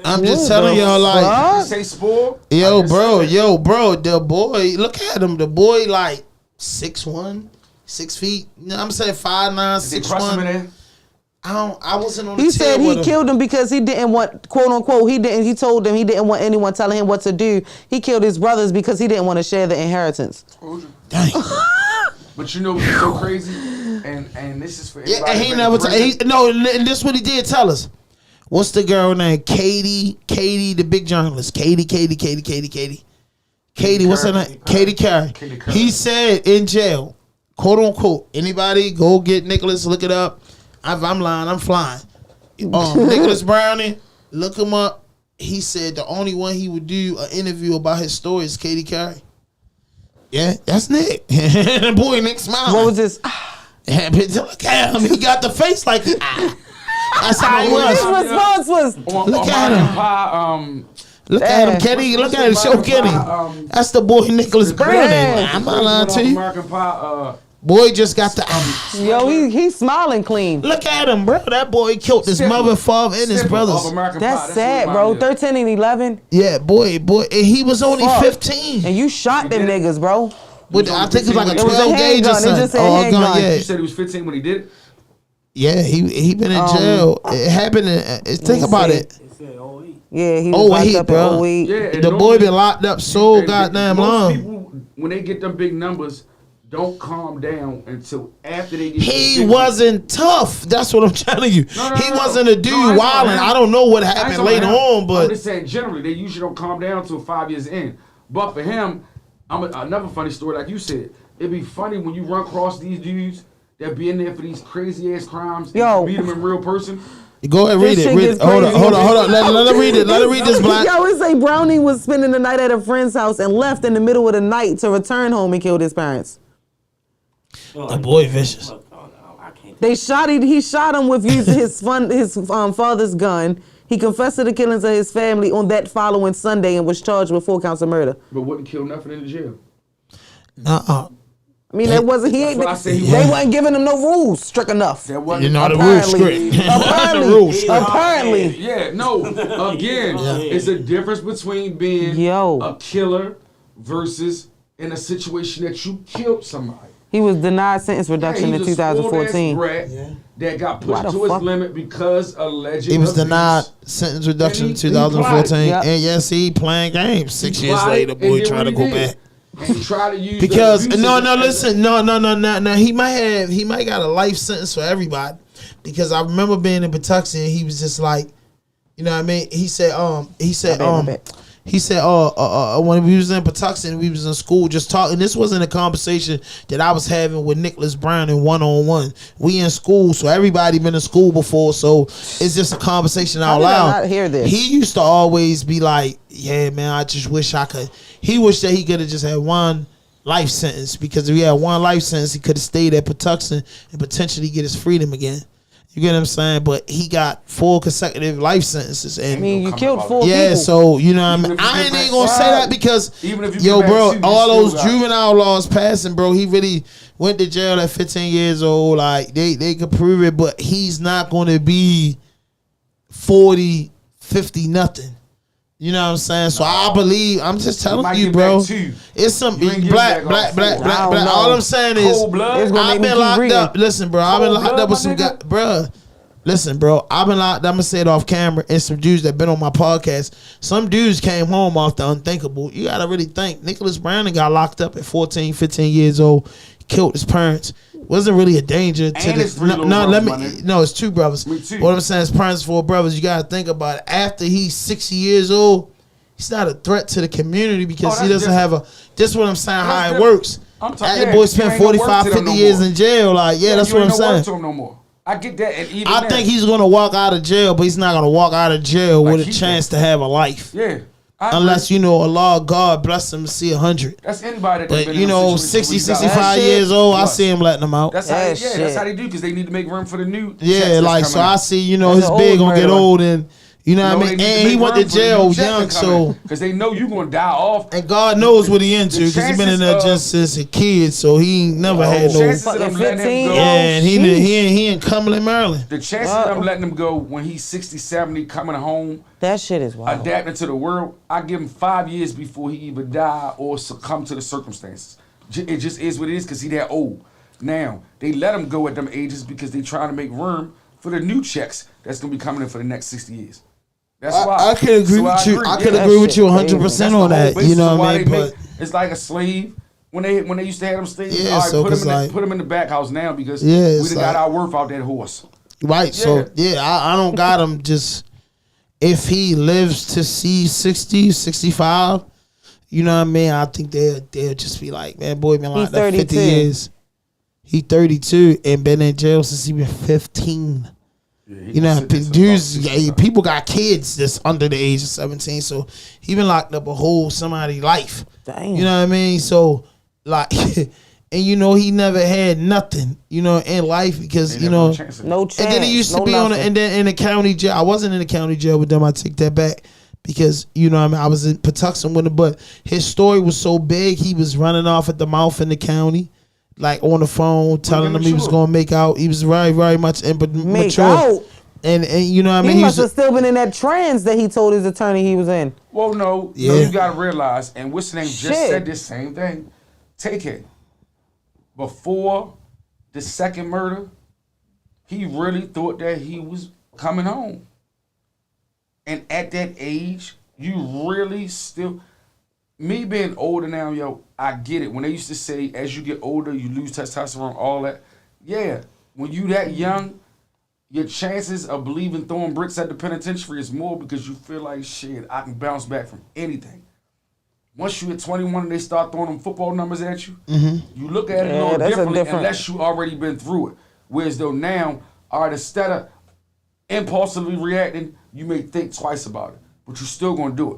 I'm just telling y'all, like, You say spoiled? yo, bro, the boy, look at him. The boy, like, 6'1", 6 feet. You know what I'm saying? 5'9", Did they press him in 6'1". there? I wasn't on the He said tail he with him. killed him because he didn't want, quote unquote, he told them he didn't want anyone telling him what to do. He killed his brothers because he didn't want to share the inheritance. Dang. But you know what's so crazy? And this is for everybody. Yeah, and he never and this is what he did tell us. What's the girl name? Katie, the big journalist. Katie, what's her name? Katie Carey. He said in jail, quote unquote, anybody go get Nicholas, look it up. If I'm lying, I'm flying. Nicholas Browning, look him up. He said the only one he would do an interview about his story is Katie Carey. Yeah, that's Nick. The boy Nick smiling. What was this? Look at him. He got the face like that's how he was. His response was, Look at him. Look at him, Kenny. Look at him. Show Kenny. That's the boy Nicholas Browning. I'm not lying to you. American Pie. Boy just got the. yo, he's smiling clean. Look at him, bro. That boy killed his mother, father, and his brothers. That's sad, bro. 13 and 11. Yeah, boy. And he was only 15. And you shot them niggas, bro. But I think it was like a It was a 12 gauge or handgun. It something. just said handgun. yeah. You said he was 15 when he did it? Yeah, he been in jail. It happened. Think about it. Yeah, he was locked up bro. in 08. Yeah, and The boy been locked up so goddamn most long. people, when they get them big numbers, don't calm down until after they get. He wasn't tough. That's what I'm telling you. He wasn't a dude wilding. I don't know what happened later on, I'm but just saying generally they usually don't calm down until 5 years in. But for him, another funny story, like you said, it'd be funny when you run across these dudes that be in there for these crazy ass crimes. Yo. And beat them in real person. go ahead, read This it. shit Read gets it. Hold crazy. on. Let her read it. Let her read this, Black. Yo, it say Browning was spending the night at a friend's house and left in the middle of the night to return home and killed his parents. The boy vicious. He shot him with using his father's gun. He confessed to the killings of his family on that following Sunday and was charged with 4 counts of murder. But wouldn't kill nothing in the jail. I mean, that wasn't he. That's what I said he They was. wasn't giving him no rules strict enough. That wasn't You know the rules strict. Apparently. Yeah, no. Again, it's a difference between being a killer versus in a situation that you killed somebody. He was denied sentence reduction in he's a spoiled-ass 2014. brat that got Why pushed the to his fuck? limit because alleged He was abuse. denied sentence reduction in And he 2014. Yep. And yes, he playing games. 6 He years plotted later, and boy did trying to what go he did. back. And he tried to use Because the abuse listen, he might got a life sentence for everybody. Because I remember being in Patuxent and he was just like, you know what I mean? He said when we was in Patuxent, we was in school just talking. This wasn't a conversation that I was having with Nicholas Brown in one-on-one. We in school, so everybody been in school before, so it's just a conversation out did I loud. not hear this? He used to always be like, yeah, man, I just wish I could. He wished that he could have just had one life sentence, because if he had one life sentence, he could have stayed at Patuxent and potentially get his freedom again. You get what I'm saying? But he got 4 consecutive life sentences. And I mean, you killed 4 yeah, people. so you know what I Even mean. if you I get ain't gonna back say that five, because even if you yo, get back bro, 2, you all still those got- juvenile laws passing, bro. He really went to jail at 15 years old. Like they could prove it, but he's not gonna be 40, 50, nothing. You know what I'm saying? So I believe. I'm just telling might you, get bro. back to you. It's some You ain't black. getting back off four. All I'm saying is, Cold blood. It's gonna I've make me been keep locked reading. up. Listen, bro. I've been Cold locked blood, up with my some guys, nigga. bro. Listen, bro. I've been locked. I'm gonna say it off camera. And some dudes that been on my podcast. Some dudes came home off the unthinkable. You gotta really think. Nicholas Brandon got locked up at 14, 15 years old. Killed his parents. Wasn't really a danger to And the. his three little brothers, my nigga. No, it's 2 brothers. Me too. What I'm saying is parents, 4 brothers. You gotta think about it. After he's 60 years old. He's not a threat to the community because he that's doesn't have a. Just what I'm saying, how it different. works. I'm talking. That boy spent 45, 50 years more. in jail. Like, yeah, that's you what I'm ain't no work saying. to him no more. I get that, and even I now, think he's gonna walk out of jail, but he's not gonna walk out of jail Like with a he chance to have a life. Yeah. Unless, you know, Allah, God bless him to see 100. That's anybody that But, been you in know, those situations 60, where you got 65 shit. years old, I Plus. see him letting them out. That's how That they, that's shit. how they do because they need to make room for the new. checks Yeah, that's like, coming so I out. see, you know, That's his an big old gonna get murderer. old and, you know what I mean? And he went to jail young, so. because they know you gonna die off. And God knows what he into because he been in there chances just since a kid, so he ain't never had no. chances of them Fucking letting him 15 go. Yeah, and Sheesh. he in Cumberland, Maryland. The chances of them letting him go when he's 60, 70, coming home, That shit is wild. adapting to the world, I give him 5 years before he either die or succumb to the circumstances. It just is what it is because he that old. Now, they let him go at them ages because they trying to make room for the new checks that's going to be coming in for the next 60 years. That's why. I could agree So with you. I could yeah. agree with you shit 100% That's the on whole that. basis You know of what why I mean? they But make- it's like a slave. When they used to have them slaves, Yeah, all right, so put it's them like- in the back house now because Yeah, we it's done got like- our worth out that horse. right, so yeah, I don't got him just if he lives to see 60, 65, you know what I mean? I think they'll just be like, man, boy been locked up 50 32. years. He 32 and been in jail since he been 15. You know, people got kids that's under the age of 17, so he been locked up a whole somebody's life. Damn. You know what I mean? So, like, and you know, he never had nothing, you know, in life because, you know, No chance. and then he used to no be nothing. and then in the county jail. I wasn't in the county jail with them. I take that back because, you know what I mean, I was in Patuxent with him, but his story was so big, he was running off at the mouth in the county. Like on the phone, telling them he was gonna make out. He was very, very much immature. out? And you know what I mean? He must have still been in that trance that he told his attorney he was in. Well, no, Yeah. you gotta realize, and what's the name just Shit. said this same thing. Take it. Before the second murder, he really thought that he was coming home. And at that age, you really still. Me being older now, yo, I get it. When they used to say, as you get older, you lose testosterone, all that. Yeah, when you that young, your chances of believing throwing bricks at the penitentiary is more because you feel like, shit, I can bounce back from anything. Once you hit 21 and they start throwing them football numbers at you, you look at it a little that's a differently different- unless you already been through it. Whereas though now, all right, instead of impulsively reacting, you may think twice about it, but you're still gonna do it.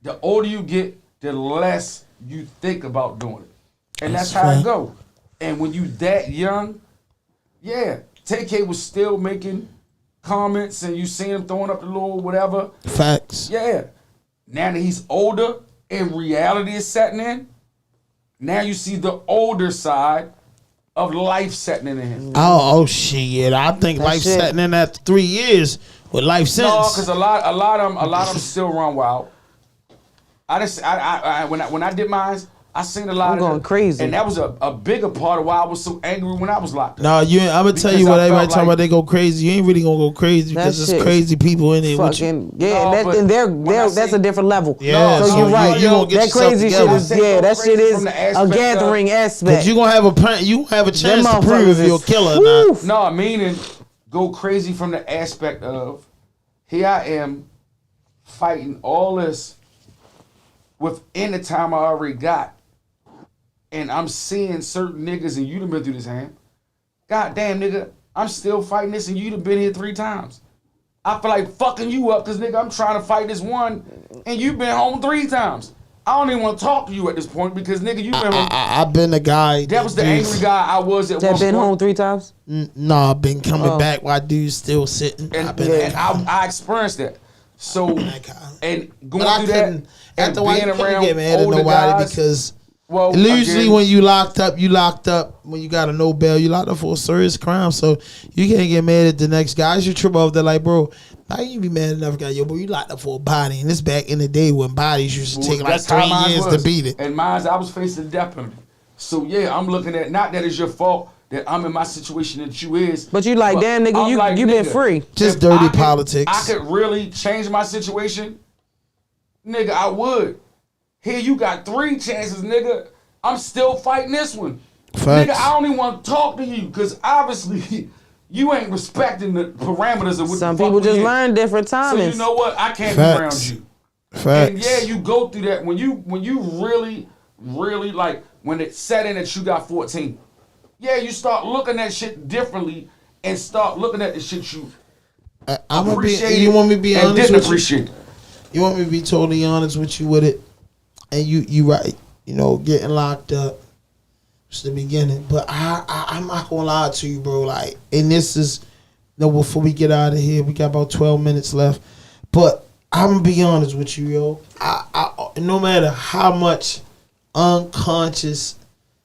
The older you get, the less you think about doing it. And that's how it go. And when you that young, yeah, TK was still making comments and you see him throwing up the little whatever. Facts. Yeah. Now that he's older and reality is setting in, now you see the older side of life setting in him. Oh shit! I think life shit. setting in after 3 years with life No, sentence. because a lot of them still run wild. When I did mine, I seen a lot I'm of going them, crazy. and that was a bigger part of why I was so angry when I was locked up. No, I'm gonna tell you Because what I everybody felt talking like- about. They go crazy. You ain't really gonna go crazy because That there's shit crazy people in there with you. Fucking yeah, No, that, but and they're when I that's say- a different level. Yeah, so so you're you- right. you gonna get that yourself crazy shit together. is that shit From is the a aspect of- gathering But aspect. you gonna have a chance to Them prove if motherfuckers you're a is- killer or Woo. not. No, meaning go crazy from the aspect of here I am fighting all this within the time I already got. And I'm seeing certain niggas and you done been through this, hand. God damn, nigga, I'm still fighting this and you done been here 3 times. I feel like fucking you up because, nigga, I'm trying to fight this one and you've been home 3 times. I don't even want to talk to you at this point because, nigga, you've been home. I've been the guy. That was the dudes- angry guy I was at that one been point. home 3 times. No, I've been coming back while dudes still sitting. And, I've been that guy. and I experienced that. So, That guy. and going But I through that couldn't. and After a while, you being couldn't around get mad at older nobody guys, because Well, usually again, when you locked up when you got a no bail, you locked up for a serious crime. So you can't get mad at the next guy. You trip off that like, bro, how you be mad enough guy? Yo, bro, you locked up for a body. And this back in the day when bodies used to take like that's how 3 mine years was. to beat it. And mine, I was facing the death penalty. So yeah, I'm looking at, not that it's your fault that I'm in my situation that you is. But you like, damn nigga, I'm like, you been nigga, free. Just if dirty politics. I could really change my situation, nigga, I would. Here you got 3 chances, nigga. I'm still fighting this one. Facts. Nigga, I don't even want to talk to you because obviously you ain't respecting the parameters of what Some the fuck people we just in. learn different So timings. you know what? I can't Facts. be around you. Facts. And yeah, you go through that when you really like when it set in that you got 14. Yeah, you start looking at shit differently and start looking at the shit you I'm gonna be. appreciate. You want me to be and honest didn't with you? appreciate. You want me to be totally honest with you with it? And you right. You know, getting locked up was the beginning. But I'm not gonna lie to you, bro. Like, and this is no. Before we get out of here, we got about 12 minutes left. But I'm gonna be honest with you, yo. I no matter how much unconscious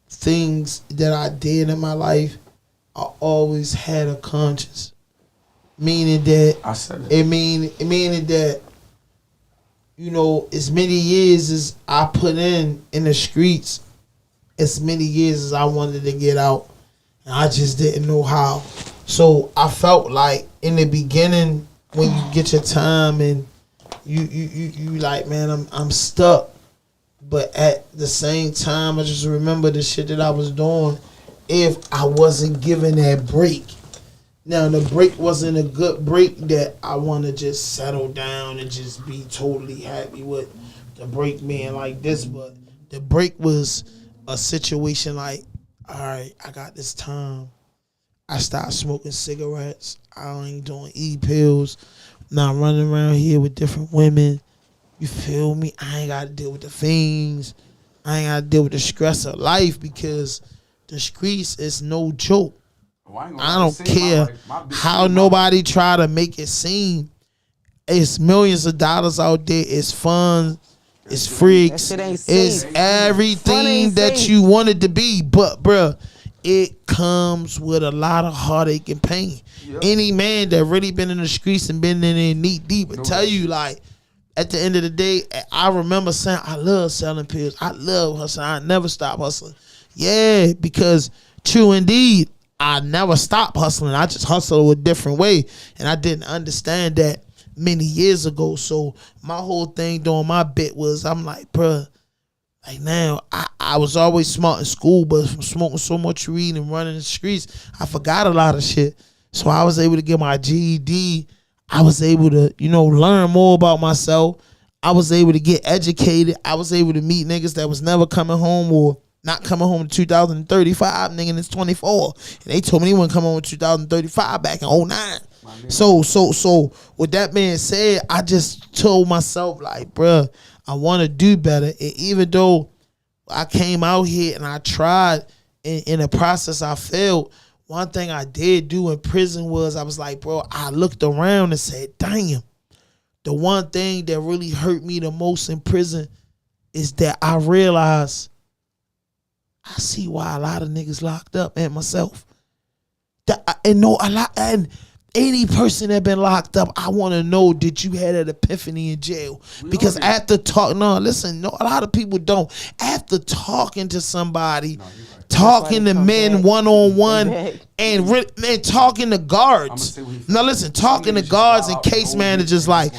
things that I did in my life, I always had a conscience. Meaning that I said it. Meaning that, you know, as many years as I put in the streets, as many years as I wanted to get out, and I just didn't know how. So I felt like in the beginning, when you get your time and you like, man, I'm stuck. But at the same time, I just remember the shit that I was doing. If I wasn't given that break. Now, the break wasn't a good break that I want to just settle down and just be totally happy with the break being like this. But the break was a situation like, all right, I got this time. I stopped smoking cigarettes. I ain't doing e-pills. Now I'm running around here with different women. You feel me? I ain't got to deal with the things. I ain't got to deal with the stress of life because the streets is no joke. I don't care how nobody try to make it seem. It's millions of dollars out there. It's fun. It's freaks. That shit ain't It's safe. Fun everything ain't that safe. you wanted to be. But, bruh, it comes with a lot of heartache and pain. Any man that really been in the streets and been in there knee deep will tell you, like, at the end of the day, I remember saying, I love selling pills. I love hustling. I never stop hustling. Yeah, because true indeed, I never stopped hustling. I just hustled a different way. And I didn't understand that many years ago. So my whole thing doing my bit was, I'm like, bruh, like now, I was always smart in school, but from smoking so much weed and running the streets, I forgot a lot of shit. So I was able to get my GED. I was able to, you know, learn more about myself. I was able to get educated. I was able to meet niggas that was never coming home or not coming home in 2035, nigga, and it's 24. And they told me they wouldn't come home in 2035 back in 09. So with that being said, I just told myself, like, bruh, I want to do better. And even though I came out here and I tried, in the process I failed, one thing I did do in prison was I was like, bro, I looked around and said, damn, the one thing that really hurt me the most in prison is that I realized I see why a lot of niggas locked up, and myself. And any person that been locked up, I want to know, did you have that epiphany in jail? Because after a lot of people don't. After talking to somebody, talking to men one-on-one, and talking to guards. Now listen, talking to guards and case managers, like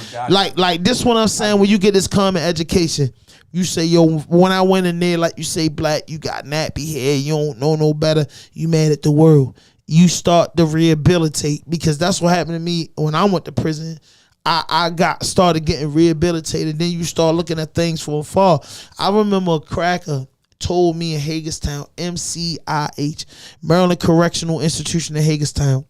this what I'm saying, when you get this common education. You say, yo, when I went in there, like you say, black, you got nappy hair, you don't know no better, you mad at the world. You start to rehabilitate, because that's what happened to me when I went to prison. I started getting rehabilitated. Then you start looking at things from afar. I remember a cracker told me in Hagerstown, MCIH, Maryland Correctional Institution in Hagerstown.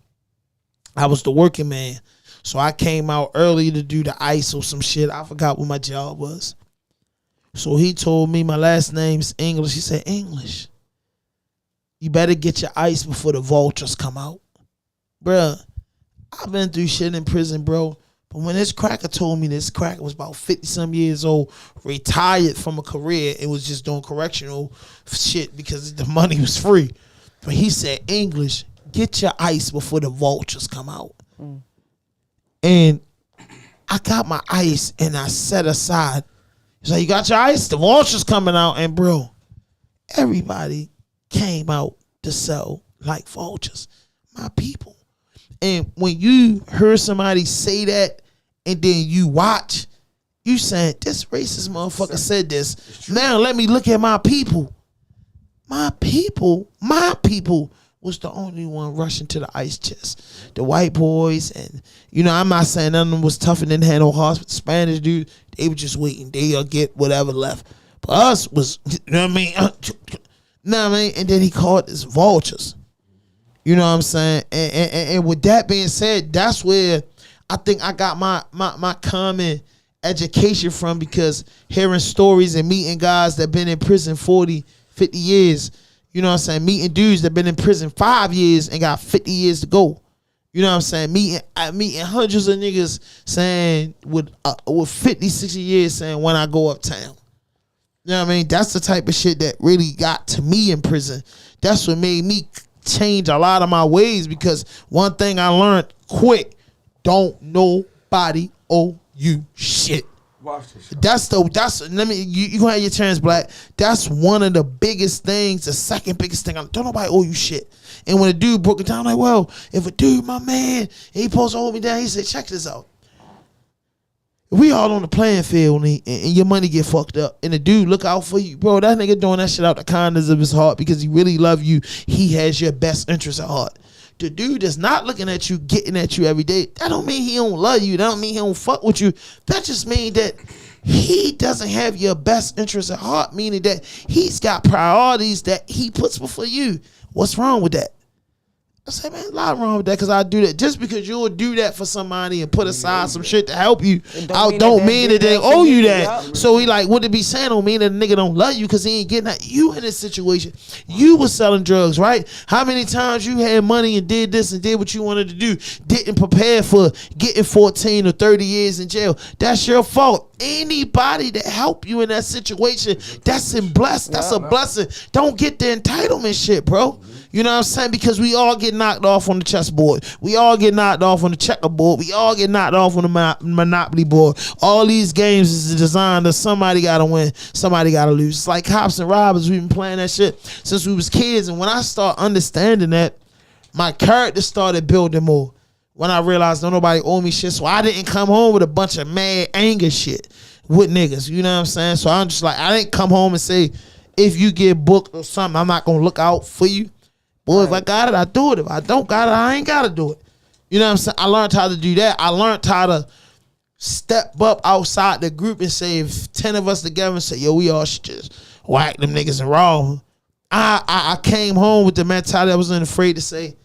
I was the working man. So I came out early to do the ICE or some shit. I forgot what my job was. So he told me my last name's English. He said, English, you better get your ice before the vultures come out. Bruh, I've been through shit in prison, bro. But when this cracker told me this cracker was about 50-some years old, retired from a career, it was just doing correctional shit because the money was free. But he said, English, get your ice before the vultures come out. And I got my ice and I set aside. He's like, you got your ice? The vultures coming out. And bro, everybody came out to sell like vultures. My people. And when you hear somebody say that and then you watch, you saying, this racist motherfucker said this. Now let me look at my people. My people was the only one rushing to the ice chest. The white boys, and I'm not saying none of them was tough and didn't have no hearts, but the Spanish dude, they were just waiting. They'll get whatever left. But us was, you know what I mean? And then he called this vultures. You know what I'm saying? And with that being said, that's where I think I got my common education from, because hearing stories and meeting guys that been in prison 40, 50 years, you know what I'm saying? Meeting dudes that been in prison 5 years and got 50 years to go. You know what I'm saying? Meeting hundreds of niggas saying with 50, 60 years saying when I go uptown. You know what I mean? That's the type of shit that really got to me in prison. That's what made me change a lot of my ways, because one thing I learned quick, don't nobody owe you shit. Watch this. You gonna have your chance, Black. That's one of the biggest things, the second biggest thing. Don't nobody owe you shit. And when a dude broke it down, I'm like, well, if a dude, my man, he supposed to hold me down, he said, check this out. If we all on the playing field and your money get fucked up and the dude look out for you, bro, that nigga doing that shit out the kindness of his heart because he really love you. He has your best interest at heart. The dude that's not looking at you, getting at you every day, that don't mean he don't love you. That don't mean he don't fuck with you. That just means that he doesn't have your best interest at heart, meaning that he's got priorities that he puts before you. What's wrong with that? I say, man, a lot wrong with that, because I do that. Just because you'll do that for somebody and put aside some shit to help you, don't mean that they owe you that. Yep. So he like, what it be saying don't mean that the nigga don't love you, because he ain't getting at you in this situation. You was selling drugs, right? How many times you had money and did this and did what you wanted to do, didn't prepare for getting 14 or 30 years in jail? That's your fault. Anybody that help you in that situation, that's blessed. That's a blessing. Don't get the entitlement shit, bro. You know what I'm saying? Because we all get knocked off on the chessboard. We all get knocked off on the checkerboard. We all get knocked off on the monopoly board. All these games is designed that somebody got to win, somebody got to lose. It's like cops and robbers. We've been playing that shit since we was kids. And when I start understanding that, my character started building more. When I realized don't nobody owe me shit, so I didn't come home with a bunch of mad anger shit with niggas. You know what I'm saying? So I'm just like, I didn't come home and say, if you get booked or something, I'm not going to look out for you. Boy, if I got it, I do it. If I don't got it, I ain't got to do it. You know what I'm saying? I learned how to do that. I learned how to step up outside the group and say, if 10 of us together and say, yo, we all should just whack them niggas and rob them. I came home with the mentality I wasn't afraid to say,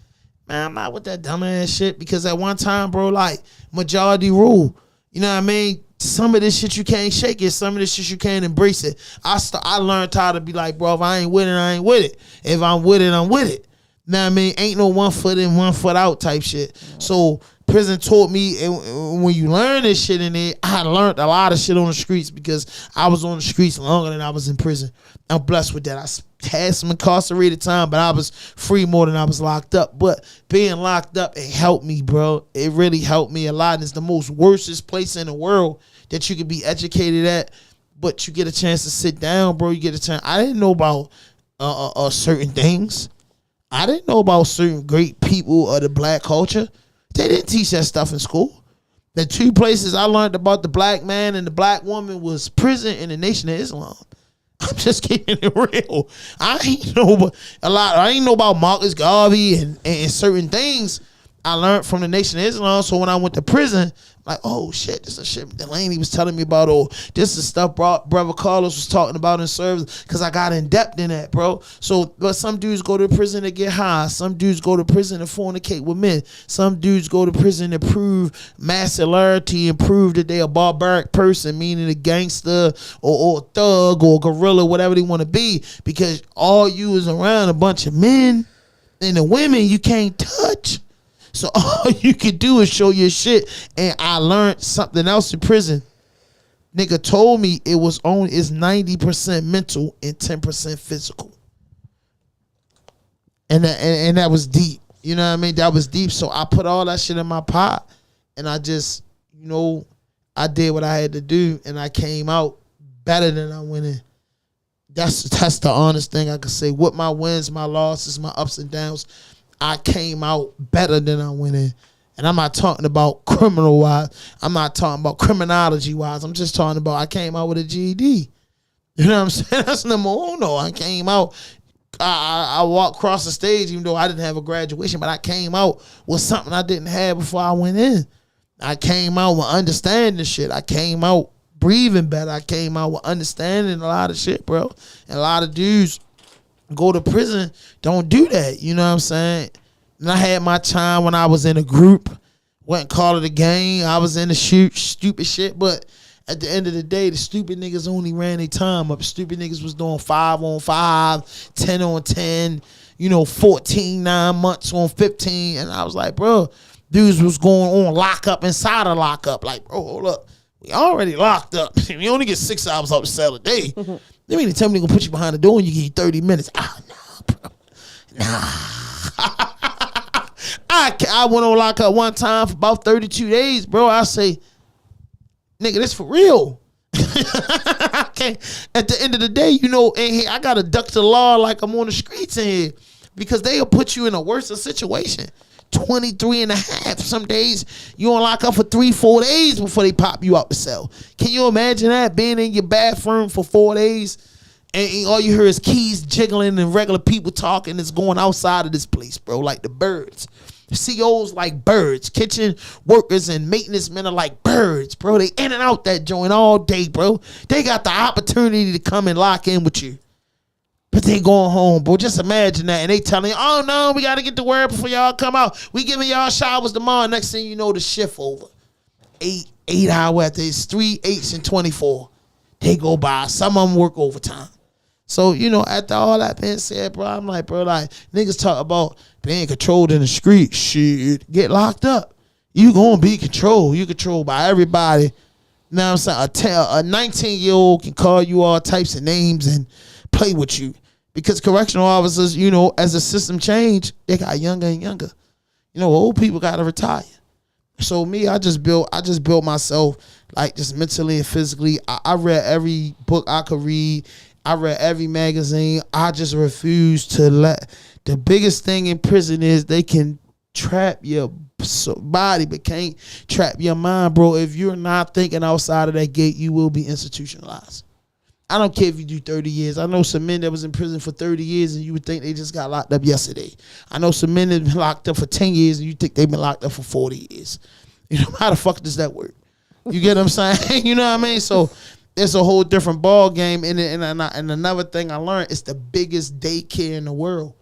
man, I'm not with that dumbass shit, because at one time, bro, like, majority rule. You know what I mean? Some of this shit you can't shake it. Some of this shit you can't embrace it. I learned how to be like, bro, if I ain't with it, I ain't with it. If I'm with it, I'm with it. Know what I mean? Ain't no 1 foot in, 1 foot out type shit. So prison taught me, and when you learn this shit in there, I learned a lot of shit on the streets, because I was on the streets longer than I was in prison. I'm blessed with that. I had some incarcerated time, but I was free more than I was locked up. But being locked up, it helped me, bro. It really helped me a lot. And it's the most worstest place in the world that you could be educated at, but you get a chance to sit down, bro. You get a chance. I didn't know about certain things. I didn't know about certain great people of the black culture. They didn't teach that stuff in school. The two places I learned about the black man and the black woman was prison and the Nation of Islam. I'm just keeping it real. I ain't know a lot. I ain't know about Marcus Garvey and certain things I learned from the Nation of Islam. So when I went to prison, like, oh shit, this is shit Delaney was telling me about, or this is stuff Brother Carlos was talking about in service, because I got in depth in that, bro. So, but some dudes go to prison to get high. Some dudes go to prison to fornicate with men. Some dudes go to prison to prove masculinity and prove that they a barbaric person, meaning a gangster or a thug or a gorilla, whatever they want to be, because all you is around a bunch of men, and the women you can't touch. So all you can do is show your shit. And I learned something else in prison. Nigga told me it's 90% mental and 10% physical. And that was deep. You know what I mean? That was deep. So I put all that shit in my pot, and I just, I did what I had to do, and I came out better than I went in. That's the honest thing I could say. With my wins, my losses, my ups and downs, I came out better than I went in. And I'm not talking about criminal wise. I'm not talking about criminology wise. I'm just talking about I came out with a GED. You know what I'm saying? That's number uno. I came out. I walked across the stage even though I didn't have a graduation, but I came out with something I didn't have before I went in. I came out with understanding shit. I came out breathing better. I came out with understanding a lot of shit, bro. And a lot of dudes go to prison, don't do that. You know what I'm saying? And I had my time when I was in a group. Wouldn't call it a game. I was in the stupid shit, but at the end of the day, the stupid niggas only ran their time up. Stupid niggas was doing 5-on-5, 10-on-10, 14, 9 months on 15. And I was like, bro, dudes was going on lockup inside of lockup. Like, bro, hold up. We already locked up. We only get 6 hours out the cell a day. They mean to tell me they're going to put you behind the door and you get 30 minutes. Ah, nah, bro. Nah. I went on lockup one time for about 32 days, bro. I say, nigga, this for real. Okay. At the end of the day, I got to duck the law like I'm on the streets in here because they'll put you in a worse situation. 23 and a half. Some days you on lock up for 3-4 days before they pop you out the cell. Can you imagine that? Being in your bathroom for 4 days and all you hear is keys jiggling and regular people talking that's going outside of this place, bro, like the birds. COs like birds. Kitchen workers and maintenance men are like birds, bro. They in and out that joint all day, bro. They got the opportunity to come and lock in with you. But they going home, bro. Just imagine that. And they telling you, oh, no, we got to get to work before y'all come out. We giving y'all showers tomorrow. Next thing you know, the shift over. 8 hour after. It's 3 8s and 24. They go by. Some of them work overtime. So, after all that being said, bro, I'm like, niggas talk about being controlled in the street. Shit, get locked up. You gonna be controlled. You controlled by everybody. You know what I'm saying? A 19-year-old can call you all types of names and play with you. Because correctional officers, as the system changed, they got younger and younger. Old people gotta retire. So me, I just built myself like just mentally and physically. I read every book I could read. I read every magazine. I just refuse to let. The biggest thing in prison is they can trap your body, but can't trap your mind, bro. If you're not thinking outside of that gate, you will be institutionalized. I don't care if you do 30 years. I know some men that was in prison for 30 years and you would think they just got locked up yesterday. I know some men that been locked up for 10 years and you think they've been locked up for 40 years. How the fuck does that work? You get what I'm saying? You know what I mean? So it's a whole different ball game. And another thing I learned, it's the biggest daycare in the world.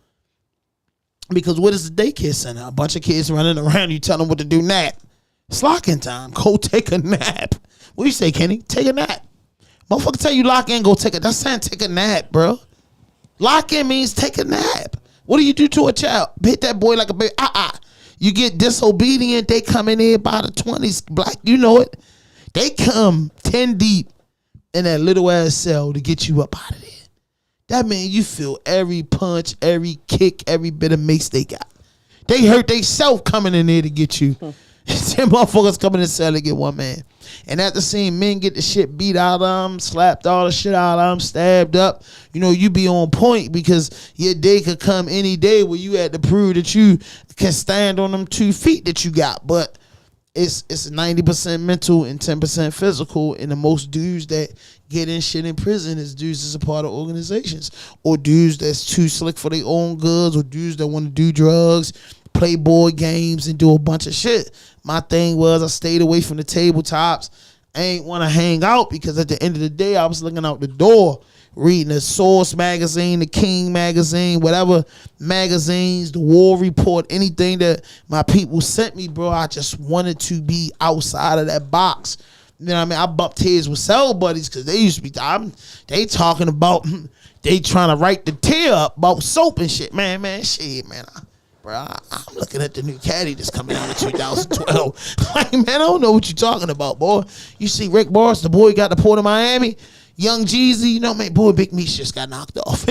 Because what is the daycare center? A bunch of kids running around, you tell them what to do, nap. It's locking time. Go take a nap. What do you say, Kenny? Take a nap. Motherfucker tell you lock in, go take a, that's saying take a nap, bro. Lock in means take a nap. What do you do to a child? Hit that boy like a baby. You get disobedient, they come in here by the 20s. Black, you know it. They come 10 deep in that little ass cell to get you up out of there. That means you feel every punch, every kick, every bit of mace they got. They hurt they self coming in there to get you. 10 motherfuckers coming in the cell to get one man. And after seeing men get the shit beat out of them, slapped all the shit out of them, stabbed up, you be on point because your day could come any day where you had to prove that you can stand on them 2 feet that you got. But it's 90% mental and 10% physical. And the most dudes that get in shit in prison is dudes that's a part of organizations or dudes that's too slick for their own goods or dudes that want to do drugs, play board games, and do a bunch of shit. My thing was I stayed away from the tabletops. I ain't want to hang out because at the end of the day, I was looking out the door, reading the Source magazine, the King magazine, whatever magazines, the War Report, anything that my people sent me, bro. I just wanted to be outside of that box. You know what I mean? I bumped heads with cell buddies because they used to be, they talking about, they trying to write the tear up about soap and shit. Man, shit, man. bro. I'm looking at the new caddy that's coming out in 2012. Like, man, I don't know what you're talking about, boy. You see Rick Boss, the boy got the Port of Miami. Young Jeezy, you know, man, boy, Big Meech just got knocked off.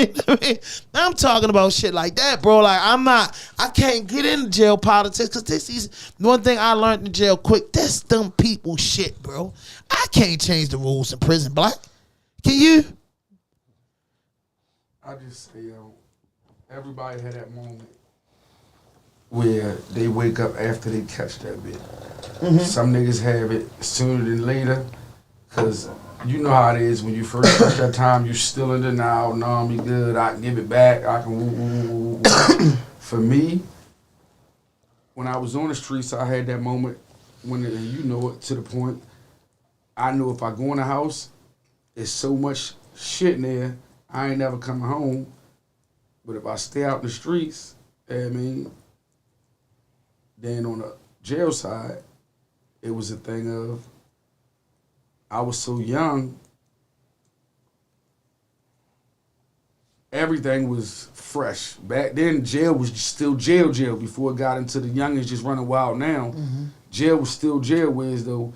I'm talking about shit like that, bro. Like, I can't get into jail politics because this is one thing I learned in jail quick. That's dumb people shit, bro. I can't change the rules in prison, Black. Can you? I just say, everybody had that moment where they wake up after they catch that bit. Mm-hmm. Some niggas have it sooner than later, because you know how it is when you first catch that time, you still in denial. No, I'm good. I can give it back. I can woo. For me, when I was on the streets, I had that moment when, you know it, to the point, I knew if I go in the house, there's so much shit in there, I ain't never coming home. But if I stay out in the streets, I mean, then on the jail side, it was a thing of, I was so young, everything was fresh. Back then, jail was still jail before it got into the youngins just running wild now. Mm-hmm. Jail was still jail, whereas though,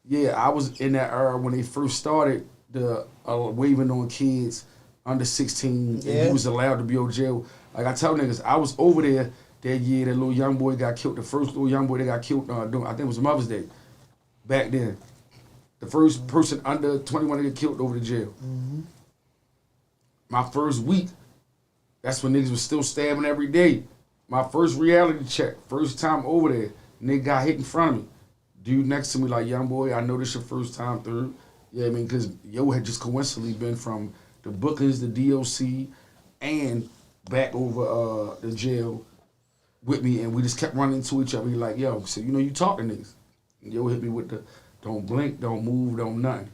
yeah, I was in that era when they first started the waving on kids under 16, and he was allowed to be on jail. Like I tell niggas, I was over there that year that little young boy got killed, the first little young boy that got killed, I think it was Mother's Day, back then. The first person under 21 to get killed over the jail. Mm-hmm. My first week, that's when niggas was still stabbing every day. My first reality check, first time over there, nigga got hit in front of me. Dude next to me like, young boy, I know this your first time through. Yeah, I mean, because yo had just coincidentally been from the Bookers, the DOC, and back over the jail with me, and we just kept running into each other. He like, yo, so you know you talking niggas. And yo hit me with the, don't blink, don't move, don't nothing.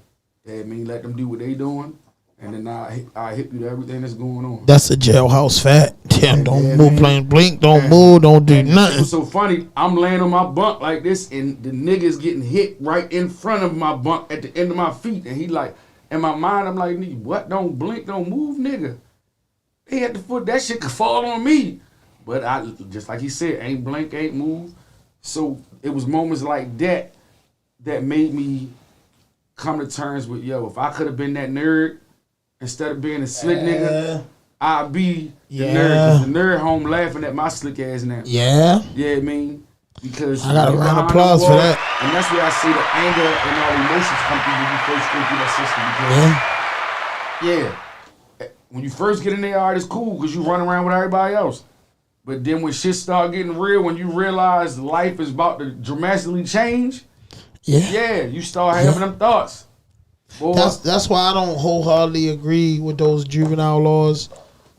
Yeah, I mean, let them do what they doing, and then I hit you to everything that's going on. That's a jailhouse fact. Damn, don't move, plain blink, don't move, don't do nothing. It was so funny. I'm laying on my bunk like this, and the nigga's getting hit right in front of my bunk at the end of my feet, and he like, in my mind, I'm like, nigga, what? Don't blink, don't move, nigga. They had the foot, that shit could fall on me. But I, just like he said, ain't blink, ain't move. So it was moments like that that made me come to terms with, yo, if I could have been that nerd, instead of being a slick nigga, I'd be the nerd. Because the nerd home laughing at my slick ass now. Yeah. Yeah, I mean, because I got a round of applause for that. And that's where I see the anger and all the emotions come through when you first go through that system. Because, when you first get in there, all right, it's cool because you run around with everybody else. But then when shit start getting real, when you realize life is about to dramatically change, you start having them thoughts. Boy. That's why I don't wholeheartedly agree with those juvenile laws.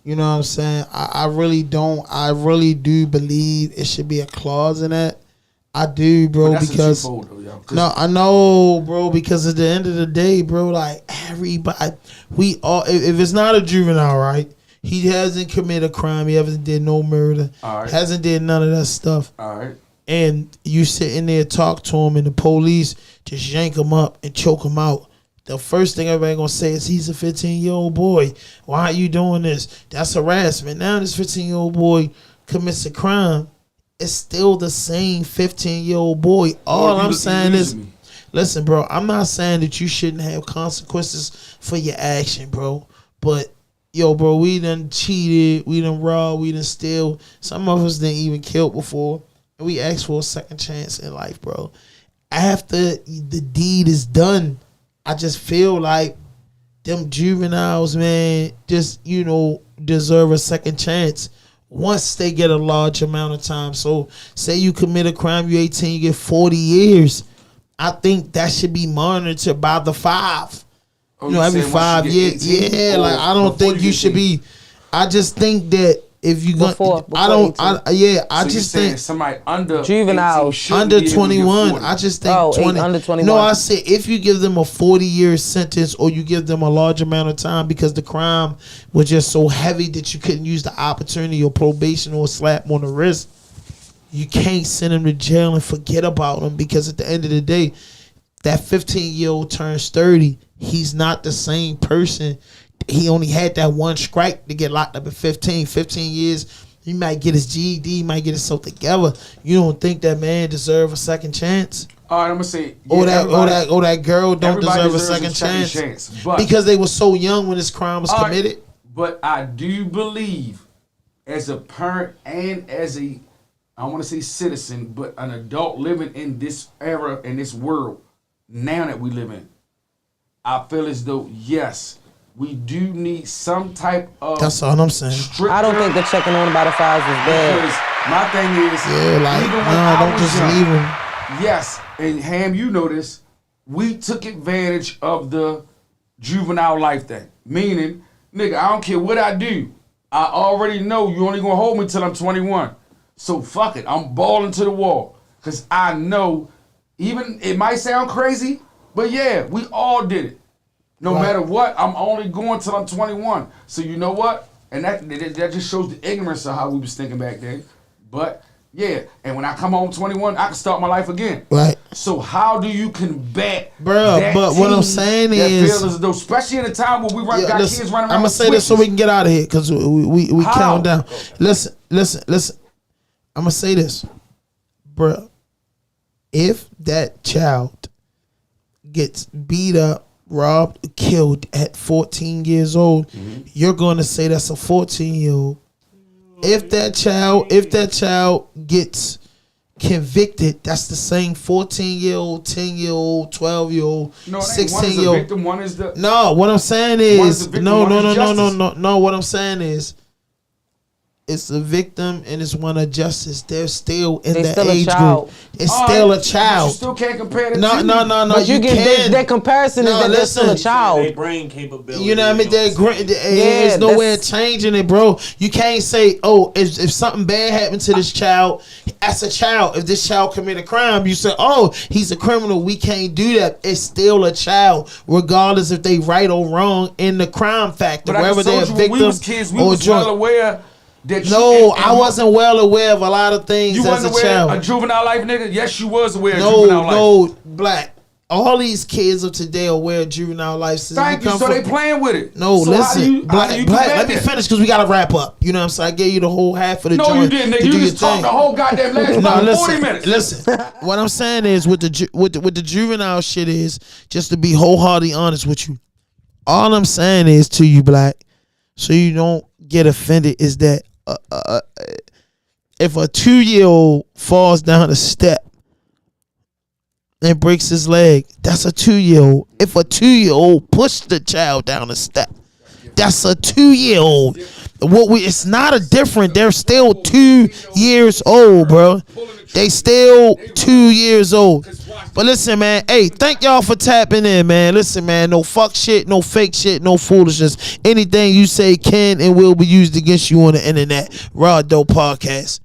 You know what I'm saying? I really don't. I really do believe it should be a clause in that. I do, bro, because no, I know, bro, because at the end of the day, bro, like everybody, we all, if it's not a juvenile, right? He hasn't committed a crime. He hasn't did no murder. Hasn't did none of that stuff. All right. And you sit in there, talk to him, and the police just yank him up and choke him out. The first thing everybody gonna say is he's a 15-year-old boy. Why are you doing this? That's harassment. Now this 15-year-old boy commits a crime. It's still the same 15-year-old boy. All I'm saying is, listen, bro, I'm not saying that you shouldn't have consequences for your action, bro. But, yo, bro, we done cheated, we done robbed, we done steal. Some of us didn't even kill before. And we asked for a second chance in life, bro. After the deed is done, I just feel like them juveniles, man, just, you know, deserve a second chance once they get a large amount of time. So say you commit a crime, you 18, you get 40 years. I think that should be monitored by the 5. You know, every 5 years. Yeah, like I don't think you should be. I just think that if you go, I just think somebody under juveniles under 21. I just think 20 under 21. No, I said if you give them a 40-year sentence or you give them a large amount of time because the crime was just so heavy that you couldn't use the opportunity or probation or slap on the wrist, you can't send them to jail and forget about them, because at the end of the day, that 15-year-old turns 30. He's not the same person. He only had that one strike to get locked up at 15. 15 years He might get his GED, he might get himself together. You don't think that man deserve a second chance? All right, I'm gonna say, that girl don't everybody deserve a deserves second chance but, because they were so young when this crime was committed. But I do believe, as a parent and as a, I want to say citizen, but an adult living in this era, in this world, now that we live in, I feel as though, yes, we do need some type of. That's all I'm saying. I don't think the checking on by the files is bad. Because my thing is, even when nah, I don't was just young, leave him. yes, and Ham, you know this, we took advantage of the juvenile life thing. Meaning, nigga, I don't care what I do. I already know you only gonna hold me till I'm 21. So fuck it, I'm balling to the wall. Cause I know, even it might sound crazy, but yeah, we all did it. No matter what, I'm only going till I'm 21. So you know what? And that just shows the ignorance of how we was thinking back then. But yeah, and when I come home 21, I can start my life again. Right. So how do you combat Bruh, but what I'm saying is, feels as though, especially in a time where we got kids running around. I'm gonna with say this so switches. we can get out of here because we How? count down. Listen. I'm gonna say this, bruh. If that child gets beat up, robbed, killed at 14 years old, you're gonna say that's a 14-year-old. If that child gets convicted, that's the same 14-year-old, 10-year-old, 12-year-old, No, it ain't. 16-year-old. One is the victim, one is the. No, what I'm saying One is is the victim, no. What I'm saying is, it's a victim and it's one of justice. They're still in They that still a age child. group. It's still a But you child. still can't compare the No. But you get can. that comparison is No, that they're still a listen. They child. brain capability. You know what I mean? Yeah, There's no way of that's- changing it, bro. You can't say, oh, if something bad happened to this child, as a child, if this child commit a crime, you say, oh, he's a criminal. We can't do that. It's still a child, regardless if they right or wrong in the crime factor, But I whether just they're a told you when we victim was kids, we or was joint. well aware that No, I wasn't well aware of a lot of things You as wasn't a aware child. of juvenile life, nigga? Yes, you was aware of juvenile life. No, Black. All these kids of today are aware of juvenile life. Since Thank you. So they playing with it. No, so listen, how do you Black. combat Let me that? finish because we gotta wrap up. You know what I'm saying? I gave you the whole half of the No, joint. you didn't, nigga. to You do your just talked thing. the whole goddamn last about 40 minutes. Listen, what I'm saying is with the juvenile shit is, just to be wholeheartedly honest with you, all I'm saying is to you, Black, so you don't get offended, is that if a 2-year-old falls down a step and breaks his leg, that's a 2-year-old. If a 2-year-old pushed the child down a step, that's a 2-year-old. It's not a different. They're still 2 years old, bro. They still 2 years old. But listen, man. Hey, thank y'all for tapping in, man. Listen, man. No fuck shit, no fake shit, no foolishness. Anything you say can and will be used against you on the internet. Rawdope Podcast.